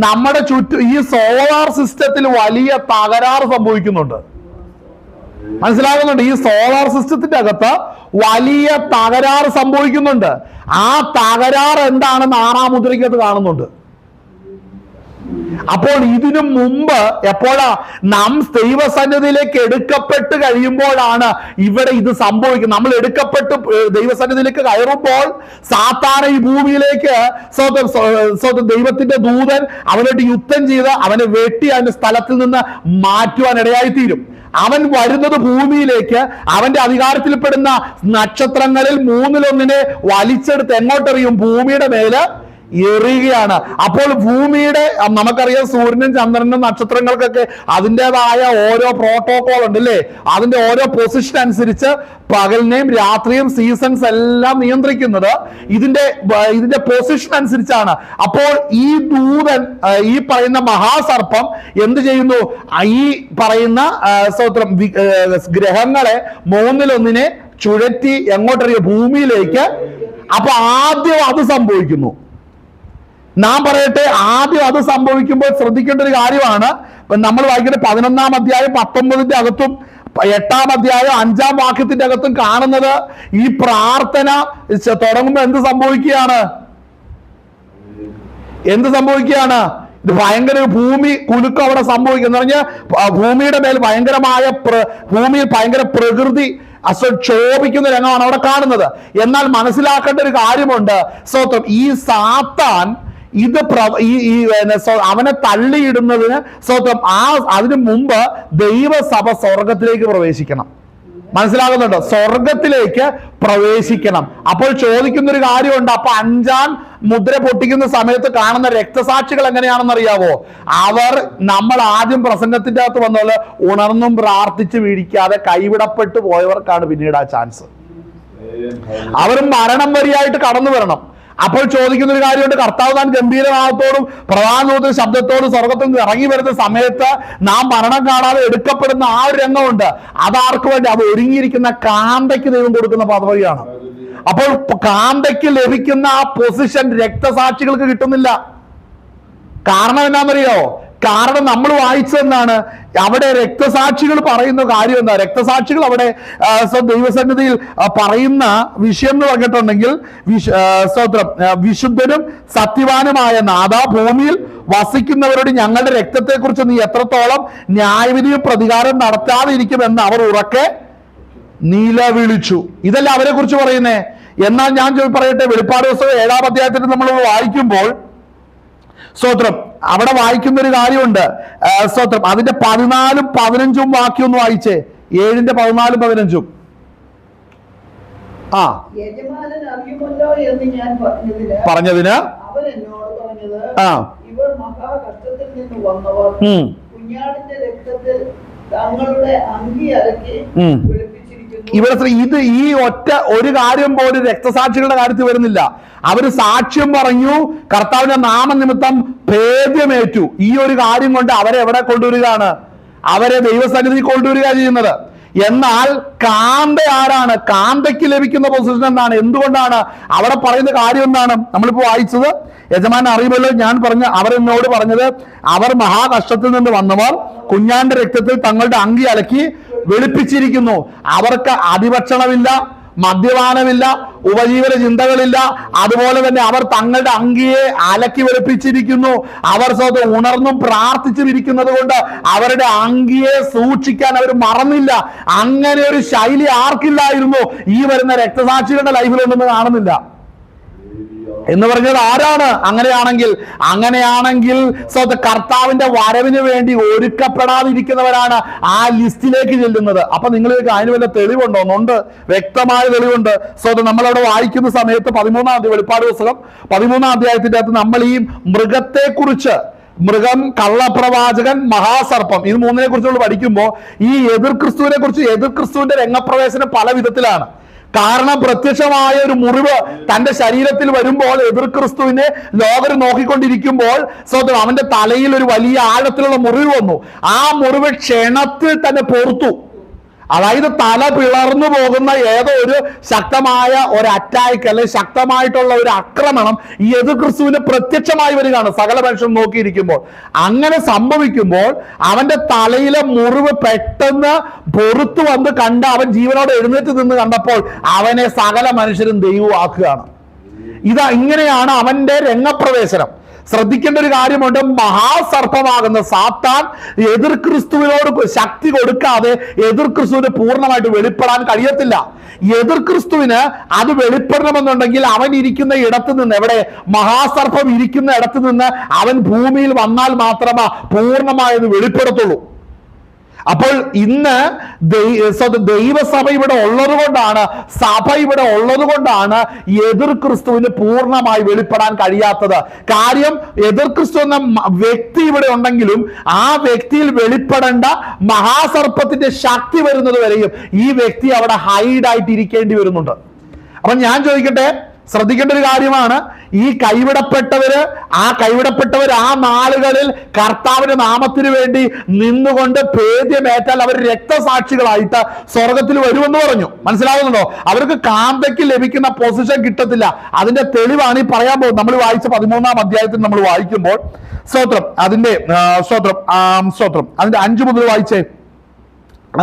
നമ്മുടെ ചുറ്റും ഈ സോളാർ സിസ്റ്റത്തിൽ വലിയ തകരാറ് സംഭവിക്കുന്നുണ്ട്. മനസ്സിലാകുന്നുണ്ട്? ഈ സോളാർ സിസ്റ്റത്തിന്റെ അകത്ത് വലിയ തകരാറ് സംഭവിക്കുന്നുണ്ട്. ആ തകരാറ് എന്താണെന്ന് 6-ാം മുദ്രയ്ക്കകത്ത് കാണുന്നുണ്ട്. അപ്പോൾ ഇതിനു മുമ്പ് എപ്പോഴാ നാം ദൈവസന്നിധിയിലേക്ക് എടുക്കപ്പെട്ട് കഴിയുമ്പോഴാണ് ഇവിടെ ഇത് സംഭവിക്കുന്നത്. നമ്മൾ എടുക്കപ്പെട്ട് ദൈവസന്നിധിയിലേക്ക് കയറുമ്പോൾ സാത്താൻ ഈ ഭൂമിയിലേക്ക് ദൈവത്തിന്റെ ദൂതൻ അവനോട് യുദ്ധം ചെയ്ത് അവനെ വെട്ടി അവന്റെ സ്ഥലത്തിൽ നിന്ന് മാറ്റുവാൻ ഇടയായിത്തീരും. അവൻ വരുന്നത് ഭൂമിയിലേക്ക് അവന്റെ അധികാരത്തിൽപ്പെടുന്ന നക്ഷത്രങ്ങളിൽ 3-1 വലിച്ചെടുത്ത് എങ്ങോട്ടെറിയും? ഭൂമിയുടെ മേല് എറിയുകയാണ്. അപ്പോൾ ഭൂമിയുടെ നമുക്കറിയാം സൂര്യനും ചന്ദ്രനും നക്ഷത്രങ്ങൾക്കൊക്കെ അതിൻ്റെതായ ഓരോ പ്രോട്ടോകോൾ ഉണ്ട് അല്ലേ? അതിന്റെ ഓരോ പൊസിഷൻ അനുസരിച്ച് പകലിനെയും രാത്രിയും സീസൺസ് എല്ലാം നിയന്ത്രിക്കുന്നത് ഇതിന്റെ പൊസിഷൻ അനുസരിച്ചാണ്. അപ്പോൾ ഈ ദൂതൻ ഈ പറയുന്ന മഹാസർപ്പം എന്ത് ചെയ്യുന്നു? ഈ പറയുന്ന സ്തോത്രം ഗ്രഹങ്ങളെ 3-1 ചുഴറ്റി എങ്ങോട്ടറിയോ? ഭൂമിയിലേക്ക് അപ്പൊ ആദ്യം അത് സംഭവിക്കുന്നു. നാം പറയട്ടെ, ആദ്യം അത് സംഭവിക്കുമ്പോൾ ശ്രദ്ധിക്കേണ്ട ഒരു കാര്യമാണ്. നമ്മൾ വായിക്കുന്ന 11-ാം അധ്യായം 19-ന്റെ അകത്തും 8-ാം അധ്യായം 5-ാം വാക്യത്തിന്റെ അകത്തും കാണുന്നത് ഈ പ്രാർത്ഥന തുടങ്ങുമ്പോൾ എന്ത് സംഭവിക്കുകയാണ്? ഇത് ഭയങ്കര ഭൂമി കുലുക്കം അവിടെ സംഭവിക്കുന്നു. പറഞ്ഞാൽ ഭൂമിയുടെ മേൽ ഭൂമിയിൽ ഭയങ്കര പ്രകൃതി ക്ഷോഭിക്കുന്ന രംഗമാണ് അവിടെ കാണുന്നത്. എന്നാൽ മനസ്സിലാക്കേണ്ട ഒരു കാര്യമുണ്ട്. സ്തോത്രം, ഈ സാത്താൻ ഇത് അവനെ തള്ളിയിടുന്നതിന് സ്തോത്രം അതിനു മുമ്പ് ദൈവസഭ സ്വർഗത്തിലേക്ക് പ്രവേശിക്കണം. മനസ്സിലാകുന്നുണ്ടോ? സ്വർഗത്തിലേക്ക് പ്രവേശിക്കണം. അപ്പോൾ ചോദിക്കുന്ന ഒരു കാര്യമുണ്ട്. അപ്പൊ 5-ാം മുദ്ര പൊട്ടിക്കുന്ന സമയത്ത് കാണുന്ന രക്തസാക്ഷികൾ എങ്ങനെയാണെന്ന് അറിയാവോ? അവർ നമ്മൾ ആദ്യം പ്രസംഗത്തിന്റെ അകത്ത് വന്നപോലെ ഉണർന്നും പ്രാർത്ഥിച്ച് വീഴിക്കാതെ കൈവിടപ്പെട്ടു പോയവർക്കാണ് പിന്നീട് ആ ചാൻസ്. അവർ മരണം വരെയായിട്ട് കടന്നു വരണം. അപ്പോൾ ചോദിക്കുന്ന ഒരു കാര്യമുണ്ട്. കർത്താവ് താൻ ഗംഭീരനാഥത്തോടും പ്രധാനത്തോടും ശബ്ദത്തോടും സ്വർഗത്തിൽ നിന്ന് ഇറങ്ങി വരുന്ന സമയത്ത് നാം മരണം കാണാതെ എടുക്കപ്പെടുന്ന ആ ഒരു രംഗമുണ്ട്. അതാർക്ക് വേണ്ടി? അത് ഒരുങ്ങിയിരിക്കുന്ന കാന്തയ്ക്ക് ദൈവം കൊടുക്കുന്ന പദവിയാണ്. അപ്പോൾ കാന്തയ്ക്ക് ലഭിക്കുന്ന ആ പൊസിഷൻ രക്തസാക്ഷികൾക്ക് കിട്ടുന്നില്ല. കാരണം എന്താണെന്നറിയോ? കാരണം നമ്മൾ വായിച്ചെന്താണ്? അവിടെ രക്തസാക്ഷികൾ പറയുന്ന കാര്യം എന്താ? രക്തസാക്ഷികൾ അവിടെ ദൈവസന്നിധിയിൽ പറയുന്ന വിഷയം എന്ന് പറഞ്ഞിട്ടുണ്ടെങ്കിൽ, വിശുദ്ധനും സത്യവാനുമായ നാഥ, ഭൂമിയിൽ വസിക്കുന്നവരോട് ഞങ്ങളുടെ രക്തത്തെക്കുറിച്ച് നീ എത്രത്തോളം ന്യായവിധിയും പ്രതികാരം നടത്താതെ ഇരിക്കുമെന്ന് അവർ ഉറക്കെ നിലവിളിച്ചു. ഇതല്ല അവരെ കുറിച്ച് പറയുന്നേ. എന്നാൽ ഞാൻ പറയട്ടെ, വെളിപ്പാട് പുസ്തകം 7-ാം അധ്യായത്തിൽ നമ്മൾ വായിക്കുമ്പോൾ സ്തോത്രം അവിടെ വായിക്കുന്ന ഒരു കാര്യമുണ്ട്. സ്തോത്രം അതിന്റെ 14-ഉം 15-ഉം വാക്യം ഒന്ന് വായിച്ചേ. 7-ന്റെ 14-ഉം 15-ഉം. യജമാനൻ അറിയുമല്ലോ എന്ന് ഞാൻ പറഞ്ഞതിന് അവൻ എന്നോട് പറഞ്ഞത്, ഇവർ മഹാകഷ്ടത്തിൽ നിന്ന് വന്നവർ കുഞ്ഞാടിന്റെ രക്തത്തിൽ തങ്ങളുടെ അങ്കി അലക്കി ഇവിടെ ഈ ഒറ്റ ഒരു കാര്യം പോലും രക്തസാക്ഷികളുടെ കാര്യത്തിൽ വരുന്നില്ല. അവര് സാക്ഷ്യം പറഞ്ഞു, കർത്താവിന്റെ നാമനിമിത്തം ഭേദ്യമേറ്റു. ഈ ഒരു കാര്യം കൊണ്ട് അവരെ എവിടെ കൊണ്ടുവരികയാണ്? അവരെ ദൈവസന്നിധി കൊണ്ടുവരിക ചെയ്യുന്നത്. എന്നാൽ കാന്ത ആരാണ്? കാന്തയ്ക്ക് ലഭിക്കുന്ന പൊസിഷൻ എന്താണ്? എന്തുകൊണ്ടാണ്? അവിടെ പറയുന്ന കാര്യം എന്താണ്? നമ്മളിപ്പോ വായിച്ചത്, യജമാനൻ അറിയുമല്ലോ ഞാൻ അവരെന്നോട് പറഞ്ഞത്, അവർ മഹാകഷ്ടത്തിൽ നിന്ന് വന്നവർ കുഞ്ഞാന്റെ രക്തത്തിൽ തങ്ങളുടെ അങ്കി അലക്കി വെളുപ്പിച്ചിരിക്കുന്നു. അവർക്ക് അതിഭക്ഷണമില്ല, മദ്യപാനമില്ല, ഉപജീവന ചിന്തകളില്ല. അതുപോലെ തന്നെ അവർ തങ്ങളുടെ അങ്കിയെ അലക്കി വെളുപ്പിച്ചിരിക്കുന്നു. അവർ സ്വന്തം ഉണർന്നും പ്രാർത്ഥിച്ചും ഇരിക്കുന്നത് കൊണ്ട് അവരുടെ അങ്കിയെ സൂക്ഷിക്കാൻ അവർ മറന്നില്ല. അങ്ങനെ ഒരു ശൈലി ആർക്കില്ലായിരുന്നു? ഈ വരുന്ന രക്തസാക്ഷികളുടെ ലൈഫിലുണ്ടെന്ന് കാണുന്നില്ല. എന്ന് പറഞ്ഞത് ആരാണ്? അങ്ങനെയാണെങ്കിൽ കർത്താവിന്റെ വരവിന് വേണ്ടി ഒരുക്കപ്പെടാതിരിക്കുന്നവരാണ് ആ ലിസ്റ്റിലേക്ക് ചെല്ലുന്നത്. അപ്പൊ നിങ്ങൾക്ക് അതിന് വല്ല തെളിവുണ്ടോ? ഉണ്ട്, വ്യക്തമായ തെളിവുണ്ട്. നമ്മളവിടെ വായിക്കുന്ന സമയത്ത് 13-ാം അധ്യായം, വെളിപ്പാട് പുസ്തകം 13-ാം അധ്യായത്തിന്റെ അകത്ത് നമ്മൾ ഈ മൃഗത്തെക്കുറിച്ച്, മൃഗം, കള്ളപ്രവാചകൻ, മഹാസർപ്പം, ഇത് മൂന്നിനെ കുറിച്ചുള്ള പഠിക്കുമ്പോൾ ഈ എതിർക്രിസ്തുവിനെ കുറിച്ച്, എതിർക്രിസ്തുവിന്റെ രംഗപ്രവേശനം പല വിധത്തിലാണ്. കാരണം പ്രത്യക്ഷമായ ഒരു മുറിവ് തന്റെ ശരീരത്തിൽ വരുമ്പോൾ, എതിർക്രിസ്തുവിനെ ലോകർ നോക്കിക്കൊണ്ടിരിക്കുമ്പോൾ അവന്റെ തലയിൽ ഒരു വലിയ ആഴത്തിലുള്ള മുറിവ് വന്നു. ആ മുറിവ് ക്ഷണത്തിൽ തന്നെ പൊറുത്തു. അതായത് തല പിളർന്നു പോകുന്ന ഏതോ ഒരു ശക്തമായ ഒരു അറ്റാക്ക് അല്ലെങ്കിൽ ശക്തമായിട്ടുള്ള ഒരു ആക്രമണം ഈ എതിർക്രിസ്തുവിന് പ്രത്യക്ഷമായി വരികയാണ് സകല മനുഷ്യൻ നോക്കിയിരിക്കുമ്പോൾ. അങ്ങനെ സംഭവിക്കുമ്പോൾ അവന്റെ തലയിലെ മുറിവ് പെട്ടെന്ന് പൊറുത്തു വന്ന് കണ്ട് അവൻ ജീവനോടെ എഴുന്നേറ്റ് നിന്ന് കണ്ടപ്പോൾ അവനെ സകല മനുഷ്യരും ദൈവമാക്കുകയാണ്. ഇങ്ങനെയാണ് അവന്റെ രംഗപ്രവേശനം. ശ്രദ്ധിക്കേണ്ട ഒരു കാര്യമുണ്ട്. മഹാസർപ്പമാകുന്ന സാത്താൻ എതിർക്രിസ്തുവിനോട് ശക്തി കൊടുക്കാതെ എതിർക്രിസ്തുവിന് പൂർണ്ണമായിട്ട് വെളിപ്പെടാൻ കഴിയത്തില്ല. എതിർക്രിസ്തുവിന് അത് വെളിപ്പെടണമെന്നുണ്ടെങ്കിൽ അവൻ ഇരിക്കുന്ന ഇടത്ത് നിന്ന്, എവിടെ മഹാസർപ്പം ഇരിക്കുന്ന ഇടത്ത് നിന്ന് അവൻ ഭൂമിയിൽ വന്നാൽ മാത്രമേ പൂർണ്ണമായത് വെളിപ്പെടത്തുള്ളൂ. അപ്പോൾ ഇന്ന് ദൈവസഭ ഇവിടെ ഉള്ളത് കൊണ്ടാണ്, സഭ ഇവിടെ ഉള്ളത് കൊണ്ടാണ് എതിർ ക്രിസ്തുവിന് പൂർണ്ണമായി വെളിപ്പെടാൻ കഴിയാത്തത്. കാര്യം എതിർ ക്രിസ്തു എന്ന വ്യക്തി ഇവിടെ ഉണ്ടെങ്കിലും ആ വ്യക്തിയിൽ വെളിപ്പെടേണ്ട മഹാസർപ്പത്തിന്റെ ശക്തി വരുന്നത് വരെയും ഈ വ്യക്തി അവിടെ ഹൈഡായിട്ട് ഇരിക്കേണ്ടി വരുന്നുണ്ട്. അപ്പൊ ഞാൻ ചോദിക്കട്ടെ, ശ്രദ്ധിക്കേണ്ട ഒരു കാര്യമാണ്. ഈ കൈവിടപ്പെട്ടവര് ആ നാളുകളിൽ കർത്താവിന്റെ നാമത്തിന് വേണ്ടി നിന്നുകൊണ്ട് ഭേദ്യമേറ്റാൽ അവർ രക്തസാക്ഷികളായിട്ട് സ്വർഗത്തിൽ വരുമെന്ന് പറഞ്ഞു. മനസ്സിലാവുന്നുണ്ടോ? അവർക്ക് കാന്തയ്ക്ക് ലഭിക്കുന്ന പൊസിഷൻ കിട്ടത്തില്ല. അതിന്റെ തെളിവാണ് ഈ പറയാൻ പോകുന്നത്. നമ്മൾ വായിച്ച 13-ാം അധ്യായത്തിൽ നമ്മൾ വായിക്കുമ്പോൾ സ്തോത്രം, അതിന്റെ സ്തോത്രം അതിന്റെ 5 മുതൽ വായിച്ചേ,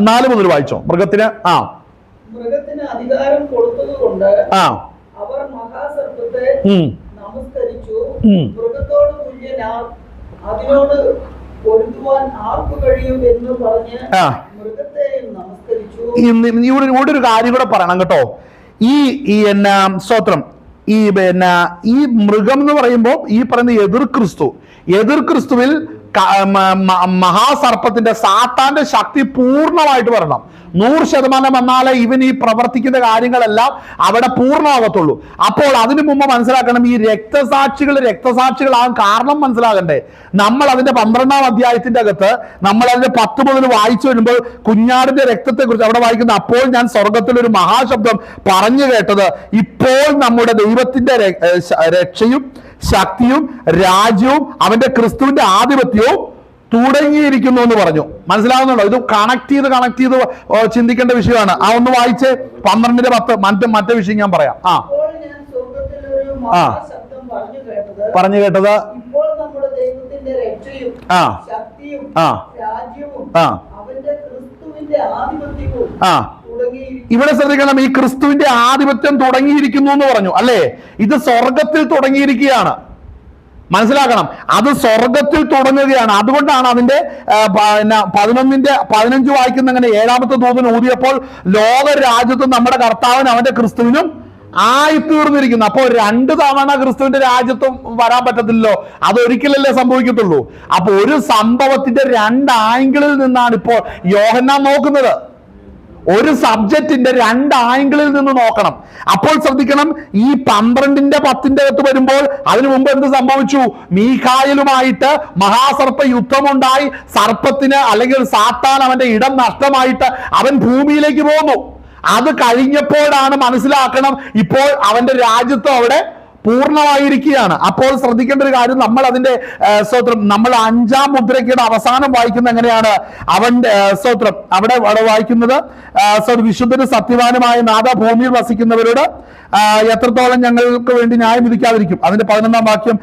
4 മുതൽ വായിച്ചോ. മൃഗത്തിന് അധികാരം കൊടുത്തതുകൊണ്ട് അവർ മഹാസർപ്പത്തെ നമസ്കരിച്ചു. മൃഗത്തോട് തുല്യനാർ, അതിനോട് പൊരുതുവാൻ ആർക്കു കഴിയും എന്ന് പറഞ്ഞ് മൃഗത്തെയും നമസ്കരിച്ചു. ഇവിടെ ഒരു കാര്യം കൂടെ പറയണം കേട്ടോ. ഈ സ്തോത്രം, ഈ മൃഗം എന്ന് പറയുമ്പോൾ ഈ പറയുന്ന എതിർ ക്രിസ്തുവിൽ മഹാസർപ്പത്തിന്റെ സാത്താന്റെ ശക്തി പൂർണ്ണമായിട്ട് വരണം. 100% വന്നാലേ ഇവൻ ഈ പ്രവർത്തിക്കുന്ന കാര്യങ്ങളെല്ലാം അവിടെ പൂർണ്ണമാകത്തുള്ളൂ. അപ്പോൾ അതിനു മുമ്പ് മനസ്സിലാക്കണം, ഈ രക്തസാക്ഷികളാകാൻ കാരണം മനസ്സിലാകണ്ടേ. നമ്മൾ അതിന്റെ 12-ാം അധ്യായത്തിന്റെ അകത്ത് നമ്മൾ അതിന്റെ 10 മുതൽ വായിച്ചു വരുമ്പോൾ കുഞ്ഞാടിന്റെ രക്തത്തെ കുറിച്ച് അവിടെ വായിക്കുന്ന, അപ്പോൾ ഞാൻ സ്വർഗത്തിൽ ഒരു മഹാശബ്ദം പറഞ്ഞു കേട്ടത്, ഇപ്പോൾ നമ്മുടെ ദൈവത്തിന്റെ രക്ഷയും ശക്തിയും രാജ്യവും അവന്റെ ക്രിസ്തുവിന്റെ ആധിപത്യവും തുടങ്ങിയിരിക്കുന്നു എന്ന് പറഞ്ഞു. മനസ്സിലാവുന്നുണ്ടോ? ഇത് കണക്ട് ചെയ്ത് ചിന്തിക്കേണ്ട വിഷയമാണ്. ആ ഒന്ന് വായിച്ച് 12-10 മറ്റേ വിഷയം ഞാൻ പറയാം. പറഞ്ഞു കേട്ടത് ഇപ്പോൾ നമ്മുടെ ദൈവത്തിന്റെ രക്ഷയും ശക്തിയും രാജ്യവും അവന്റെ ക്രിസ്തുവിന്റെ ആധിപത്യവും ഇവിടെ ശ്രദ്ധിക്കണം, ഈ ക്രിസ്തുവിന്റെ ആധിപത്യം തുടങ്ങിയിരിക്കുന്നു എന്ന് പറഞ്ഞു അല്ലേ? ഇത് സ്വർഗത്തിൽ തുടങ്ങിയിരിക്കുകയാണ്. മനസ്സിലാക്കണം, അത് സ്വർഗത്തിൽ തുടങ്ങുകയാണ്. അതുകൊണ്ടാണ് അതിന്റെ 15 വായിക്കുന്ന അങ്ങനെ 7-ാമത്തെ ദൂതൻ ഊതിയപ്പോൾ ലോക രാജ്യത്തും നമ്മുടെ കർത്താവിനും അവന്റെ ക്രിസ്തുവിനും ആയിത്തീർന്നിരിക്കുന്നു. അപ്പോൾ 2 തവണ ക്രിസ്തുവിന്റെ രാജ്യത്തും വരാൻ പറ്റത്തില്ലല്ലോ, അതൊരിക്കലല്ലേ സംഭവിക്കത്തുള്ളൂ. അപ്പൊ ഒരു സംഭവത്തിന്റെ 2 ആംഗിളിൽ നിന്നാണ് ഇപ്പോൾ യോഹന്നാൻ നോക്കുന്നത്. ഒരു സബ്ജക്റ്റിന്റെ 2 ആംഗിളിൽ നിന്ന് നോക്കണം. അപ്പോൾ ശ്രദ്ധിക്കണം, ഈ 12-ന്റെ 10-ന്റെ അകത്ത് വരുമ്പോൾ അതിനു മുമ്പ് എന്ത് സംഭവിച്ചു? മീഖായേലുമായിട്ട് മഹാസർപ്പ യുദ്ധമുണ്ടായി. സർപ്പത്തിന് അല്ലെങ്കിൽ സാത്താൻ അവന്റെ ഇടം നഷ്ടമായിട്ട് അവൻ ഭൂമിയിലേക്ക് പോന്നു. അത് കഴിഞ്ഞപ്പോഴാണ് മനസ്സിലാക്കണം, ഇപ്പോൾ അവന്റെ രാജ്യത്വം അവിടെ പൂർണ്ണമായിരിക്കുകയാണ്. അപ്പോൾ ശ്രദ്ധിക്കേണ്ട ഒരു കാര്യം, നമ്മൾ അതിന്റെ സ്തോത്രം, നമ്മൾ 5-ാം മുദ്രയ്ക്കയുടെ അവസാനം വായിക്കുന്ന എങ്ങനെയാണ്? അവന്റെ സ്തോത്രം അവിടെ വായിക്കുന്നത്, വിശുദ്ധനും സത്യവാനുമായ നാഥ, ഭൂമിയിൽ വസിക്കുന്നവരോട് എത്രത്തോളം ഞങ്ങൾക്ക് വേണ്ടി ന്യായം വിധിക്കാതിരിക്കും. അതിന്റെ 11-ാം വാക്യം,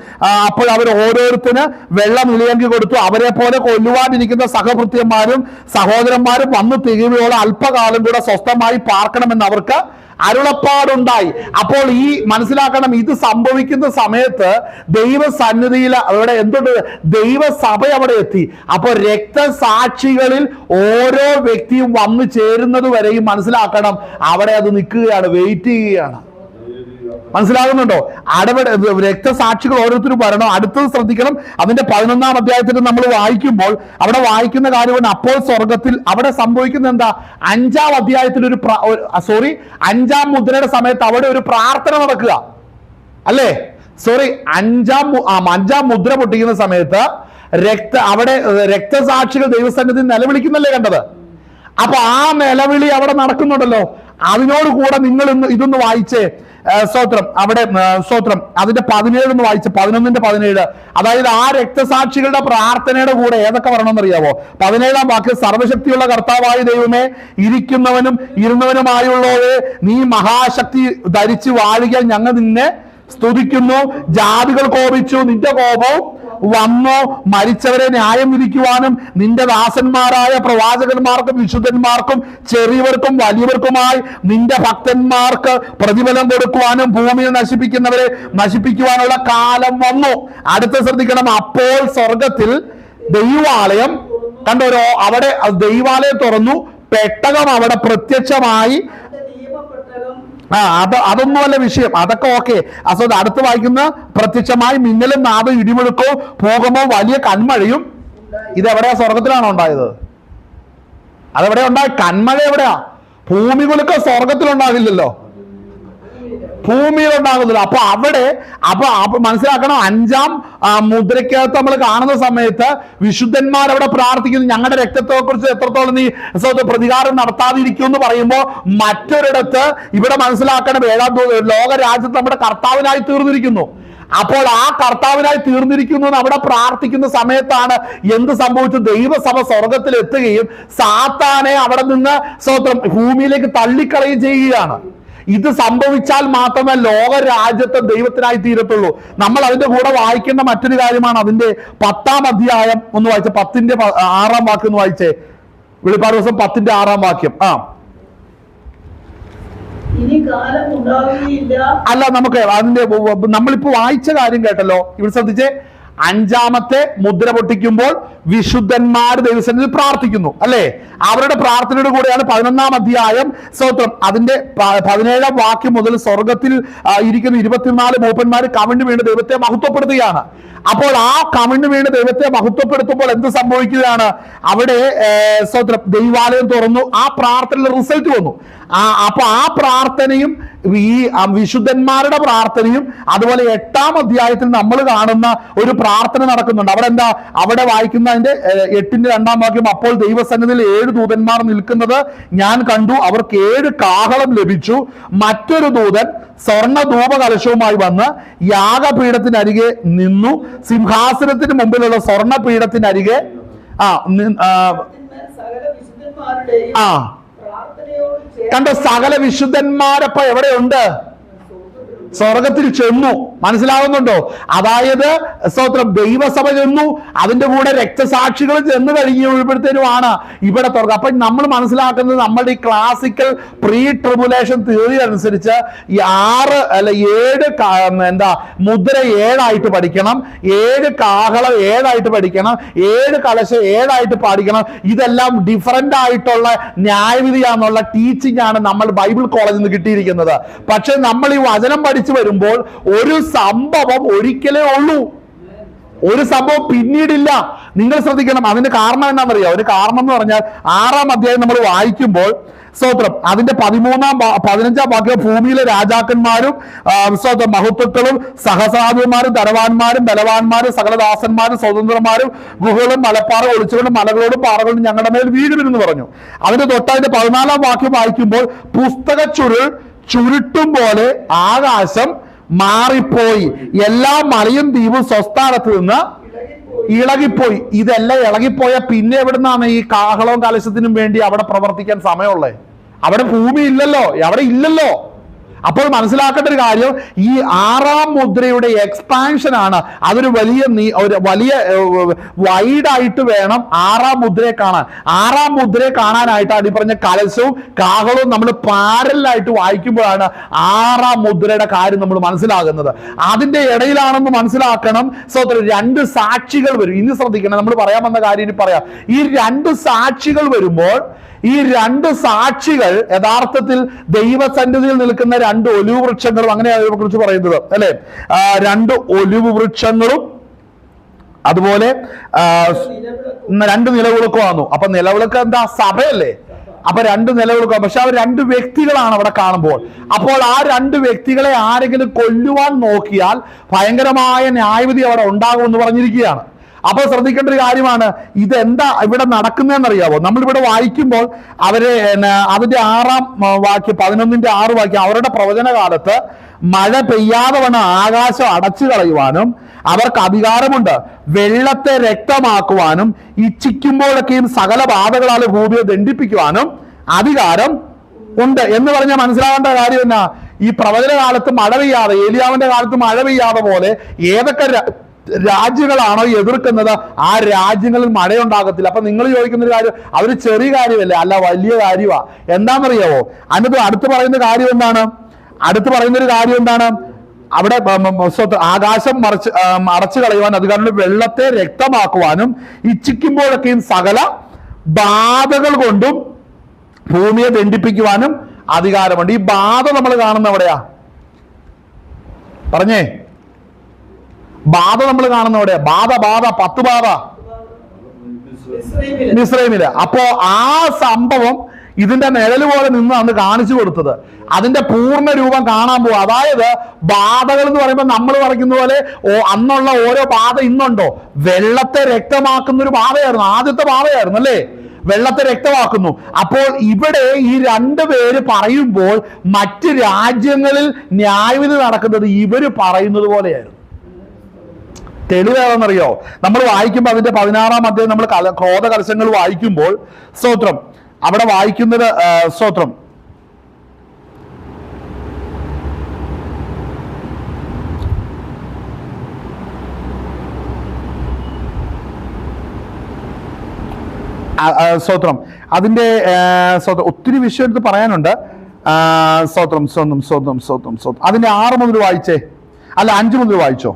അപ്പോൾ അവർ ഓരോരുത്തന് വെള്ളം ഇളയങ്കി കൊടുത്തു. അവരെ പോലെ കൊല്ലുവാനിരിക്കുന്ന സഹഭൃത്യന്മാരും സഹോദരന്മാരും വന്നു തികയോളം അല്പകാലം കൂടെ സ്വസ്ഥമായി പാർക്കണമെന്ന് അവർക്ക് അരുളപ്പാടുണ്ടായി. അപ്പോൾ ഈ മനസ്സിലാക്കണം, ഇത് സംഭവിക്കുന്ന സമയത്ത് ദൈവസന്നിധിയിൽ അവിടെ എന്തുണ്ട്? ദൈവസഭ അവിടെ എത്തി. അപ്പോൾ രക്തസാക്ഷികളിൽ ഓരോ വ്യക്തിയും വന്നു ചേരുന്നത് വരെയും മനസ്സിലാക്കണം, അവിടെ അത് നിൽക്കുകയാണ്, വെയിറ്റ് ചെയ്യുകയാണ്. മനസ്സിലാകുന്നുണ്ടോ? രക്തസാക്ഷികൾ ഓരോരുത്തരും വരണം. അടുത്തത് ശ്രദ്ധിക്കണം, അതിന്റെ 11-ാം അധ്യായത്തിൽ നമ്മൾ വായിക്കുമ്പോൾ അവിടെ വായിക്കുന്ന കാര്യമാണ്, അപ്പോൾ സ്വർഗത്തിൽ അവിടെ സംഭവിക്കുന്ന എന്താ? 5-ാം അധ്യായത്തിൽ 5-ാം മുദ്രയുടെ സമയത്ത് അവിടെ ഒരു പ്രാർത്ഥന നടക്കുക അല്ലേ? 5-ാം മുദ്ര പൊട്ടിക്കുന്ന സമയത്ത് അവിടെ രക്തസാക്ഷികൾ ദൈവസന്നിധിയിൽ നിലവിളിക്കുന്നല്ലേ കണ്ടത്? അപ്പൊ ആ നിലവിളി അവിടെ നടക്കുന്നുണ്ടല്ലോ. അതിനോട് കൂടെ നിങ്ങൾ ഇതൊന്ന് വായിച്ചേ. സ്തോത്രം, അവിടെ സ്തോത്രം അതിന്റെ 17 വായിച്ച് 11-ന്റെ 17, അതായത് ആ രക്തസാക്ഷികളുടെ പ്രാർത്ഥനയുടെ കൂടെ ഏതൊക്കെ വരണമെന്നറിയാവോ? 17-ാം വാക്യം, സർവശക്തിയുള്ള കർത്താവായ ദൈവമേ, ഇരിക്കുന്നവനും ഇരുന്നവനുമായുള്ളവരെ നീ മഹാശക്തി ധരിച്ച് വാഴുക, ഞങ്ങൾ നിന്നെ സ്തുതിക്കുന്നു. ജാതികൾ കോപിച്ചു, നിന്റെ കോപവും വന്നു. മരിച്ചവരെ ന്യായം വിധിക്കുവാനും നിന്റെ ദാസന്മാരായ പ്രവാചകന്മാർക്കും വിശുദ്ധന്മാർക്കും ചെറിയവർക്കും വലിയവർക്കുമായി നിന്റെ ഭക്തന്മാർക്ക് പ്രതിഫലം കൊടുക്കുവാനും ഭൂമിയെ നശിപ്പിക്കുന്നവരെ നശിപ്പിക്കുവാനുള്ള കാലം വന്നു. അടുത്ത ശ്രദ്ധിക്കണം, അപ്പോൾ സ്വർഗത്തിൽ ദൈവാലയം കണ്ടോരോ, അവിടെ ദൈവാലയം തുറന്നു, പെട്ടകം അവിടെ പ്രത്യക്ഷമായി. അതൊന്നുമല്ല വിഷയം, അതൊക്കെ ഓക്കെ. അസോദ് അടുത്ത് വായിക്കുന്ന, പ്രത്യക്ഷമായി മിന്നലും നാദം ഇടിമുഴക്കവും ഭൂകമ്പവും വലിയ കന്മഴയും. ഇതെവിടെയാ? സ്വർഗത്തിലാണോ ഉണ്ടായത്? അതെവിടെയാ ഉണ്ടായി? കന്മഴ എവിടെയാ? ഭൂമികുലുക്കം സ്വർഗത്തിലുണ്ടാകില്ലല്ലോ. ഭൂമിയിൽ ഉണ്ടാകുന്നില്ല. അപ്പൊ മനസ്സിലാക്കണം, 5-ാം മുദ്രയ്ക്കകത്ത് നമ്മൾ കാണുന്ന സമയത്ത് വിശുദ്ധന്മാർ അവിടെ പ്രാർത്ഥിക്കുന്നു, ഞങ്ങളുടെ രക്തത്തെ കുറിച്ച് എത്രത്തോളം നീ പ്രതികാരം നടത്താതിരിക്കും എന്ന് പറയുമ്പോൾ, മറ്റൊരിടത്ത് ഇവിടെ മനസ്സിലാക്കണം, 7-ാം ലോകരാജ്യത്ത് നമ്മുടെ കർത്താവിനായി തീർന്നിരിക്കുന്നു. അപ്പോൾ ആ കർത്താവിനായി തീർന്നിരിക്കുന്നു എന്ന് അവിടെ പ്രാർത്ഥിക്കുന്ന സമയത്താണ് എന്ത് സംഭവിച്ചു? ദൈവസഭ സ്വർഗത്തിൽ എത്തുകയും സാത്താനെ അവിടെ നിന്ന് ഭൂമിയിലേക്ക് തള്ളിക്കളയുകയും ചെയ്യുകയാണ്. ഇത് സംഭവിച്ചാൽ മാത്രമേ ലോകരാജ്യത്തെ ദൈവത്തിനായി തീരത്തുള്ളൂ. നമ്മൾ അതിന്റെ കൂടെ വായിക്കേണ്ട മറ്റൊരു കാര്യമാണ് അതിന്റെ 10-ാം അധ്യായം ഒന്ന് വായിച്ചേ, 10-ന്റെ 6-ാം വാക്യം ഒന്ന് വായിച്ചേ. വെളിപ്പാട് ദിവസം 10-ന്റെ 6-ാം വാക്യം. ഇനി കാലം ഉണ്ടാവുകയില്ല. അല്ല, നമുക്ക് അതിന്റെ നമ്മളിപ്പോ വായിച്ച കാര്യം കേട്ടല്ലോ. ഇവിടെ ശ്രദ്ധിച്ചേ, 5-ാമത്തെ മുദ്ര പൊട്ടിക്കുമ്പോൾ വിശുദ്ധന്മാർ ദൈവസന്നിധിയിൽ പ്രാർത്ഥിക്കുന്നു, അല്ലെ? അവരുടെ പ്രാർത്ഥനയുടെ കൂടെയാണ് 11-ാം അധ്യായം അതിന്റെ 17-ാം വാക്യം മുതൽ സ്വർഗത്തിൽ ഇരിക്കുന്ന 24 മൂപ്പന്മാർ കവിണ്ണു വീണ് ദൈവത്തെ മഹത്വപ്പെടുത്തുകയാണ്. അപ്പോൾ ആ കവിണ്ണു വീണ് ദൈവത്തെ മഹത്വപ്പെടുത്തുമ്പോൾ എന്ത് സംഭവിക്കുകയാണ്? അവിടെ ദൈവാലയം തുറന്നു, ആ പ്രാർത്ഥനയുടെ റിസൾട്ട് വന്നു. അപ്പൊ ആ പ്രാർത്ഥനയും ഈ വിശുദ്ധന്മാരുടെ പ്രാർത്ഥനയും അതുപോലെ 8-ാം അധ്യായത്തിൽ നമ്മൾ കാണുന്ന ഒരു പ്രാർത്ഥന നടക്കുന്നുണ്ട്. അവിടെ വായിക്കുന്നതിന്റെ 8-ന്റെ 2-ാം വാക്യം, അപ്പോൾ ദൈവസന്നിധിയിൽ 7 ദൂതന്മാർ നിൽക്കുന്നത് ഞാൻ കണ്ടു, അവർക്ക് 7 കാഹളം ലഭിച്ചു. മറ്റൊരു ദൂതൻ സ്വർണ്ണ ധൂപകലശവുമായി വന്ന് യാഗപീഠത്തിനരികെ നിന്നു. സിംഹാസനത്തിന് മുമ്പിലുള്ള സ്വർണ്ണപീഠത്തിനരികെ കണ്ട സകല വിശുദ്ധന്മാരപ്പ എവിടെയുണ്ട്? സ്വർഗത്തിൽ ചെന്നു. മനസ്സിലാവുന്നുണ്ടോ? അതായത് ദൈവസഭ ചെന്നു, അതിന്റെ കൂടെ രക്തസാക്ഷികൾ ചെന്ന് കഴിയുമ്പോഴത്തേനുമാണ് ഇവിടെ തുറക്കുക. അപ്പൊ നമ്മൾ മനസ്സിലാക്കുന്നത്, നമ്മുടെ ഈ ക്ലാസിക്കൽ പ്രീ ട്രിബുലേഷൻ തിയറി അനുസരിച്ച് 7 മുദ്ര 7 പഠിക്കണം, 7 കാഹളം 7 പഠിക്കണം, 7 കലശം 7 പഠിക്കണം. ഇതെല്ലാം ഡിഫറന്റ് ആയിട്ടുള്ള ന്യായവിധിയാണെന്നുള്ള ടീച്ചിങ് ആണ് നമ്മൾ ബൈബിൾ കോളേജിൽ നിന്ന് കിട്ടിയിരിക്കുന്നത്. പക്ഷെ നമ്മൾ ഈ വചനം പഠിച്ചു വരുമ്പോൾ ഒരു സംഭവം ഒരിക്കലേ ഉള്ളൂ, ഒരു സംഭവം പിന്നീടില്ല. നിങ്ങൾ ശ്രദ്ധിക്കണം. അതിന്റെ കാരണം എന്താണെന്നറിയോ? ഒരു കാരണം എന്ന് പറഞ്ഞാൽ 6-ാം അധ്യായം നമ്മൾ വായിക്കുമ്പോൾ അതിന്റെ 15-ാം വാക്യം, ഭൂമിയിലെ രാജാക്കന്മാരും മഹത്വക്കളും സഹസാധുമാരും ധനവാന്മാരും ബലവാന്മാരും സകലദാസന്മാരും സ്വതന്ത്രന്മാരും ഗുഹകളും മലപ്പാറ ഒളിച്ചുകളും മലകളോടും പാറകളോടും ഞങ്ങളുടെ മേൽ വീഴുമെന്ന് പറഞ്ഞു. അതിന്റെ തൊട്ടതിന്റെ 14-ാം വാക്യം വായിക്കുമ്പോൾ, പുസ്തക ചുരുട്ടും പോലെ ആകാശം മാറിപ്പോയി, എല്ലാ മലയും ദ്വീപും സ്വസ്ഥാനത്ത് നിന്ന് ഇളകിപ്പോയി. ഇതെല്ലാം ഇളകിപ്പോയ പിന്നെ എവിടുന്നാണ് ഈ കാഹളവും കലശത്തിനും വേണ്ടി അവിടെ പ്രവർത്തിക്കാൻ സമയമുള്ളത്? അവിടെ ഭൂമി ഇല്ലല്ലോ, അവിടെ ഇല്ലല്ലോ. അപ്പോൾ മനസ്സിലാക്കേണ്ട ഒരു കാര്യം, ഈ 6-ാം മുദ്രയുടെ എക്സ്പാൻഷൻ ആണ്. അതൊരു വലിയ വൈഡായിട്ട് വേണം 6-ാം മുദ്രയെ കാണാൻ. 6-ാം മുദ്രയെ കാണാനായിട്ടാണ് ഈ പറഞ്ഞ കലശവും കാഹളവും നമ്മൾ പാരലായിട്ട് വായിക്കുമ്പോഴാണ് 6-ാം മുദ്രയുടെ കാര്യം നമ്മൾ മനസ്സിലാകുന്നത്. അതിന്റെ ഇടയിലാണെന്ന് മനസ്സിലാക്കണം. 2 സാക്ഷികൾ വരും. ഇനി ശ്രദ്ധിക്കണം, നമ്മൾ പറയാൻ വന്ന കാര്യം ഇനി പറയാം. ഈ 2 സാക്ഷികൾ വരുമ്പോൾ, ഈ 2 സാക്ഷികൾ യഥാർത്ഥത്തിൽ ദൈവസന്നിധിയിൽ നിൽക്കുന്ന 2 ഒലിവ് വൃക്ഷങ്ങളും, അങ്ങനെയാണ് അതിനെ കുറിച്ച് പറയുന്നത്, അല്ലെ? 2 ഒലിവ് വൃക്ഷങ്ങളും അതുപോലെ 2 നിലവിളക്കും ആന്നു. അപ്പൊ നിലവിളക്ക് എന്താ? സഭയല്ലേ? അപ്പൊ 2 നിലവിളക്കും. പക്ഷെ അവർ 2 വ്യക്തികളാണ് അവിടെ കാണുമ്പോൾ. അപ്പോൾ ആ 2 വ്യക്തികളെ ആരെങ്കിലും കൊല്ലുവാൻ നോക്കിയാൽ ഭയങ്കരമായ ന്യായവിധി അവിടെ ഉണ്ടാകുമെന്ന് പറഞ്ഞിരിക്കുകയാണ്. അപ്പോൾ ശ്രദ്ധിക്കേണ്ട ഒരു കാര്യമാണ്, ഇതെന്താ ഇവിടെ നടക്കുന്നതെന്നറിയാവോ? നമ്മളിവിടെ വായിക്കുമ്പോൾ അതിന്റെ 6-ാം വാക്യം, 11-ന്റെ 6 വാക്യം, അവരുടെ പ്രവചന കാലത്ത് മഴ പെയ്യാതെ വണ്ണം ആകാശം അടച്ചു കളയുവാനും അവർക്ക് അധികാരമുണ്ട്, വെള്ളത്തെ രക്തമാക്കുവാനും ഇച്ഛിക്കുമ്പോഴൊക്കെയും സകല ബാധകളാൽ ഭൂമിയെ ദണ്ഡിപ്പിക്കുവാനും അധികാരം ഉണ്ട് എന്ന് പറഞ്ഞാൽ മനസ്സിലാവേണ്ട കാര്യം എന്നാ? ഈ പ്രവചന കാലത്ത് മഴ പെയ്യാതെ, ഏലിയാവിന്റെ കാലത്ത് മഴ പെയ്യാതെ പോലെ ഏതൊക്കെ രാജ്യങ്ങളാണോ എതിർക്കുന്നത് ആ രാജ്യങ്ങളിൽ മഴയുണ്ടാകത്തില്ല. അപ്പൊ നിങ്ങൾ ചോദിക്കുന്ന ഒരു കാര്യം, അതൊരു ചെറിയ കാര്യമല്ലേ? അല്ല, വലിയ കാര്യമാണ്. എന്താണെന്നറിയാവോ? അടുത്ത് പറയുന്ന കാര്യം എന്താണ്? ഒരു കാര്യം എന്താണ്? അവിടെ ആകാശം അടച്ചു കളയുവാൻ അധികാരം, വെള്ളത്തെ രക്തമാക്കുവാനും ഇച്ഛിക്കുമ്പോഴൊക്കെയും സകല ബാധകൾ കൊണ്ടും ഭൂമിയെ ദണ്ഡിപ്പിക്കുവാനും അധികാരമുണ്ട്. ഈ ബാധ നമ്മൾ കാണുന്ന എവിടെയാ? പറഞ്ഞേ. ബാധ നമ്മൾ കാണുന്ന എവിടെയാ? 10 ബാധ മിസ്രൈമില്. അപ്പോ ആ സംഭവം ഇതിന്റെ നിഴല് പോലെ നിന്ന് അന്ന് കാണിച്ചു കൊടുത്തത്. അതിന്റെ പൂർണ്ണ രൂപം കാണാൻ പോകും. അതായത് ബാധകൾ എന്ന് പറയുമ്പോൾ നമ്മൾ പറയുന്ന പോലെ അന്നുള്ള ഓരോ ബാധ ഇന്നുണ്ടോ? വെള്ളത്തെ രക്തമാക്കുന്ന ഒരു ബാധയായിരുന്നു, ആദ്യത്തെ ബാധയായിരുന്നു അല്ലേ? വെള്ളത്തെ രക്തമാക്കുന്നു. അപ്പോൾ ഇവിടെ ഈ രണ്ടുപേര് പറയുമ്പോൾ മറ്റ് രാജ്യങ്ങളിൽ ന്യായവിധി നടക്കുന്നത് ഇവര് പറയുന്നത് പോലെയായിരുന്നു. തെളിവേതെന്നറിയോ? നമ്മൾ വായിക്കുമ്പോൾ അതിന്റെ 16-ാം അധ്യായം നമ്മൾ ക്രോധ കലശങ്ങൾ വായിക്കുമ്പോൾ സ്തോത്രം അവിടെ വായിക്കുന്നത് സ്തോത്രം സ്തോത്രം അതിന്റെ സ്തോത്രം ഒത്തിരി വിഷയം എടുത്ത് പറയാനുണ്ട്. സ്തോത്രം സ്വന്തം സ്വന്തം സ്വന്തം സ്വന്തം അതിന്റെ 6 മുതൽ വായിച്ചേ, അല്ല 5 മുതൽ വായിച്ചോ.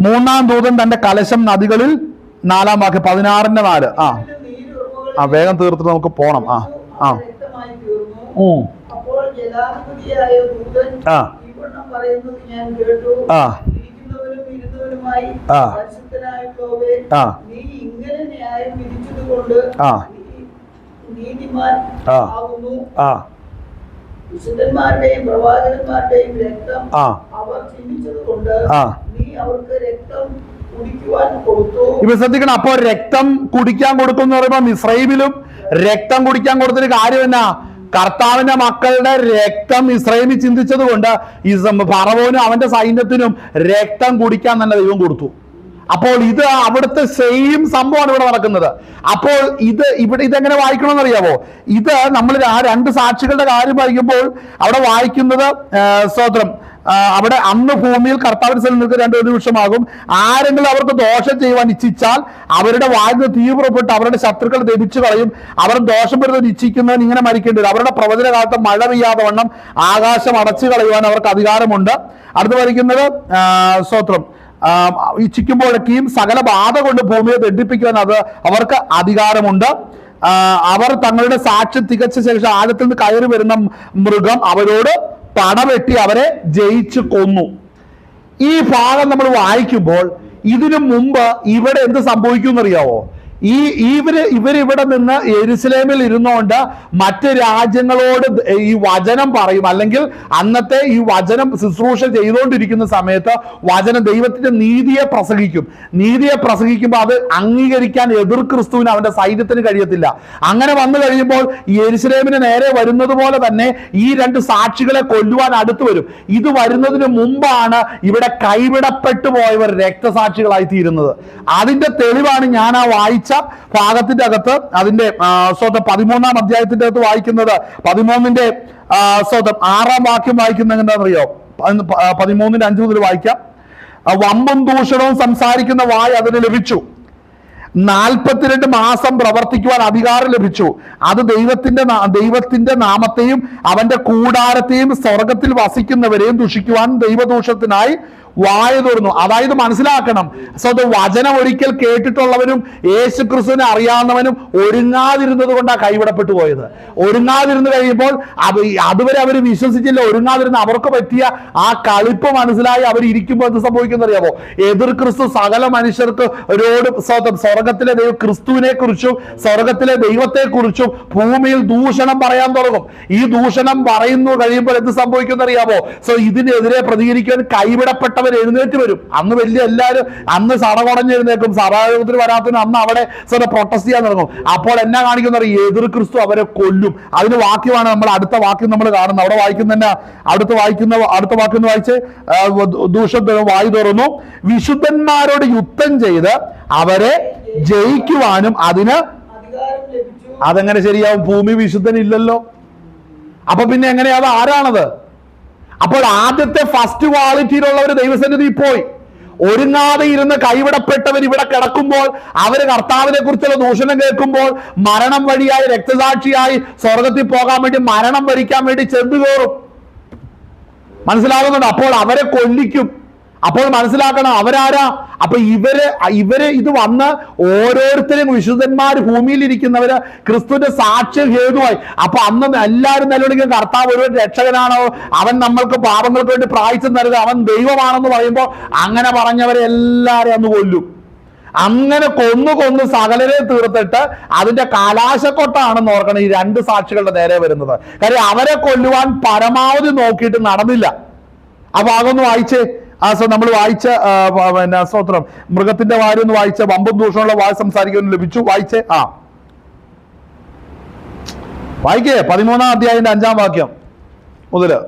3-ാം ദൂതൻ തന്റെ കലശം നദികളിൽ 4-ാം വാക്യം 16-ന്റെ 4. വേഗം തീർത്തിട്ട് നമുക്ക് പോണം. രക്തമായി തീർന്നു. അപ്പോൾ ജലാധിപതിയായ ദൂതൻ ഇവണ്ണം പറയുന്നത് ഞാൻ കേട്ടു. ഇരിക്കുന്നവനും ഇരുന്നവനുമായി പരിശുദ്ധനായുള്ളവേ, നീ ഇങ്ങനെ ന്യായം വിധിച്ചതുകൊണ്ട് നീതിമാൻ ആകുന്നു. വിശുദ്ധന്മാരുടെയും പ്രവാചകന്മാരുടെയും രക്തം അവർ ചിന്തിച്ചതുകൊണ്ട് നീ അവർക്ക് രക്തം കുടിക്കുവാൻ കൊടുത്തു. ഇപ്പൊ ശ്രദ്ധിക്കണം. അപ്പോൾ രക്തം കുടിക്കാൻ കൊടുക്കും എന്ന് പറയുമ്പോൾ ഇസ്രായേലിലും രക്തം കുടിക്കാൻ കൊടുത്തൊരു കാര്യം എന്നാ? കർത്താവിന്റെ മക്കളുടെ രക്തം ഇസ്രായേലിൽ ചിന്തിച്ചത് കൊണ്ട് ഫറവോനും അവന്റെ സൈന്യത്തിനും രക്തം കുടിക്കാൻ തന്നെ ദൈവം കൊടുത്തു. അപ്പോൾ ഇത് അവിടുത്തെ സെയിം സംഭവമാണ് ഇവിടെ നടക്കുന്നത്. അപ്പോൾ ഇതെങ്ങനെ വായിക്കണമെന്ന് അറിയാവോ? ഇത് നമ്മൾ ആ 2 സാക്ഷികളുടെ കാര്യം വായിക്കുമ്പോൾ അവിടെ വായിക്കുന്നത് സ്തോത്രം അവിടെ അന്ന് ഭൂമിയിൽ കർത്താവിന്റെ സ്ഥലം നിൽക്കുക 2 നിമിഷമാകും. ആരെങ്കിലും അവർക്ക് ദോഷം ചെയ്യുവാൻ ഇച്ഛിച്ചാൽ അവരുടെ വായിന്ന് തീ പുറപ്പെട്ട് അവരുടെ ശത്രുക്കൾ ദഹിച്ചു കളയും. അവർ ദോഷം വരുന്നത് ഇച്ഛിക്കുന്നവൻ ഇങ്ങനെ മരിക്കേണ്ടി വരും. അവരുടെ പ്രവചന കാലത്ത് മഴ പെയ്യാതെ വണ്ണം ആകാശം അടച്ചു കളയുവാൻ അവർക്ക് അധികാരമുണ്ട്. അടുത്ത് വരിക്കുന്നത് സ്തോത്രം ഇച്ഛിക്കുമ്പോഴൊക്കെയും സകല ബാധ കൊണ്ട് ഭൂമിയെ ദണ്ഡിപ്പിക്കുവാൻ അവർക്ക് അധികാരമുണ്ട്. അവർ തങ്ങളുടെ സാക്ഷ്യം തികച്ച ശേഷം ആഴത്തിൽ നിന്ന് കയറി വരുന്ന മൃഗം അവരോട് പടവെട്ടി അവരെ ജയിച്ചു കൊന്നു. ഈ ഭാഗം നമ്മൾ വായിക്കുമ്പോൾ ഇതിനു മുമ്പ് ഇവിടെ എന്ത് സംഭവിക്കും എന്നറിയാവോ? ഇവരിവിടെ നിന്ന് യെരുശലേമിൽ ഇരുന്നുകൊണ്ട് മറ്റ് രാജ്യങ്ങളോട് ഈ വചനം പറയും. അല്ലെങ്കിൽ അന്നത്തെ ഈ വചനം ശുശ്രൂഷ ചെയ്തുകൊണ്ടിരിക്കുന്ന സമയത്ത് വചനം ദൈവത്തിന്റെ നീതിയെ പ്രസംഗിക്കും. നീതിയെ പ്രസംഗിക്കുമ്പോൾ അത് അംഗീകരിക്കാൻ എതിർ ക്രിസ്തുവിന് അവന്റെ സൈന്യത്തിന് കഴിയത്തില്ല. അങ്ങനെ വന്നു കഴിയുമ്പോൾ യെരുശലേമിന് നേരെ വരുന്നത് പോലെ തന്നെ ഈ 2 സാക്ഷികളെ കൊല്ലുവാൻ അടുത്ത് വരും. ഇത് വരുന്നതിന് മുമ്പാണ് ഇവിടെ കൈവിടപ്പെട്ടു പോയവർ രക്തസാക്ഷികളായി തീരുന്നത്. അതിന്റെ തെളിവാണ് ഞാൻ ആ വായിച്ച ഭാഗത്തിന്റെ അകത്ത് അതിന്റെ 13-ാം അധ്യായത്തിന്റെ അകത്ത് വായിക്കുന്നത്. 13-ന്റെ 6-ാം വാക്യം വായിക്കുന്നത് എന്താണെന്നറിയോ? 13-ന്റെ 5 മുതൽ വായിക്കാം. വമ്പും ദൂഷണവും സംസാരിക്കുന്ന വായ് അതിന് ലഭിച്ചു. 42 മാസം പ്രവർത്തിക്കുവാൻ അധികാരം ലഭിച്ചു. അത് ദൈവത്തിന്റെ നാമത്തെയും അവന്റെ കൂടാരത്തെയും സ്വർഗത്തിൽ വസിക്കുന്നവരെയും ദുഷിക്കുവാൻ ദൈവദൂഷണത്തിനായി വായ തുറന്നു. അതായത് മനസ്സിലാക്കണം, വചനം ഒരിക്കൽ കേട്ടിട്ടുള്ളവനും യേശു ക്രിസ്തുവിനെ അറിയാവുന്നവനും ഒരുങ്ങാതിരുന്നത് കൊണ്ടാണ് കൈവിടപ്പെട്ടു പോയത്. ഒരുങ്ങാതിരുന്ന് കഴിയുമ്പോൾ അതുവരെ അവർ വിശ്വസിച്ചില്ല. ഒരുങ്ങാതിരുന്ന് അവർക്ക് പറ്റിയ ആ കളിപ്പ് മനസ്സിലായി അവർ ഇരിക്കുമ്പോൾ എന്ത് സംഭവിക്കുന്ന അറിയാമോ? എതിർ ക്രിസ്തു സകല മനുഷ്യർക്ക് സ്വർഗത്തിലെ ദൈവം ക്രിസ്തുവിനെ കുറിച്ചും സ്വർഗത്തിലെ ദൈവത്തെ കുറിച്ചും ഭൂമിയിൽ ദൂഷണം പറയാൻ തുടങ്ങും. ഈ ദൂഷണം പറയുന്നു കഴിയുമ്പോൾ എന്ത് സംഭവിക്കുന്ന അറിയാമോ? ഇതിനെതിരെ പ്രതികരിക്കാൻ കൈവിടപ്പെട്ട എഴുന്നേറ്റ് വരും. അന്ന് വലിയ എല്ലാവരും അന്ന് സടകുടഞ്ഞെഴുന്നേക്കും. സഭായോഗത്തിന് വരാത്തതിന് അന്ന് അവിടെ പ്രൊട്ടസ്റ്റ് ചെയ്യാൻ തുടങ്ങും. അപ്പോൾ എന്നാ കാണിക്കുന്ന എതിർ ക്രിസ്തു അവരെ കൊല്ലും. അതിന് വാക്യമാണ് നമ്മൾ അടുത്ത വാക്യം നമ്മൾ കാണുന്നത്. അവിടെ വായിക്കുന്ന അടുത്ത വാക്യം വായിച്ച് ദൂഷത്തിന് വായു തുറന്നു. വിശുദ്ധന്മാരോട് യുദ്ധം ചെയ്ത് അവരെ ജയിക്കുവാനും അതിന് അതെങ്ങനെ ശരിയാവും? ഭൂമി വിശുദ്ധനില്ലല്ലോ. അപ്പൊ പിന്നെ എങ്ങനെയാ? അത് ആരാണത്? അപ്പോൾ ആദ്യത്തെ ഫസ്റ്റ് ക്വാളിറ്റിയിലുള്ളവർ ദൈവസന്നിധി പോയി. ഒരുങ്ങാതെ ഇരുന്ന് കൈവിടപ്പെട്ടവർ ഇവിടെ കിടക്കുമ്പോൾ അവര് കർത്താവിനെ കുറിച്ചുള്ള ദൂഷണം കേൾക്കുമ്പോൾ മരണം വഴിയായി രക്തസാക്ഷിയായി സ്വർഗത്തിൽ പോകാൻ വേണ്ടി മരണം വരിക്കാൻ വേണ്ടി ചെന്നു കയറും. മനസ്സിലാകുന്നുണ്ട്? അപ്പോൾ അവരെ കൊല്ലിക്കും. അപ്പോൾ മനസ്സിലാക്കണം അവരാരാ. അപ്പൊ ഇവര് ഇത് വന്ന് ഓരോരുത്തരും വിശുദ്ധന്മാർ ഭൂമിയിൽ ഇരിക്കുന്നവര് ക്രിസ്തുവിന്റെ സാക്ഷ്യം ഹേതുവായി. അപ്പൊ അന്ന് എല്ലാവരും നിലവിളിക്കും, കർത്താവ് ഒരു രക്ഷകനാണോ, അവൻ നമ്മൾക്ക് പാപങ്ങൾക്ക് വേണ്ടി പ്രായശ്ചിത്തം നൽകുക, അവൻ ദൈവമാണെന്ന് പറയുമ്പോൾ അങ്ങനെ പറഞ്ഞവരെ എല്ലാവരും അന്ന് കൊല്ലും. അങ്ങനെ കൊന്നു സകലരെ തീർത്തിട്ട് അതിന്റെ കലാശക്കൊട്ടാണെന്ന് ഓർക്കണം ഈ രണ്ട് സാക്ഷികളുടെ നേരെ വരുന്നത്. കാര്യം അവരെ കൊല്ലുവാൻ പരമാവധി നോക്കിയിട്ട് നടന്നില്ല. ആ ഭാഗം ഒന്ന് വായിച്ചേ. നമ്മൾ വായിച്ച പിന്നെ സ്തോത്രം മൃഗത്തിന്റെ വാരി ഒന്ന് വായിച്ച വമ്പും ദൂഷണമുള്ള വായ സംസാരിക്കുവാൻ ലഭിച്ചു. വായിച്ചേ. വായിക്കേ 13-ാം അധ്യായത്തിന്റെ 5-ാം വാക്യം മുതല്.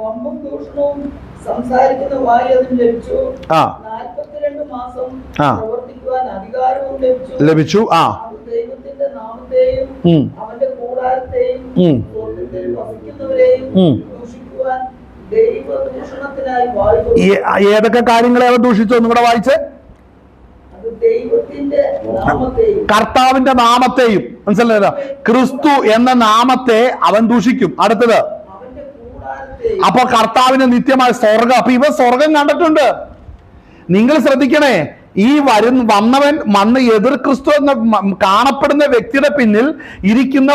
വമ്പും ദൂഷണവും സംസാരിക്കുന്ന വായി അതിന് ലഭിച്ചു. 42 മാസം പ്രവർത്തിക്കുവാൻ അധികാരവും ലഭിച്ചു. ദൈവത്തിന്റെ നാമത്തെയും അവന്റെ കൂടാരത്തെയും സ്വർഗ്ഗത്തിൽ വസിക്കുന്നവരെയും ദൂഷിക്കുവാൻ ദൈവദൂഷണത്തിനായി വായി. ഏതൊക്കെ കാര്യങ്ങളെ അവൻ ദൂഷിച്ചു ഒന്നും കൂടെ വായിച്ചേ. ദൈവത്തിന്റെ നാമത്തെയും കർത്താവിന്റെ നാമത്തെയും, മനസ്സിലായല്ലോ, ക്രിസ്തു എന്ന നാമത്തെ അവൻ ദൂഷിക്കും. അടുത്തത് അപ്പൊ കർത്താവിന് നിത്യമായ സ്വർഗം. അപ്പൊ ഇവ സ്വർഗം കണ്ടിട്ടുണ്ട്. നിങ്ങൾ ശ്രദ്ധിക്കണേ, ഈ വന്ന് എതിർ ക്രിസ്തു എന്ന കാണപ്പെടുന്ന വ്യക്തിയുടെ പിന്നിൽ ഇരിക്കുന്ന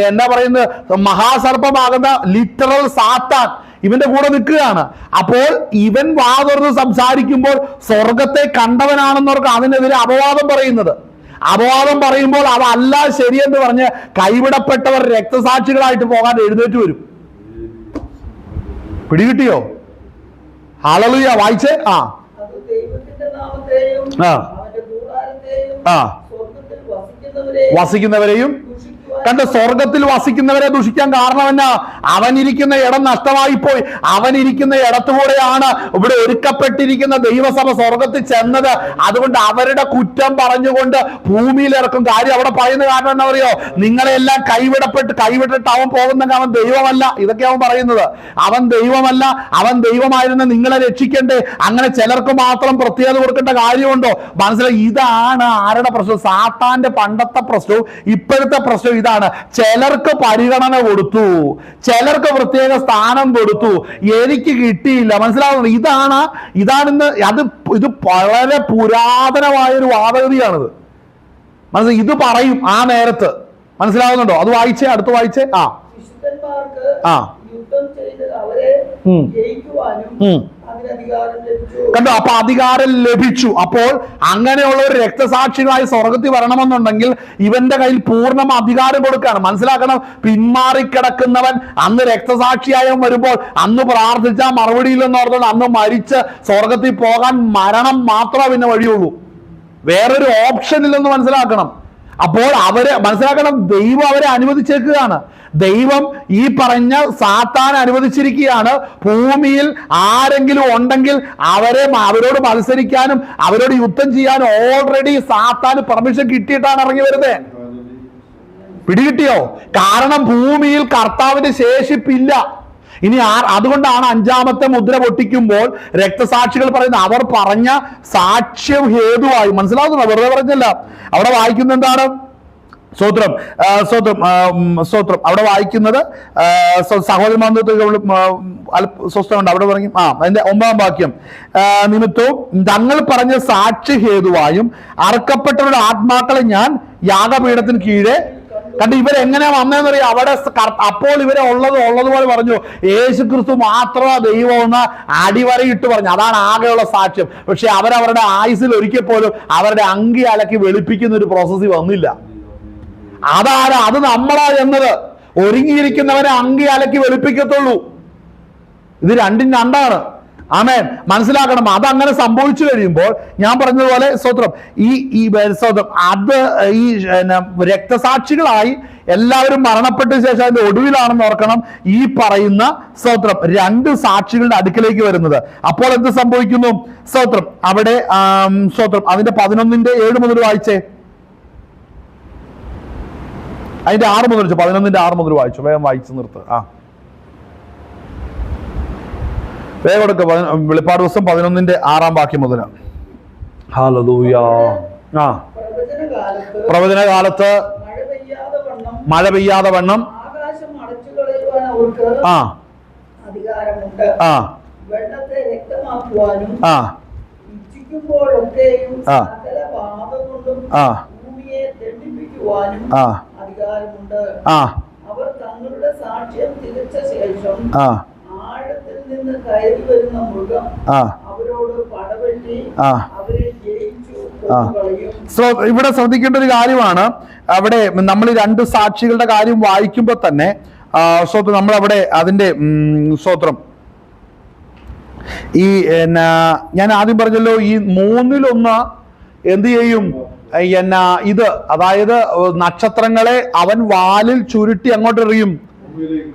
എന്താ പറയുന്നത് മഹാസർപ്പമാകുന്ന ലിറ്ററൽ സാത്താൻ ഇവന്റെ കൂടെ നിൽക്കുകയാണ്. അപ്പോൾ ഇവൻ വാ തുറന്ന് സംസാരിക്കുമ്പോൾ സ്വർഗത്തെ കണ്ടവനാണെന്നവർക്ക് അതിനെതിരെ അപവാദം പറയുമ്പോൾ അതല്ല ശരിയെന്ന് പറഞ്ഞ് കൈവിടപ്പെട്ടവർ രക്തസാക്ഷികളായിട്ട് പോകാൻ എഴുന്നേറ്റ് വരും. പിടികിട്ടിയോ? ഹല്ലേലൂയ. വായിച്ചേ. വസിക്കുന്നവരെയും കണ്ട സ്വർഗത്തിൽ വസിക്കുന്നവരെ ദുഷിക്കാൻ കാരണം എന്നാ? അവനിരിക്കുന്ന ഇടം നഷ്ടമായി പോയി. അവനിരിക്കുന്ന ഇടത്തുകൂടെയാണ് ഇവിടെ ഒരുക്കപ്പെട്ടിരിക്കുന്ന ദൈവസഭ സ്വർഗത്തിൽ ചെന്നത്. അതുകൊണ്ട് അവരുടെ കുറ്റം പറഞ്ഞുകൊണ്ട് ഭൂമിയിൽ ഇറക്കും. കാര്യം അവിടെ പറയുന്ന കാരണം എന്താ അറിയോ? നിങ്ങളെല്ലാം കൈവിട്ടിട്ട് അവൻ പോകുന്ന അവൻ ദൈവമല്ല. ഇതൊക്കെ അവൻ പറയുന്നത്. അവൻ ദൈവമല്ല, അവൻ ദൈവമായിരുന്ന നിങ്ങളെ രക്ഷിക്കണ്ടേ. അങ്ങനെ ചിലർക്ക് മാത്രം പ്രത്യേകത കൊടുക്കേണ്ട കാര്യമുണ്ടോ? മനസ്സിലായി? ഇതാണ് ആരുടെ പ്രശ്നം? സാത്താന്റെ പണ്ടത്തെ പ്രശ്നവും ഇപ്പോഴത്തെ പ്രശ്നവും ഇതാണ്. ചിലർക്ക് പരിഗണന കൊടുത്തു, ചിലർക്ക് പ്രത്യേക സ്ഥാനം കൊടുത്തു, എനിക്ക് കിട്ടിയില്ല. മനസ്സിലാവുന്നു? ഇതാണിന്ന് ഇത് വളരെ പുരാതനമായൊരു വാദഗതിയാണിത്. മനസ്സിലായി? ഇത് പറയും ആ നേരത്ത്. മനസ്സിലാവുന്നുണ്ടോ? അത് വായിച്ചേ. അടുത്ത് വായിച്ചേ. യുദ്ധം ചെയ്ത് അവരെ ജയിക്കുവാനും കണ്ടോ? അപ്പൊ അധികാരം ലഭിച്ചു. അപ്പോൾ അങ്ങനെയുള്ള ഒരു രക്തസാക്ഷികളായി സ്വർഗത്തിൽ വരണമെന്നുണ്ടെങ്കിൽ ഇവന്റെ കയ്യിൽ പൂർണ്ണ അധികാരം കൊടുക്കുകയാണ്. മനസ്സിലാക്കണം. പിന്മാറിക്കിടക്കുന്നവൻ അന്ന് രക്തസാക്ഷിയായവൻ വരുമ്പോൾ അന്ന് പ്രാർത്ഥിച്ചാൽ മറുപടിയില്ലെന്ന് ഓർത്തുകൊണ്ട് അന്ന് മരിച്ച് സ്വർഗത്തിൽ പോകാൻ മരണം മാത്രമേ പിന്നെ വഴിയുള്ളൂ. വേറൊരു ഓപ്ഷൻ ഇല്ലെന്ന് മനസ്സിലാക്കണം. അപ്പോൾ മനസ്സിലാക്കണം, ദൈവം അവരെ അനുവദിച്ചേക്കുകയാണ്. ദൈവം ഈ പറഞ്ഞ സാത്താൻ അനുവദിച്ചിരിക്കുകയാണ്. ഭൂമിയിൽ ആരെങ്കിലും ഉണ്ടെങ്കിൽ അവരോട് മത്സരിക്കാനും അവരോട് യുദ്ധം ചെയ്യാനും ഓൾറെഡി സാത്താന് പെർമിഷൻ കിട്ടിയിട്ടാണ് ഇറങ്ങി വരുന്നത്. പിടികിട്ടിയോ? കാരണം ഭൂമിയിൽ കർത്താവിന്റെ ശേഷിപ്പില്ല. ഇനി അതുകൊണ്ടാണ് 5ാമത്തെ മുദ്ര പൊട്ടിക്കുമ്പോൾ രക്തസാക്ഷികൾ പറയുന്നത് അവർ പറഞ്ഞ സാക്ഷ്യം ഹേതുവായി. മനസ്സിലാവുന്നു? വെറുതെ പറഞ്ഞല്ല. അവിടെ വായിക്കുന്ന എന്താണ്? സ്തോത്രം. അവിടെ വായിക്കുന്നത് സ്വസ്ഥമുണ്ട്. അവിടെ പറഞ്ഞു അതിന്റെ 9-ാം വാക്യം, നിമിത്തവും തങ്ങൾ പറഞ്ഞ സാക്ഷി ഹേതുവായും അറക്കപ്പെട്ടവരുടെ ആത്മാക്കളെ ഞാൻ യാഗപീഠത്തിന് കീഴെ കണ്ട്. ഇവരെങ്ങനെയാ വന്നതെന്നറിയാം? അവിടെ അപ്പോൾ ഇവരെ ഉള്ളതുപോലെ പറഞ്ഞു. യേശുക്രിസ്തു മാത്രമാ ദൈവമെന്ന് അടിവരയിട്ട് പറഞ്ഞു. അതാണ് ആകെയുള്ള സാക്ഷ്യം. പക്ഷെ അവരവരുടെ ആയുസിൽ ഒരിക്കൽ പോലും അവരുടെ അങ്കി അലക്കി വെളുപ്പിക്കുന്ന ഒരു പ്രോസസ്സിൽ വന്നില്ല. അത് നമ്മളാ എന്നത്. ഒരുങ്ങിയിരിക്കുന്നവരെ അങ്കി അലക്കി വെളുപ്പിക്കത്തുള്ളൂ. ഇത് രണ്ടാണ്. ആമേൻ. മനസ്സിലാക്കണം. അതങ്ങനെ സംഭവിച്ചു കഴിയുമ്പോൾ ഞാൻ പറഞ്ഞതുപോലെ സ്തോത്രം ഈ രക്തസാക്ഷികളായി എല്ലാവരും മരണപ്പെട്ട ശേഷം അതിന്റെ ഒടുവിലാണെന്ന് ഓർക്കണം ഈ പറയുന്ന സ്തോത്രം 2 സാക്ഷികളുടെ അടുക്കിലേക്ക് വരുന്നത്. അപ്പോൾ എന്ത് സംഭവിക്കുന്നു? സ്തോത്രം അവിടെ സ്തോത്രം അതിന്റെ 11-ന്റെ 7 മുതൽ വായിച്ചേ. അതിന്റെ 6 മുതൽ 11-ന്റെ 6 മുതൽ വായിച്ചു. വേഗം വായിച്ചു നിർത്ത്. വേഗം കൊടുക്ക. വെളിപ്പാട് ദിവസം 11-ന്റെ 6-ാം വാക്യം മുതലാണ്. ഹല്ലേലൂയ. പ്രവചന കാലത്ത് മഴ പെയ്യാതെ വണ്ണം അധികാരമുണ്ട്. വെള്ളത്തെ രക്തമാക്കുവാനും സകല പാപകൊണ്ടും ഭൂമിയെ ദണ്ഡിപ്പിക്കുവാനും അധികാരമുണ്ട്. അവർ തങ്ങളുടെ സാക്ഷ്യം തികച്ച ശേഷം ആഴത്തിൽ നിന്ന് കയറി വരുന്ന മൃഗം അവരോട് പടവെട്ടി അവരെ ജയിച്ചു കളയും. ഇവിടെ ശ്രദ്ധിക്കേണ്ട ഒരു കാര്യമാണ്, അവിടെ നമ്മൾ ഈ 2 സാക്ഷികളുടെ കാര്യം വായിക്കുമ്പോൾ തന്നെ സ്തോത്രം, നമ്മളവിടെ അതിന്റെ സ്തോത്രം ഈ ഞാൻ ആദ്യം പറഞ്ഞല്ലോ, ഈ 3-1 എന്ത് ചെയ്യും ഇത്, അതായത് നക്ഷത്രങ്ങളെ അവൻ വാലിൽ ചുരുട്ടി അങ്ങോട്ട് എറിയും,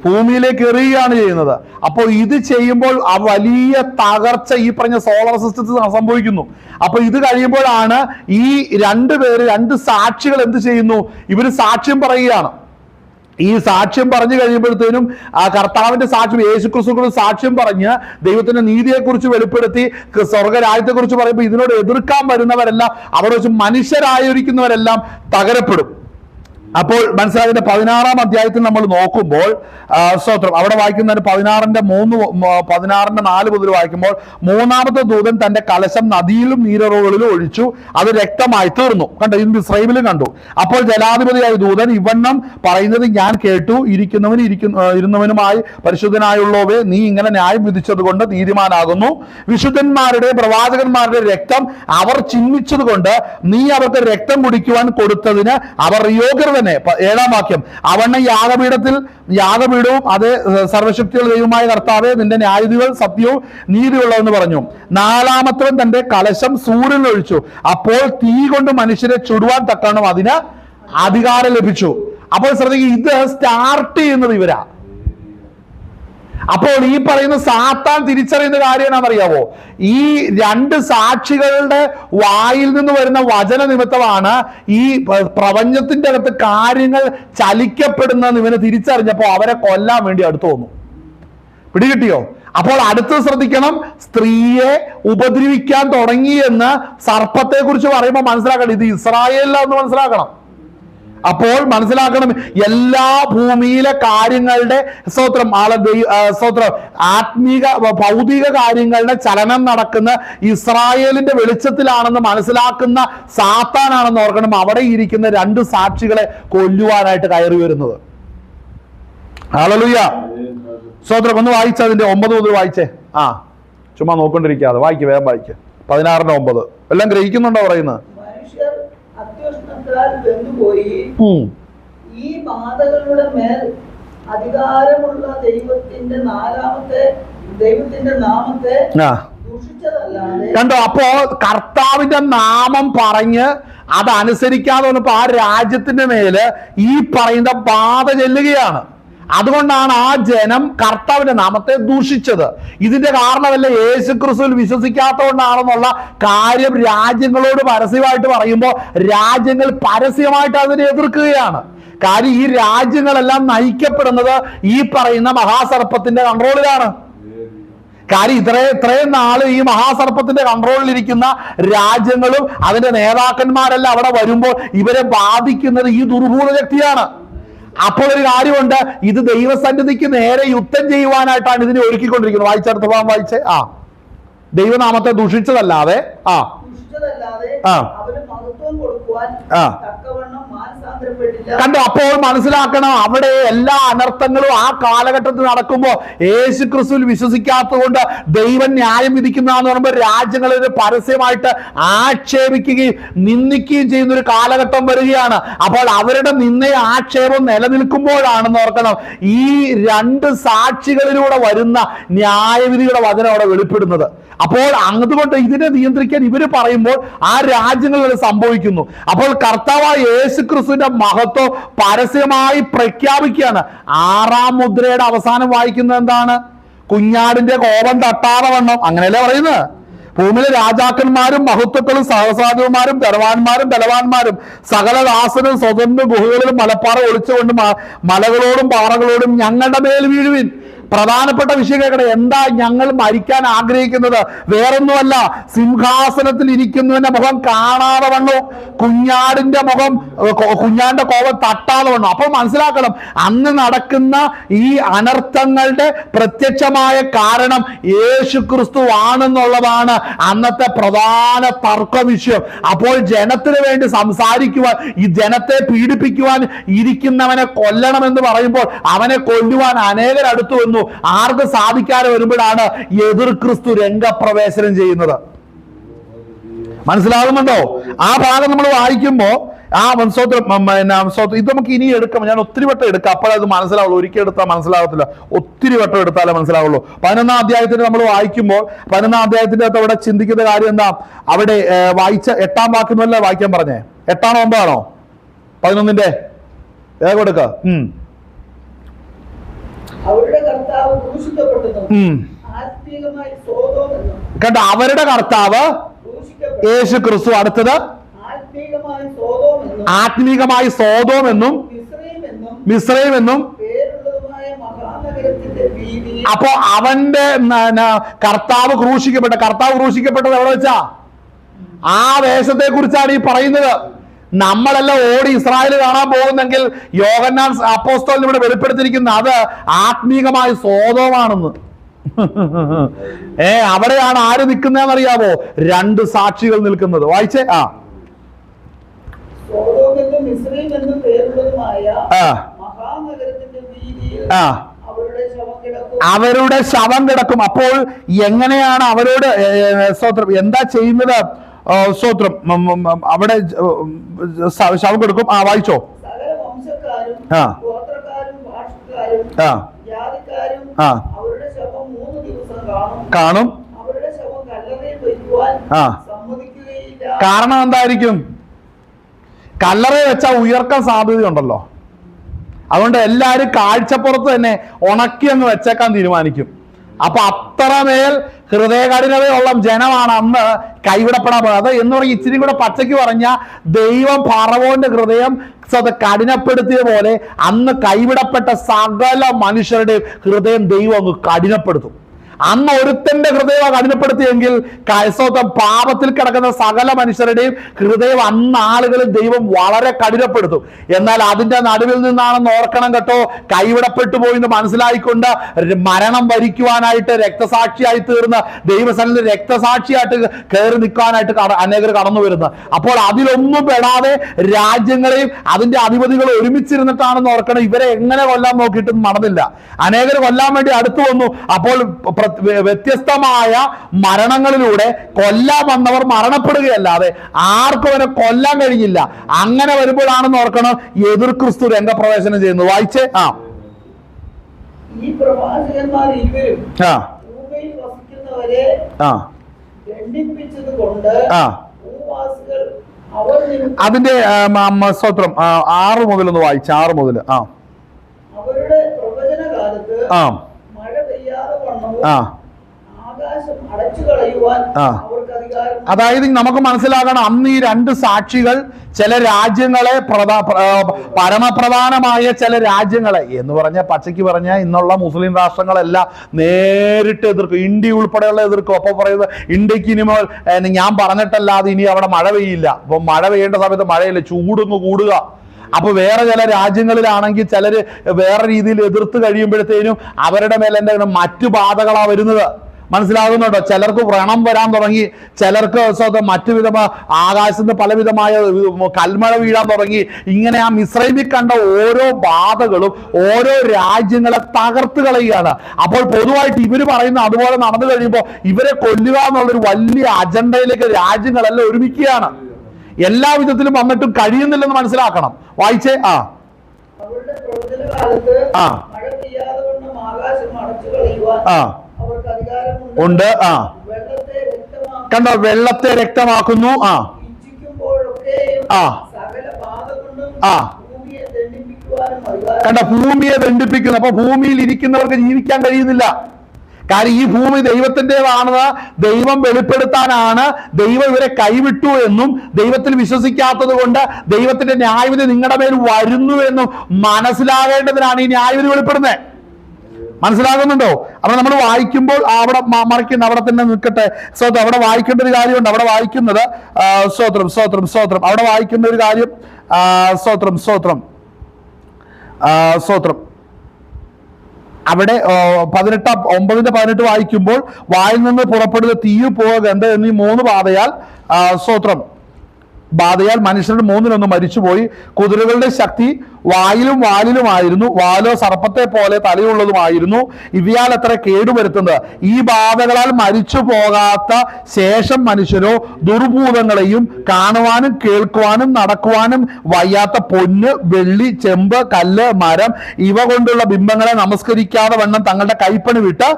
ഭൂമിയിലേക്ക് എറിയുകയാണ് ചെയ്യുന്നത്. അപ്പോൾ ഇത് ചെയ്യുമ്പോൾ ആ വലിയ തകർച്ച ഈ പറഞ്ഞ സോളർ സിസ്റ്റത്തിൽ സംഭവിക്കുന്നു. അപ്പൊ ഇത് കഴിയുമ്പോഴാണ് ഈ 2 സാക്ഷികൾ എന്ത് ചെയ്യുന്നു, ഇവര് സാക്ഷ്യം പറയുകയാണ്. ഈ സാക്ഷ്യം പറഞ്ഞു കഴിയുമ്പോഴത്തേനും ആ കർത്താവിന്റെ സാക്ഷ്യം, യേശുക്രിസ്തുവിന്റെ സാക്ഷ്യം പറഞ്ഞ് ദൈവത്തിന്റെ നീതിയെക്കുറിച്ച് വെളിപ്പെടുത്തി സ്വർഗരാജ്യത്തെക്കുറിച്ച് പറയുമ്പോൾ ഇതിനോട് എതിർക്കാൻ വരുന്നവരെല്ലാം, അവിടെ വെച്ച് മനുഷ്യരായിരിക്കുന്നവരെല്ലാം തകരപ്പെടും. അപ്പോൾ മനസ്സിലായതിന്റെ 16-ാം അധ്യായത്തിൽ നമ്മൾ നോക്കുമ്പോൾ സ്തോത്രം, അവിടെ വായിക്കുന്നതിന് 16-4 മുതൽ വായിക്കുമ്പോൾ, 3-ാമത്തെ ദൂതൻ തന്റെ കലശം നദിയിലും നീരുറവുകളിലും ഒഴിച്ചു, അത് രക്തമായി തീർന്നു. കണ്ടു, ഇത് ഇസ്രായേലിലും കണ്ടു. അപ്പോൾ ജലാധിപതിയായ ദൂതൻ ഇവണ്ണം പറയുന്നത് ഞാൻ കേട്ടു, ഇരുന്നവനുമായി പരിശുദ്ധനായുള്ളവേ, നീ ഇങ്ങനെ ന്യായം വിധിച്ചത് കൊണ്ട് നീതിമാനാകുന്നു. വിശുദ്ധന്മാരുടെ പ്രവാചകന്മാരുടെ രക്തം അവർ ചിന്മിച്ചത് കൊണ്ട് നീ അവർക്ക് രക്തം കുടിക്കുവാൻ കൊടുത്തതിന് അവർ യോഗ്യർ തന്നെ. 7-ാം വാക്യം, അവണ്ണ യാഗപീഠവും അത് സർവശക്തിയുള്ള ദൈവമായ കർത്താവേ, നിന്റെ ന്യായവിധികൾ സത്യവും നീതിയുള്ളതെന്ന് പറഞ്ഞു. 4-ാമത്തവൻ തന്റെ കലശം സൂര്യനിൽ ഒഴിച്ചു, അപ്പോൾ തീ കൊണ്ട് മനുഷ്യരെ ചുടുവാൻ തക്കണം അതിന് അധികാരം ലഭിച്ചു. അപ്പോൾ ശ്രദ്ധിക്കുക, ഇത് സ്റ്റാർട്ട് ചെയ്യുന്നത് ഇവരാ. അപ്പോൾ ഈ പറയുന്ന സാത്താൻ തിരിച്ചറിയുന്ന കാര്യം എന്താണെന്നറിയാവോ, ഈ 2 സാക്ഷികളുടെ വായിൽ നിന്ന് വരുന്ന വചന നിമിത്തമാണ് ഈ പ്രപഞ്ചത്തിന്റെ അകത്ത് കാര്യങ്ങൾ ചലിക്കപ്പെടുന്നതെന്ന് ഇവന് തിരിച്ചറിഞ്ഞപ്പോ അവരെ കൊല്ലാൻ വേണ്ടി അടുത്തു വന്നു. പിടികിട്ടിയോ? അപ്പോൾ അടുത്ത് ശ്രദ്ധിക്കണം, സ്ത്രീയെ ഉപദ്രവിക്കാൻ തുടങ്ങിയെന്ന് സർപ്പത്തെ കുറിച്ച് പറയുമ്പോൾ മനസ്സിലാക്കണം, ഇത് ഇസ്രായേലിലാന്ന് മനസ്സിലാക്കണം. അപ്പോൾ മനസ്സിലാക്കണം, എല്ലാ ഭൂമിയിലെ കാര്യങ്ങളുടെ സ്തോത്രം ആത്മീക ഭൗതിക കാര്യങ്ങളുടെ ചലനം നടക്കുന്ന ഇസ്രായേലിന്റെ വെളിച്ചത്തിലാണെന്ന് മനസ്സിലാക്കുന്ന സാത്താനാണെന്ന് ഓർക്കണം അവിടെ ഇരിക്കുന്ന 2 സാക്ഷികളെ കൊല്ലുവാനായിട്ട് കയറി വരുന്നത്. ഹല്ലേലൂയ, സ്തോത്രം. ഒന്ന് വായിച്ച അതിന്റെ 9 മുതൽ വായിച്ചേ. ചുമ്മാ നോക്കൊണ്ടിരിക്കാതെ വായിക്ക്, വേഗം വായിക്ക്. 16-9 എല്ലാം ഗ്രഹിക്കുന്നുണ്ടോ പറയുന്നത്? അത്യുഷ്ണത്താൽ വെന്തുപോയി, ഈ ബാധകളുടെ മേൽ അധികാരമുള്ള ദൈവത്തിന്റെ നാമത്തെ ദൂഷിച്ചതല്ലാതെ. കണ്ടോ, അപ്പോ കർത്താവിന്റെ നാമം പറഞ്ഞ് അതനുസരിക്കാതെ വന്നപ്പോ ആ രാജ്യത്തിന്റെ മേല് ഈ പറയുന്ന ബാധ ചെല്ലുകയാണ്. അതുകൊണ്ടാണ് ആ ജനം കർത്താവിന്റെ നാമത്തെ ദൂഷിച്ചത്. ഇതിന്റെ കാരണമല്ല യേശുക്രിസ്തുവിൽ വിശ്വസിക്കാത്തതുകൊണ്ടാണെന്നുള്ള കാര്യം രാജ്യങ്ങളോട് പരസ്യമായിട്ട് പറയുമ്പോൾ രാജ്യങ്ങൾ പരസ്യമായിട്ട് അതിനെ എതിർക്കുകയാണ്. കാര്യം ഈ രാജ്യങ്ങളെല്ലാം നയിക്കപ്പെടുന്നത് ഈ പറയുന്ന മഹാസർപ്പത്തിന്റെ കൺട്രോളിലാണ്. കാര്യം ഇത്രയും നാള് ഈ മഹാസർപ്പത്തിന്റെ കൺട്രോളിലിരിക്കുന്ന രാജ്യങ്ങളും അതിന്റെ നേതാക്കന്മാരെല്ലാം അവിടെ വരുമ്പോൾ ഇവരെ ബാധിക്കുന്നത് ഈ ദുർഭൂത ശക്തിയാണ്. അപ്പോൾ ഒരു കാര്യമുണ്ട്, ഇത് ദൈവസന്നിധിക്ക് നേരെ യുദ്ധം ചെയ്യുവാനായിട്ടാണ് ഇതിനെ ഒരുക്കിക്കൊണ്ടിരിക്കുന്നത്. വായിച്ചെടുത്ത ഭാഗം വായിച്ചേ. ദൈവനാമത്തെ ദുഷിച്ചതല്ലാതെ കണ്ടോ. അപ്പോൾ മനസ്സിലാക്കണം, അവിടെ എല്ലാ അനർത്ഥങ്ങളും ആ കാലഘട്ടത്തിൽ നടക്കുമ്പോൾ യേശുക്രിസ്തുവിൽ വിശ്വസിക്കാത്തത് കൊണ്ട് ദൈവം ന്യായം വിധിക്കുന്നതെന്ന് പറയുമ്പോൾ രാജ്യങ്ങളെ പരസ്യമായിട്ട് ആക്ഷേപിക്കുകയും നിന്ദിക്കുകയും ചെയ്യുന്ന ഒരു കാലഘട്ടം വരികയാണ്. അപ്പോൾ അവരുടെ നിന്നയും ആക്ഷേപം നിലനിൽക്കുമ്പോഴാണെന്ന് ഓർക്കണം ഈ 2 സാക്ഷികളിലൂടെ വരുന്ന ന്യായവിധിയുടെ വചനം അവിടെ വെളിപ്പെടുന്നത്. അപ്പോൾ അതുകൊണ്ട് ഇതിനെ നിയന്ത്രിക്കാൻ ഇവര് പറയുമ്പോൾ ആ രാജ്യങ്ങളിൽ സംഭവിക്കുന്നു. അപ്പോൾ കർത്താവായ യേശുക്രിസ്തുവിന്റെ മഹത്വം പരസ്യമായി പ്രഖ്യാപിക്കുകയാണ്. 6-ാം മുദ്രയുടെ അവസാനം വായിക്കുന്നത് എന്താണ്? കുഞ്ഞാടിന്റെ കോപം തട്ടാതെ വണ്ണം, അങ്ങനെയല്ലേ പറയുന്നത്. ഭൂമിയിലെ രാജാക്കന്മാരും മഹത്വക്കളും സഹസ്രാധിപന്മാരും ബലവാന്മാരും സകല ദാസനും സ്വതന്ത്ര ഗുഹകളിലും മലപ്പാറ ഒളിച്ചുകൊണ്ട് മലകളോടും പാറകളോടും ഞങ്ങളുടെ മേൽ വീഴുവിൻ. പ്രധാനപ്പെട്ട വിഷയം കേൾക്കട്ടെ, എന്താ ഞങ്ങൾ മരിക്കാൻ ആഗ്രഹിക്കുന്നത്? വേറൊന്നുമല്ല, സിംഹാസനത്തിൽ ഇരിക്കുന്നതിന്റെ മുഖം കാണാതെ വണ്ണു, കുഞ്ഞാടിന്റെ കോപം തട്ടാതെ വണ്ണു. അപ്പോൾ മനസ്സിലാക്കണം, അന്ന് നടക്കുന്ന ഈ അനർത്ഥങ്ങളുടെ പ്രത്യക്ഷമായ കാരണം യേശുക്രിസ്തു ആണെന്നുള്ളതാണ് അന്നത്തെ പ്രധാന തർക്ക വിഷയം. അപ്പോൾ ജനത്തിന് വേണ്ടി സംസാരിക്കുവാൻ, ഈ ജനത്തെ പീഡിപ്പിക്കുവാൻ ഇരിക്കുന്നവനെ കൊല്ലണമെന്ന് പറയുമ്പോൾ അവനെ കൊല്ലുവാൻ അനേകരടുത്തു വന്നു. ആർക്ക് സാധിക്കാതെ വരുമ്പോഴാണ് എതിർ ക്രിസ്തു രംഗപ്രവേശനം ചെയ്യുന്നത്. മനസ്സിലാകുന്നുണ്ടോ? ആ ഭാഗം നമ്മൾ വായിക്കുമ്പോ സ്തോത്രം, ഇത് നമുക്ക് ഇനി എടുക്കാം. ഞാൻ ഒത്തിരി വട്ടം എടുക്കാം, അപ്പോഴത് മനസ്സിലാവുള്ളൂ. ഒരിക്കൽ എടുത്താൽ മനസ്സിലാവത്തില്ല, ഒത്തിരി വട്ടം എടുത്താലേ മനസ്സിലാവുള്ളൂ. 11-ാം അധ്യായത്തിന് നമ്മൾ വായിക്കുമ്പോൾ 11-ാം അധ്യായത്തിന്റെ അകത്ത് അവിടെ ചിന്തിക്കുന്ന കാര്യം എന്താ? അവിടെ വായിച്ച 8-ാം വാക്യമല്ലേ വായിക്കാൻ പറഞ്ഞേ? 8-ആണോ 9-ആണോ? 11-ന്റെ വേഗം എടുക്ക. അവരുടെ കർത്താവ് ക്രൂശിക്കപ്പെട്ടതും ആത്മീകമായി സോദോം എന്നും. കേട്ടോ, അവരുടെ കർത്താവ് യേശു ക്രിസ്തു. അടുത്തത് ആത്മീകമായി സോദോം എന്നും മിസ്രയീം എന്നും. അപ്പോ അവന്റെ കർത്താവ് ക്രൂശിക്കപ്പെട്ടത് എവിടെ വെച്ചാ? ആ ദേശത്തെ കുറിച്ചാണ് ഈ പറയുന്നത്. നമ്മളെല്ലാം ഓടി ഇസ്രായേൽ കാണാൻ പോകുന്നെങ്കിൽ യോഹന്നാൻ അപ്പോസ്തലൻ ഇവിടെ വെളിപ്പെടുത്തിയിരിക്കുന്ന അത് ആത്മീകമായ സോദോമാണെന്ന്. അവിടെയാണ് ആര് നിൽക്കുന്നതെന്ന് അറിയാമോ? 2 സാക്ഷികൾ നിൽക്കുന്നത്. വായിച്ചേ. അവരുടെ ശവം കിടക്കും. അപ്പോൾ എങ്ങനെയാണ് അവരോട് സ്തോത്രം എന്താ ചെയ്യുന്നത്? സ്തോത്രം അവിടെ ശവം കിടക്കും. വായിച്ചോ. കാണും. കാരണം എന്തായിരിക്കും? കല്ലറ വെച്ചാൽ ഉയർക്കാൻ സാധ്യതയുണ്ടല്ലോ. അതുകൊണ്ട് എല്ലാവരും കാഴ്ചപ്പുറത്ത് തന്നെ ഉണക്കി അങ്ങ് വെച്ചേക്കാൻ തീരുമാനിക്കും. അപ്പൊ അത്രമേൽ ഹൃദയകഠിനതയുള്ള ജനമാണ് അന്ന് കൈവിടപ്പെടാൻ പോകുന്നത്. അത് എന്ന് പറഞ്ഞാൽ ഇച്ചിരി കൂടെ പച്ചയ്ക്ക് പറഞ്ഞ ദൈവം ഫറവോന്റെ ഹൃദയം കഠിനപ്പെടുത്തിയ പോലെ അന്ന് കൈവിടപ്പെട്ട സകല മനുഷ്യരുടെയും ഹൃദയം ദൈവം അങ്ങ് കഠിനപ്പെടുത്തും. അന്ന് ഒരുത്തന്റെ ഹൃദയം കഠിനപ്പെടുത്തിയെങ്കിൽ പാപത്തിൽ കിടക്കുന്ന സകല മനുഷ്യരുടെയും ഹൃദയം അന്ന് ആളുകളിൽ ദൈവം വളരെ കഠിനപ്പെടുത്തും. എന്നാൽ അതിന്റെ നടുവിൽ നിന്നാണെന്ന് ഓർക്കണം കേട്ടോ. കൈവിടപ്പെട്ടു പോയി എന്ന് മനസ്സിലായിക്കൊണ്ട് മരണം വരിക്കുവാനായിട്ട് രക്തസാക്ഷിയായി തീർന്ന് ദൈവസന്നിധിയിൽ രക്തസാക്ഷിയായിട്ട് കയറി നിൽക്കാനായിട്ട് അനേകർ കടന്നു വരുന്നത്. അപ്പോൾ അതിലൊന്നും പെടാതെ രാജ്യങ്ങളെയും അതിന്റെ അധിപതികൾ ഒരുമിച്ചിരുന്നിട്ടാണെന്ന് ഓർക്കണം. ഇവരെ എങ്ങനെ കൊല്ലാൻ നോക്കിയിട്ടും നടന്നില്ല. അനേകർ കൊല്ലാൻ വേണ്ടി അടുത്തു വന്നു. അപ്പോൾ വ്യത്യസ്തമായ മരണങ്ങളിലൂടെ കൊല്ലാൻ വന്നവർ മരണപ്പെടുകയല്ലാതെ ആർക്കും അവനെ കൊല്ലാൻ കഴിഞ്ഞില്ല. അങ്ങനെ വരുമ്പോഴാണെന്ന് ഓർക്കണം എതിർ ക്രിസ്തു രംഗപ്രവേശനം ചെയ്യുന്നത്. വായിച്ചേ. ഈ പ്രവാചകന്മാർ ഇരുവരും ഭൂമിയിൽ വസിക്കുന്നവരെ ദണ്ഡിപ്പിച്ചത് കൊണ്ട് ഭൂവാസികൾ അവർ അതിന്റെ സ്തോത്രം 6 മുതൽ ഒന്ന് വായിച്ച. 6 മുതൽ. അവരുടെ പ്രവചന കാലത്ത് മഴ പെയ്യാതെ വണ്ണവും ആകാശം അടച്ചു കളയുവാൻ അവർക്ക് അധികാരം. അതായത് നമുക്ക് മനസ്സിലാക്കണം, അന്ന് ഈ 2 സാക്ഷികൾ ചില രാജ്യങ്ങളെ പരമപ്രധാനമായ ചില രാജ്യങ്ങളെ എന്ന് പറഞ്ഞ പച്ചയ്ക്ക് പറഞ്ഞ ഇന്നുള്ള മുസ്ലിം രാഷ്ട്രങ്ങളെല്ലാം നേരിട്ട് എതിർക്കും. ഇന്ത്യ ഉൾപ്പെടെയുള്ള എതിർക്കും. അപ്പൊ പറയുന്നത് ഇന്ത്യക്ക് ഇനിമേൽ ഞാൻ പറഞ്ഞിട്ടല്ലാതെ ഇനി അവിടെ മഴ പെയ്യില്ല. അപ്പൊ മഴ പെയ്യേണ്ട സമയത്ത് മഴയില്ല, ചൂടൊന്ന് കൂടുക. അപ്പൊ വേറെ ചില രാജ്യങ്ങളിലാണെങ്കിൽ ചിലര് വേറെ രീതിയിൽ എതിർത്ത് കഴിയുമ്പോഴത്തേനും അവരുടെ മേലെ മറ്റു ബാധകളാ വരുന്നത്. മനസ്സിലാകുന്നുണ്ടോ? ചിലർക്ക് വ്രണം വരാൻ തുടങ്ങി, ചിലർക്ക് മറ്റു വിധമായ ആകാശത്ത് പലവിധമായ കൽമഴ വീഴാൻ തുടങ്ങി. ഇങ്ങനെ ആ മിസ്രൈമിൽ കണ്ട ഓരോ ബാധകളും ഓരോ രാജ്യങ്ങളെ തകർത്ത് കളയുകയാണ്. അപ്പോൾ പൊതുവായിട്ട് ഇവര് പറയുന്ന അതുപോലെ നടന്നു കഴിയുമ്പോൾ ഇവരെ കൊല്ലുക എന്നുള്ളൊരു വലിയ അജണ്ടയിലേക്ക് രാജ്യങ്ങളെല്ലാം ഒരുമിക്കുകയാണ്. എല്ലാ വിധത്തിലും വന്നിട്ടും കഴിയുന്നില്ലെന്ന് മനസ്സിലാക്കണം. വായിച്ചേ. അവരുടെ പ്രവചന കാലത്ത് മഴ പെയ്യാതെ വണ്ണം ആകാശം അടച്ചു കളയുവാൻ അവർക്ക് അധികാരമുണ്ട്. ഉണ്ട്. കണ്ടോ, വെള്ളത്തെ രക്തമാക്കുന്നു. ഇച്ഛിക്കുമ്പോഴൊക്കെയും സകല ബാധ കൊണ്ടും ഭൂമിയെ ദണ്ഡിപ്പിക്കുവാനും അധികാരം. കണ്ടോ, ഭൂമിയെ ദണ്ഡിപ്പിക്കുന്നു. അപ്പൊ ഭൂമിയിൽ ഇരിക്കുന്നവർക്ക് ജീവിക്കാൻ കഴിയുന്നില്ല. കാരണം ഈ ഭൂമി ദൈവത്തിൻ്റെതാണെന്ന് ദൈവം വെളിപ്പെടുത്താനാണ് ദൈവം ഇവരെ കൈവിട്ടു എന്നും ദൈവത്തിൽ വിശ്വസിക്കാത്തത് കൊണ്ട് ദൈവത്തിന്റെ ന്യായവിധി നിങ്ങളുടെ മേൽ വരുന്നു എന്നും മനസ്സിലാകേണ്ടതിനാണ് ഈ ന്യായവിധി വെളിപ്പെടുന്നത്. മനസ്സിലാകുന്നുണ്ടോ? അപ്പൊ നമ്മൾ വായിക്കുമ്പോൾ അവിടെ മറിക്കുന്ന അവിടെ തന്നെ നിൽക്കട്ടെ. സ്തോത്രം. അവിടെ വായിക്കേണ്ട ഒരു കാര്യമുണ്ട്. അവിടെ വായിക്കുന്നത് സ്തോത്രം സ്തോത്രം സ്തോത്രം അവിടെ വായിക്കുന്ന ഒരു കാര്യം സ്തോത്രം സ്തോത്രം സ്തോത്രം അവിടെ 9:18 വായിക്കുമ്പോൾ വായിൽ നിന്ന് പുറപ്പെടുന്ന തീയിൽ പോവുക ഗന്ധം എന്നീ 3 ബാധയാൽ സ്തോത്രം ബാധയാൽ മനുഷ്യരുടെ 3 മരിച്ചുപോയി. കുതിരകളുടെ ശക്തി വായിലും വാലിലുമായിരുന്നു. വാലോ സർപ്പത്തെ പോലെ തലയുള്ളതുമായിരുന്നു. ഇവയാൽ എത്ര കേടുവരുത്തുന്നത്. ഈ ബാധകളാൽ മരിച്ചു പോകാത്ത ശേഷം മനുഷ്യരോ ദുർഭൂതങ്ങളെയും കാണുവാനും കേൾക്കുവാനും നടക്കുവാനും വയ്യാത്ത പൊന്ന്, വെള്ളി, ചെമ്പ്, കല്ല്, മരം ഇവ കൊണ്ടുള്ള ബിംബങ്ങളെ നമസ്കരിക്കാതെ വണ്ണം തങ്ങളുടെ കൈപ്പണി വിട്ട്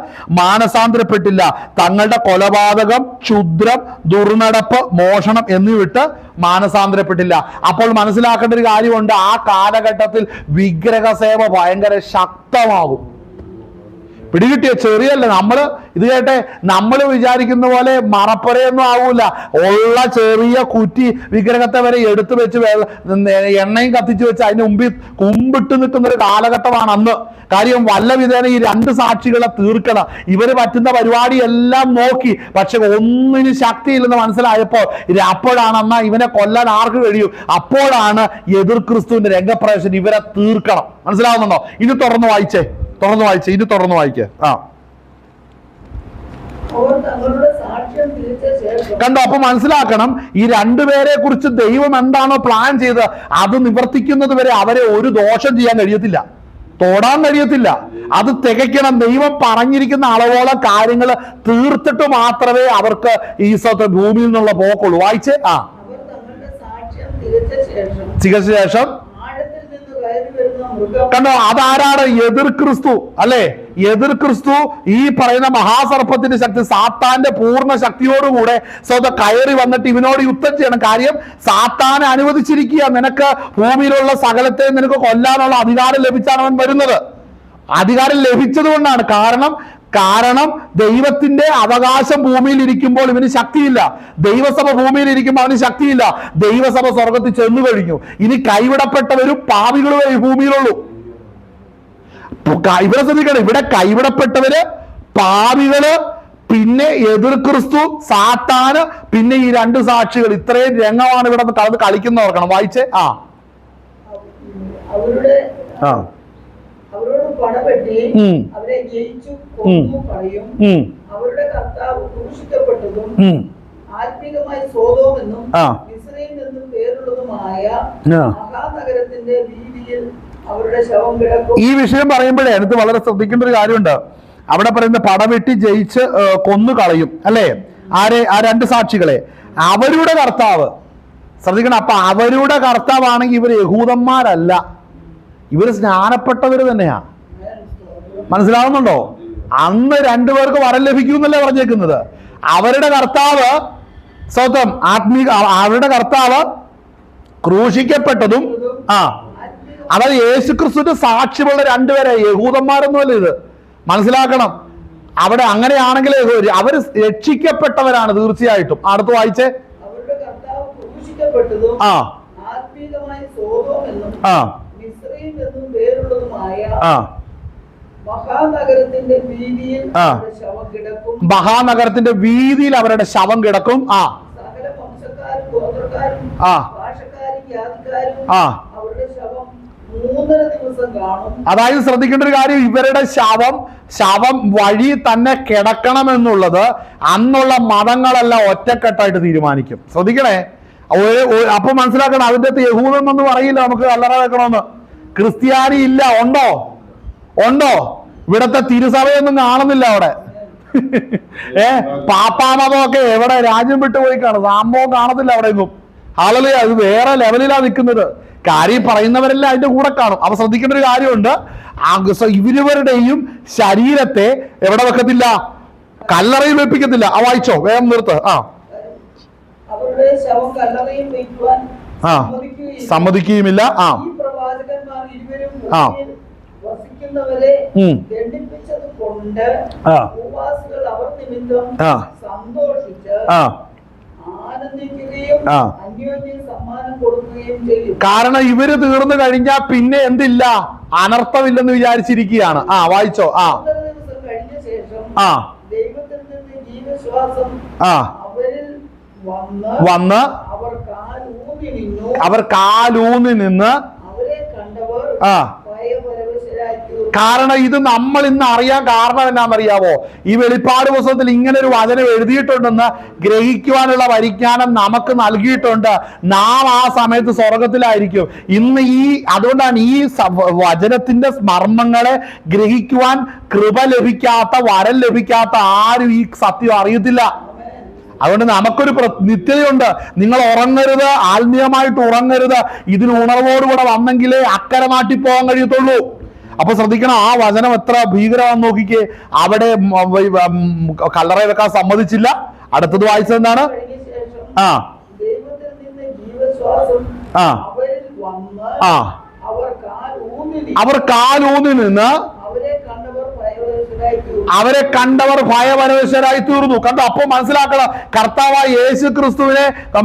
മാനസാന്തരപ്പെട്ടില്ല. തങ്ങളുടെ കൊലപാതകം, ക്ഷുദ്രം, ദുർനടപ്പ്, മോഷണം എന്നിവ വിട്ട് മാനസാന്തരപ്പെട്ടില്ല. അപ്പോൾ മനസ്സിലാക്കേണ്ട ഒരു കാര്യമുണ്ട്, ആ കാലഘട്ടത്തിൽ വിഗ്രഹ സേവ ഭയങ്കര ശക്തമാകും. പിടികിട്ടിയ ചെറിയല്ല. ഇത് കേട്ടെ, നമ്മൾ വിചാരിക്കുന്ന പോലെ മറപ്പുരയൊന്നും ആവൂല. ഉള്ള ചെറിയ കുറ്റി വിഗ്രഹത്തെ വരെ എടുത്തു വെച്ച് എണ്ണയും കത്തിച്ചു വെച്ച് അതിന് മുമ്പിൽ കുമ്പിട്ട് നിൽക്കുന്ന ഒരു കാലഘട്ടമാണ് അന്ന്. കാര്യം വല്ല വിധേന ഈ 2 സാക്ഷികളെ തീർക്കണം. ഇവര് പറ്റുന്ന പരിപാടി എല്ലാം നോക്കി, പക്ഷെ ഒന്നിനും ശക്തിയില്ലെന്ന് മനസ്സിലായപ്പോൾ അപ്പോഴാണ് എന്നാ ഇവനെ കൊല്ലാൻ ആർക്ക് കഴിയും, അപ്പോഴാണ് എതിർ ക്രിസ്തുവിന്റെ രംഗപ്രവേശനം. ഇവരെ തീർക്കണം. മനസ്സിലാവുന്നുണ്ടോ? ഇനി തുറന്നു വായിച്ചേ. ഇത് തുറന്നു വായിക്കേ. കണ്ടോ? അപ്പൊ മനസ്സിലാക്കണം, ഈ 2 പേരെ കുറിച്ച് ദൈവം എന്താണോ പ്ലാൻ ചെയ്തത് അത് നിവർത്തിക്കുന്നത് വരെ അവരെ ഒരു ദോഷം ചെയ്യാൻ കഴിയത്തില്ല, തൊടാൻ കഴിയത്തില്ല. അത് തികയ്ക്കണം. ദൈവം പറഞ്ഞിരിക്കുന്ന അളവോളം കാര്യങ്ങൾ തീർത്തിട്ട് മാത്രമേ അവർക്ക് ഈ ഭൂമിയിൽ നിന്നുള്ള പോക്കുള്ളൂ. വായിച്ചേ. തികച്ച ശേഷം കണ്ടോ? അതാരാണ്? എതിർ ക്രിസ്തു അല്ലെ? എതിർ ക്രിസ്തു ഈ പറയുന്ന മഹാസർപ്പത്തിന്റെ ശക്തി, സാത്താന്റെ പൂർണ്ണ ശക്തിയോടുകൂടെ കയറി വന്നിട്ട് ഇവനോട് യുദ്ധം ചെയ്യണം. കാര്യം സാത്താനെ അനുവദിച്ചിരിക്കുക. നിനക്ക് ഭൂമിയിലുള്ള സകലത്തെ നിനക്ക് കൊല്ലാനുള്ള അധികാരം ലഭിച്ചാണ് അവൻ വരുന്നത്. അധികാരം ലഭിച്ചത് കൊണ്ടാണ്. കാരണം ദൈവത്തിന്റെ അവകാശം ഭൂമിയിൽ ഇരിക്കുമ്പോൾ ഇവന് ശക്തിയില്ല. ദൈവസഭ ഭൂമിയിൽ ഇരിക്കുമ്പോൾ അവന് ശക്തിയില്ല. ദൈവസഭ സ്വർഗത്തിൽ ചെന്നു കഴിഞ്ഞു. ഇനി കൈവിടപ്പെട്ടവരും പാപികളും ഈ ഭൂമിയിലുള്ളൂ. ഇവിടെ ശ്രദ്ധിക്കണം, ഇവിടെ കൈവിടപ്പെട്ടവര്, പാപികള്, പിന്നെ എതിർ ക്രിസ്തു, സാത്താന്, പിന്നെ ഈ 2 സാക്ഷികൾ. ഇത്രയും രംഗമാണ് ഇവിടെ കടന്ന് കളിക്കുന്നവർക്കണം. വായിച്ചേ. അവരോട് പടപെട്ടി അവരെ ജയിച്ചു കൊന്നു കളയും. അവരുടെ കർത്താവ് ക്രൂശിക്കപ്പെട്ടതും ആത്മീകമായി സോദോമെന്നും മിസ്രയീം എന്നും പേരുള്ളതുമായ മഹാനഗരത്തിന്റെ വീതിയിൽ അവരുടെ ശവം കിടക്കും. ഈ വിഷയം പറയുമ്പോഴേ അടുത്ത് വളരെ ശ്രദ്ധിക്കേണ്ട ഒരു കാര്യമുണ്ട്. അവിടെ പറയുന്ന പടവെട്ടി ജയിച്ച് കൊന്നു കളയും അല്ലേ? ആരെ? ആ 2 സാക്ഷികളെ. അവരുടെ കർത്താവ് ശ്രദ്ധിക്കണം. അപ്പൊ അവരുടെ കർത്താവാണെങ്കിൽ ഇവർ യഹൂദന്മാരല്ല, ഇവര് സ്നാനപ്പെട്ടവര് തന്നെയാ. മനസ്സിലാവുന്നുണ്ടോ? അന്ന് 2 പേർക്ക് വരം ലഭിക്കുമെന്നല്ലേ പറഞ്ഞേക്കുന്നത്. അവരുടെ കർത്താവ് അവരുടെ കർത്താവ് ക്രൂശിക്കപ്പെട്ടതും അതായത് യേശുക്രിസ്തുവിന്റെ സാക്ഷ്യമുള്ള 2 പേരെ, യഹൂദന്മാരൊന്നുമല്ല ഇത്. മനസ്സിലാക്കണം. അവിടെ അങ്ങനെയാണെങ്കിൽ അവർ രക്ഷിക്കപ്പെട്ടവരാണ് തീർച്ചയായിട്ടും. അടുത്ത് വായിച്ചേ. അവരുടെ കർത്താവ് ക്രൂശിക്കപ്പെട്ടതും ആത്മീകമായി സോദോമെന്നും മിസ്രയീം എന്നും പേരുള്ളതുമായ മഹാനഗരത്തിന്റെ വീതിയിൽ ശവം കിടക്കും. മഹാനഗരത്തിന്റെ വീതിയിൽ അവരുടെ ശവം കിടക്കും. സകല വംശക്കാരും ഗോത്രക്കാരും ഭാഷക്കാരും ജാതിക്കാരും അവരുടെ ശവം 3.5 ദിവസം കാണും. അതായത് ശ്രദ്ധിക്കേണ്ട ഒരു കാര്യം, ഇവരുടെ ശവം വഴി തന്നെ കിടക്കണമെന്നുള്ളത് അന്നുള്ള മതങ്ങളെല്ലാം ഒറ്റക്കെട്ടായിട്ട് തീരുമാനിക്കും. ശ്രദ്ധിക്കണേ. അപ്പൊ മനസ്സിലാക്കണം, അതിന്റെ അകത്ത് യഹൂദെന്നൊന്നും പറയില്ല നമുക്ക് കല്ലറ വെക്കണമെന്ന്. ക്രിസ്ത്യാനി ഇല്ല. ഉണ്ടോ? ഇവിടത്തെ തിരുസഭയൊന്നും കാണുന്നില്ല അവിടെ. പാപ്പാമതമൊക്കെ എവിടെ രാജ്യം വിട്ടുപോയി കാണും. സംഭവം കാണത്തില്ല അവിടെ എങ്ങും. ആളുകളെ അത് വേറെ ലെവലിലാ നിൽക്കുന്നത്. കാര്യം പറയുന്നവരെല്ലാം അതിന്റെ കൂടെ കാണും. അപ്പൊ ശ്രദ്ധിക്കേണ്ട ഒരു കാര്യമുണ്ട്, ഇവരുടെയും ശരീരത്തെ എവിടെ വെക്കത്തില്ല? കല്ലറയിൽ വെപ്പിക്കത്തില്ല. വായിച്ചോ, വേഗം നിർത്ത്. അവരുടെ ശവം കല്ലറയിൽ വയ്ക്കുവാൻ സമ്മതിക്കുകയുമില്ല. പ്രവാചകന്മാർ ഇരുവരും വസിക്കുന്നവരെ ദണ്ഡിപ്പിച്ചത് കൊണ്ട് ഭൂവാസികൾ അവർ നിമിത്തം സന്തോഷിച്ച് ആനന്ദിക്കുകയും അന്യോന്യം സമ്മാനം കൊടുക്കുകയും ചെയ്യും. കാരണം ഇവര് തീർന്നു കഴിഞ്ഞാൽ പിന്നെ എന്തില്ല? അനർത്ഥമില്ലെന്ന് വിചാരിച്ചിരിക്കുകയാണ്. വായിച്ചോ. ദിവസം കഴിഞ്ഞ ശേഷം ദൈവത്തിൽ നിന്ന് ജീവശ്വാസം അവരിൽ വന്ന് അവർ കാലൂന്നി നിന്ന് അവരെ കണ്ടവർ ഭയപരവശരായി തീർന്നു. കാരണം ഇത് നമ്മൾ ഇന്ന് അറിയാൻ കാരണം എന്നാണെന്നറിയാവോ? ഈ വെളിപ്പാട് പുസ്തകത്തിൽ ഇങ്ങനെ ഒരു വചനം എഴുതിയിട്ടുണ്ടെന്ന് ഗ്രഹിക്കുവാനുള്ള പരിജ്ഞാനം നമുക്ക് നൽകിയിട്ടുണ്ട്. നാം ആ സമയത്ത് സ്വർഗത്തിലായിരിക്കും. ഇന്ന് അതുകൊണ്ടാണ് ഈ വചനത്തിന്റെ മർമ്മങ്ങളെ ഗ്രഹിക്കുവാൻ കൃപ ലഭിക്കാത്ത, വരം ലഭിക്കാത്ത ആരും ഈ സത്യം അറിയത്തില്ല. അതുകൊണ്ട് നമുക്കൊരു നിത്യതയുണ്ട്. നിങ്ങൾ ഉറങ്ങരുത്, ആത്മീയമായിട്ട് ഉറങ്ങരുത്. ഇതിന് ഉണർവോടുകൂടെ വന്നെങ്കിലേ അക്കരെ നാട്ടി പോകാൻ കഴിയത്തുള്ളൂ. അപ്പൊ ശ്രദ്ധിക്കണം, ആ വചനം എത്ര ഭീകരമാണെന്ന് നോക്കിക്കേ. അവിടെ കല്ലറ വെക്കാൻ സമ്മതിച്ചില്ല. അടുത്തത് വായിച്ചത് എന്താണ്? ആ ആ ആ അവർ കാലൂന്നി നിന്ന് അവരെ കണ്ടവർ ഭയപരവശരായി തീർന്നു. കണ്ടോ? അപ്പൊ മനസ്സിലാക്കണം, കർത്താവായ യേശു ക്രിസ്തുവിനെ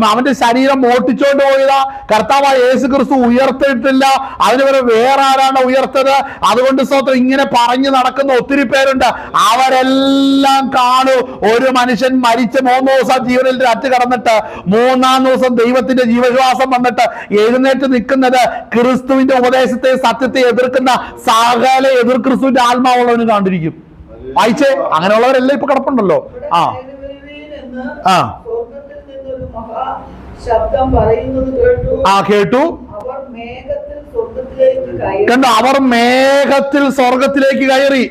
അവന്റെ ശരീരം മോട്ടിച്ചോണ്ട് പോയതാ. കർത്താവായ യേശു ക്രിസ്തു ഉയർത്തിയിട്ടില്ല, അതിന് വേറെ ആരാണ് ഉയർത്തത്? അതുകൊണ്ട് സ്തോത്രം, ഇങ്ങനെ പറഞ്ഞു നടക്കുന്ന ഒത്തിരി പേരുണ്ട്. അവരെല്ലാം കാണൂ. ഒരു മനുഷ്യൻ മരിച്ച് 3 ദിവസം ജീവനിൽ അറ്റ് കടന്നിട്ട് 3-ാം ദിവസം ദൈവത്തിന്റെ ജീവശ്വാസം വന്നിട്ട് എഴുന്നേറ്റ് നിൽക്കുന്നത് ക്രിസ്തുവിന്റെ ഉപദേശത്തെ, സത്യത്തെ എതിർക്കുന്ന സകല എതിർ ക്രിസ്തുവിന്റെ ആത്മാവുള്ളവന് കണ്ടിരിക്കും. വായിച്ചേ, അങ്ങനെയുള്ളവരെല്ലാം ഇപ്പൊ കിടപ്പുണ്ടല്ലോ. ആ ആ ശബ്ദം പറയുന്നത് കേട്ടു. കണ്ടോ? അവർ മേഘത്തിൽ സ്വർഗത്തിലേക്ക് കയറി.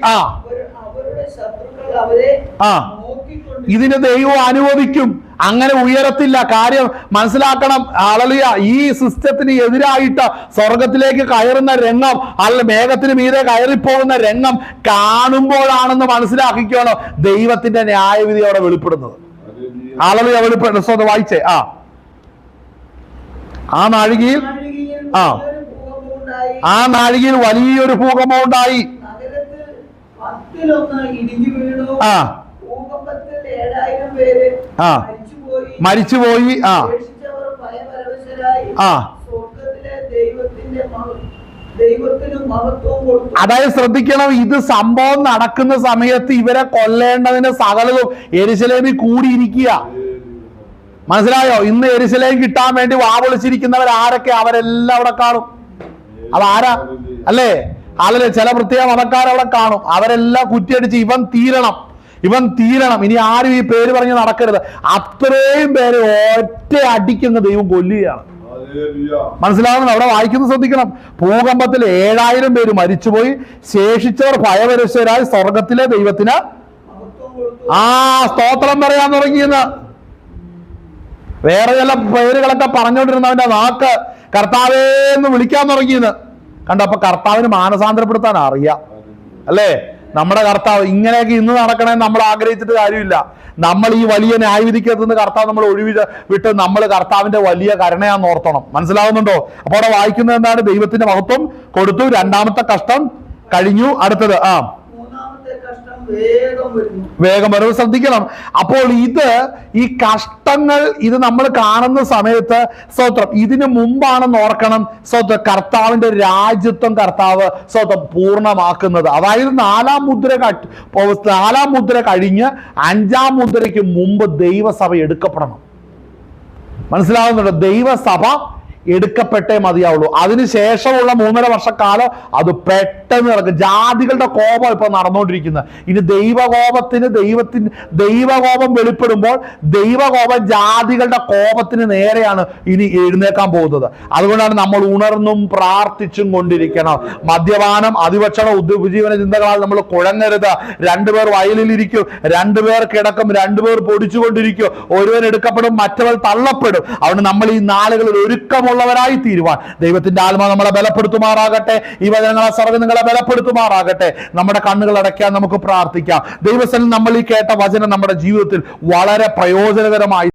ഇതിന് ദൈവം അനുവദിക്കും. അങ്ങനെ ഉയരത്തില്ല. കാര്യം മനസ്സിലാക്കണം. ഹല്ലേലൂയ. ഈ സിസ്റ്റത്തിന് എതിരായിട്ട് സ്വർഗത്തിലേക്ക് കയറുന്ന രംഗം, അല്ല മേഘത്തിന് മീതെ കയറിപ്പോകുന്ന രംഗം കാണുമ്പോഴാണെന്ന് മനസ്സിലാക്കിക്കോണം ദൈവത്തിന്റെ ന്യായവിധി അവിടെ വെളിപ്പെടുന്നത്. ഹല്ലേലൂയ. വെളിപ്പെടുന്നത്. സ്വന്തം വായിച്ചേ. ആ നാഴികയിൽ വലിയൊരു ഭൂകമ്പം ഉണ്ടായി. മരിച്ചുപോയി. അതായത് ശ്രദ്ധിക്കണം, ഇത് സംഭവം നടക്കുന്ന സമയത്ത് ഇവരെ കൊല്ലേണ്ടതിന് സകലതും യെരൂശലേമിൽ കൂടിയിരിക്കുക. മനസ്സിലായോ? ഇന്ന് യെരൂശലേം കിട്ടാൻ വേണ്ടി വാവിളിച്ചിരിക്കുന്നവർ ആരൊക്കെ? അവരെല്ലാം അവിടെ കാണും. അതാരാ? അല്ലേ? അതില് ചില പ്രത്യേക മതക്കാരവിടെ കാണും. അവരെല്ലാം കുറ്റിയടിച്ച് ഇവൻ തീരണം, ഇനി ആരും ഈ പേര് പറഞ്ഞ് നടക്കരുത്. അത്രയും പേര് ഒറ്റ അടിക്കുന്ന ദൈവം കൊല്ലുകയാണ്. മനസ്സിലാവുന്നത്? അവിടെ വായിക്കുന്നത് ശ്രദ്ധിക്കണം. ഭൂകമ്പത്തിൽ 7000 പേര് മരിച്ചുപോയി. ശേഷിച്ചവർ ഭയപരവശരായി സ്വർഗത്തിലെ ദൈവത്തിന് സ്തോത്രം പറയാൻ തുടങ്ങിയെന്ന്. വേറെ ചില പേരുകളൊക്കെ പറഞ്ഞുകൊണ്ടിരുന്നവന്റെ നാക്ക് കർത്താവേന്ന് വിളിക്കാൻ തുടങ്ങിയെന്ന് കണ്ടോ? അപ്പൊ കർത്താവിന് മാനസാന്തരപ്പെടുത്താൻ അറിയാം, അല്ലേ? നമ്മുടെ കർത്താവ് ഇങ്ങനെയൊക്കെ ഇന്ന് നടക്കണമെന്ന് നമ്മൾ ആഗ്രഹിച്ചിട്ട് കാര്യമില്ല. നമ്മൾ ഈ വലിയ ന്യായവിധിക്കകത്തുനിന്ന് കർത്താവ് നമ്മൾ വിട്ട് നമ്മൾ കർത്താവിന്റെ വലിയ കരുണയാന്ന് ഓർത്തണം. മനസ്സിലാവുന്നുണ്ടോ? അപ്പൊ അവിടെ വായിക്കുന്നത് എന്താണ്? ദൈവത്തിന്റെ മഹത്വം കൊടുത്തു. 2ാമത്തെ കഷ്ടം കഴിഞ്ഞു. അടുത്തത് വേഗം വരും. ശ്രദ്ധിക്കണം. അപ്പോൾ ഈ കഷ്ടങ്ങൾ ഇത് നമ്മൾ കാണുന്ന സമയത്ത് സ്തോത്രം ഇതിനു മുമ്പാണെന്ന് ഓർക്കണം. സ്തോത്രം കർത്താവിന്റെ രാജ്യത്വം കർത്താവ് സ്തോത്രം പൂർണ്ണമാക്കുന്നത്. അതായത് 4ാം മുദ്ര കഴിഞ്ഞ് 5ാം മുദ്രയ്ക്ക് മുമ്പ് ദൈവസഭ എടുക്കപ്പെടണം. മനസ്സിലാവുന്നുണ്ടോ? ദൈവസഭ എടുക്കപ്പെട്ടേ മതിയാവുള്ളൂ. അതിനുശേഷമുള്ള 3.5 വർഷക്കാലം അത് പെട്ടെന്ന് നടക്കും. ജാതികളുടെ കോപം ഇപ്പൊ നടന്നുകൊണ്ടിരിക്കുന്നത്. ഇനി ദൈവകോപം വെളിപ്പെടുമ്പോൾ ദൈവകോപം ജാതികളുടെ കോപത്തിന് നേരെയാണ് ഇനി എഴുന്നേക്കാൻ പോകുന്നത്. അതുകൊണ്ടാണ് നമ്മൾ ഉണർന്നും പ്രാർത്ഥിച്ചും കൊണ്ടിരിക്കണം. മദ്യപാനം, അതിഭക്ഷണം, ഉപജീവന ചിന്തകളാൽ നമ്മൾ കുഴങ്ങരുത്. 2 പേർ വയലിലിരിക്കും, 2 പേർ കിടക്കും, 2 പേർ പൊടിച്ചുകൊണ്ടിരിക്കും. ഒരുവൻ എടുക്കപ്പെടും, മറ്റവൻ തള്ളപ്പെടും. അതുകൊണ്ട് നമ്മൾ ഈ നാളുകളിൽ ഒരുക്കമുള്ളവരായി തീരുവാൻ ദൈവത്തിന്റെ ആത്മാവ് നമ്മളെ ബലപ്പെടുത്തുമാറാകട്ടെ. ഈ വചനങ്ങളെ സ്വർഗ്ഗം നിങ്ങളെ ബലപ്പെടുത്തുമാറാകട്ടെ. നമ്മുടെ കണ്ണുകൾ അടയ്ക്കാൻ നമുക്ക് പ്രാർത്ഥിക്കാം. ദൈവസ്ഥലം നമ്മൾ ഈ കേട്ട വചനം നമ്മുടെ ജീവിതത്തിൽ വളരെ പ്രയോജനകരമായി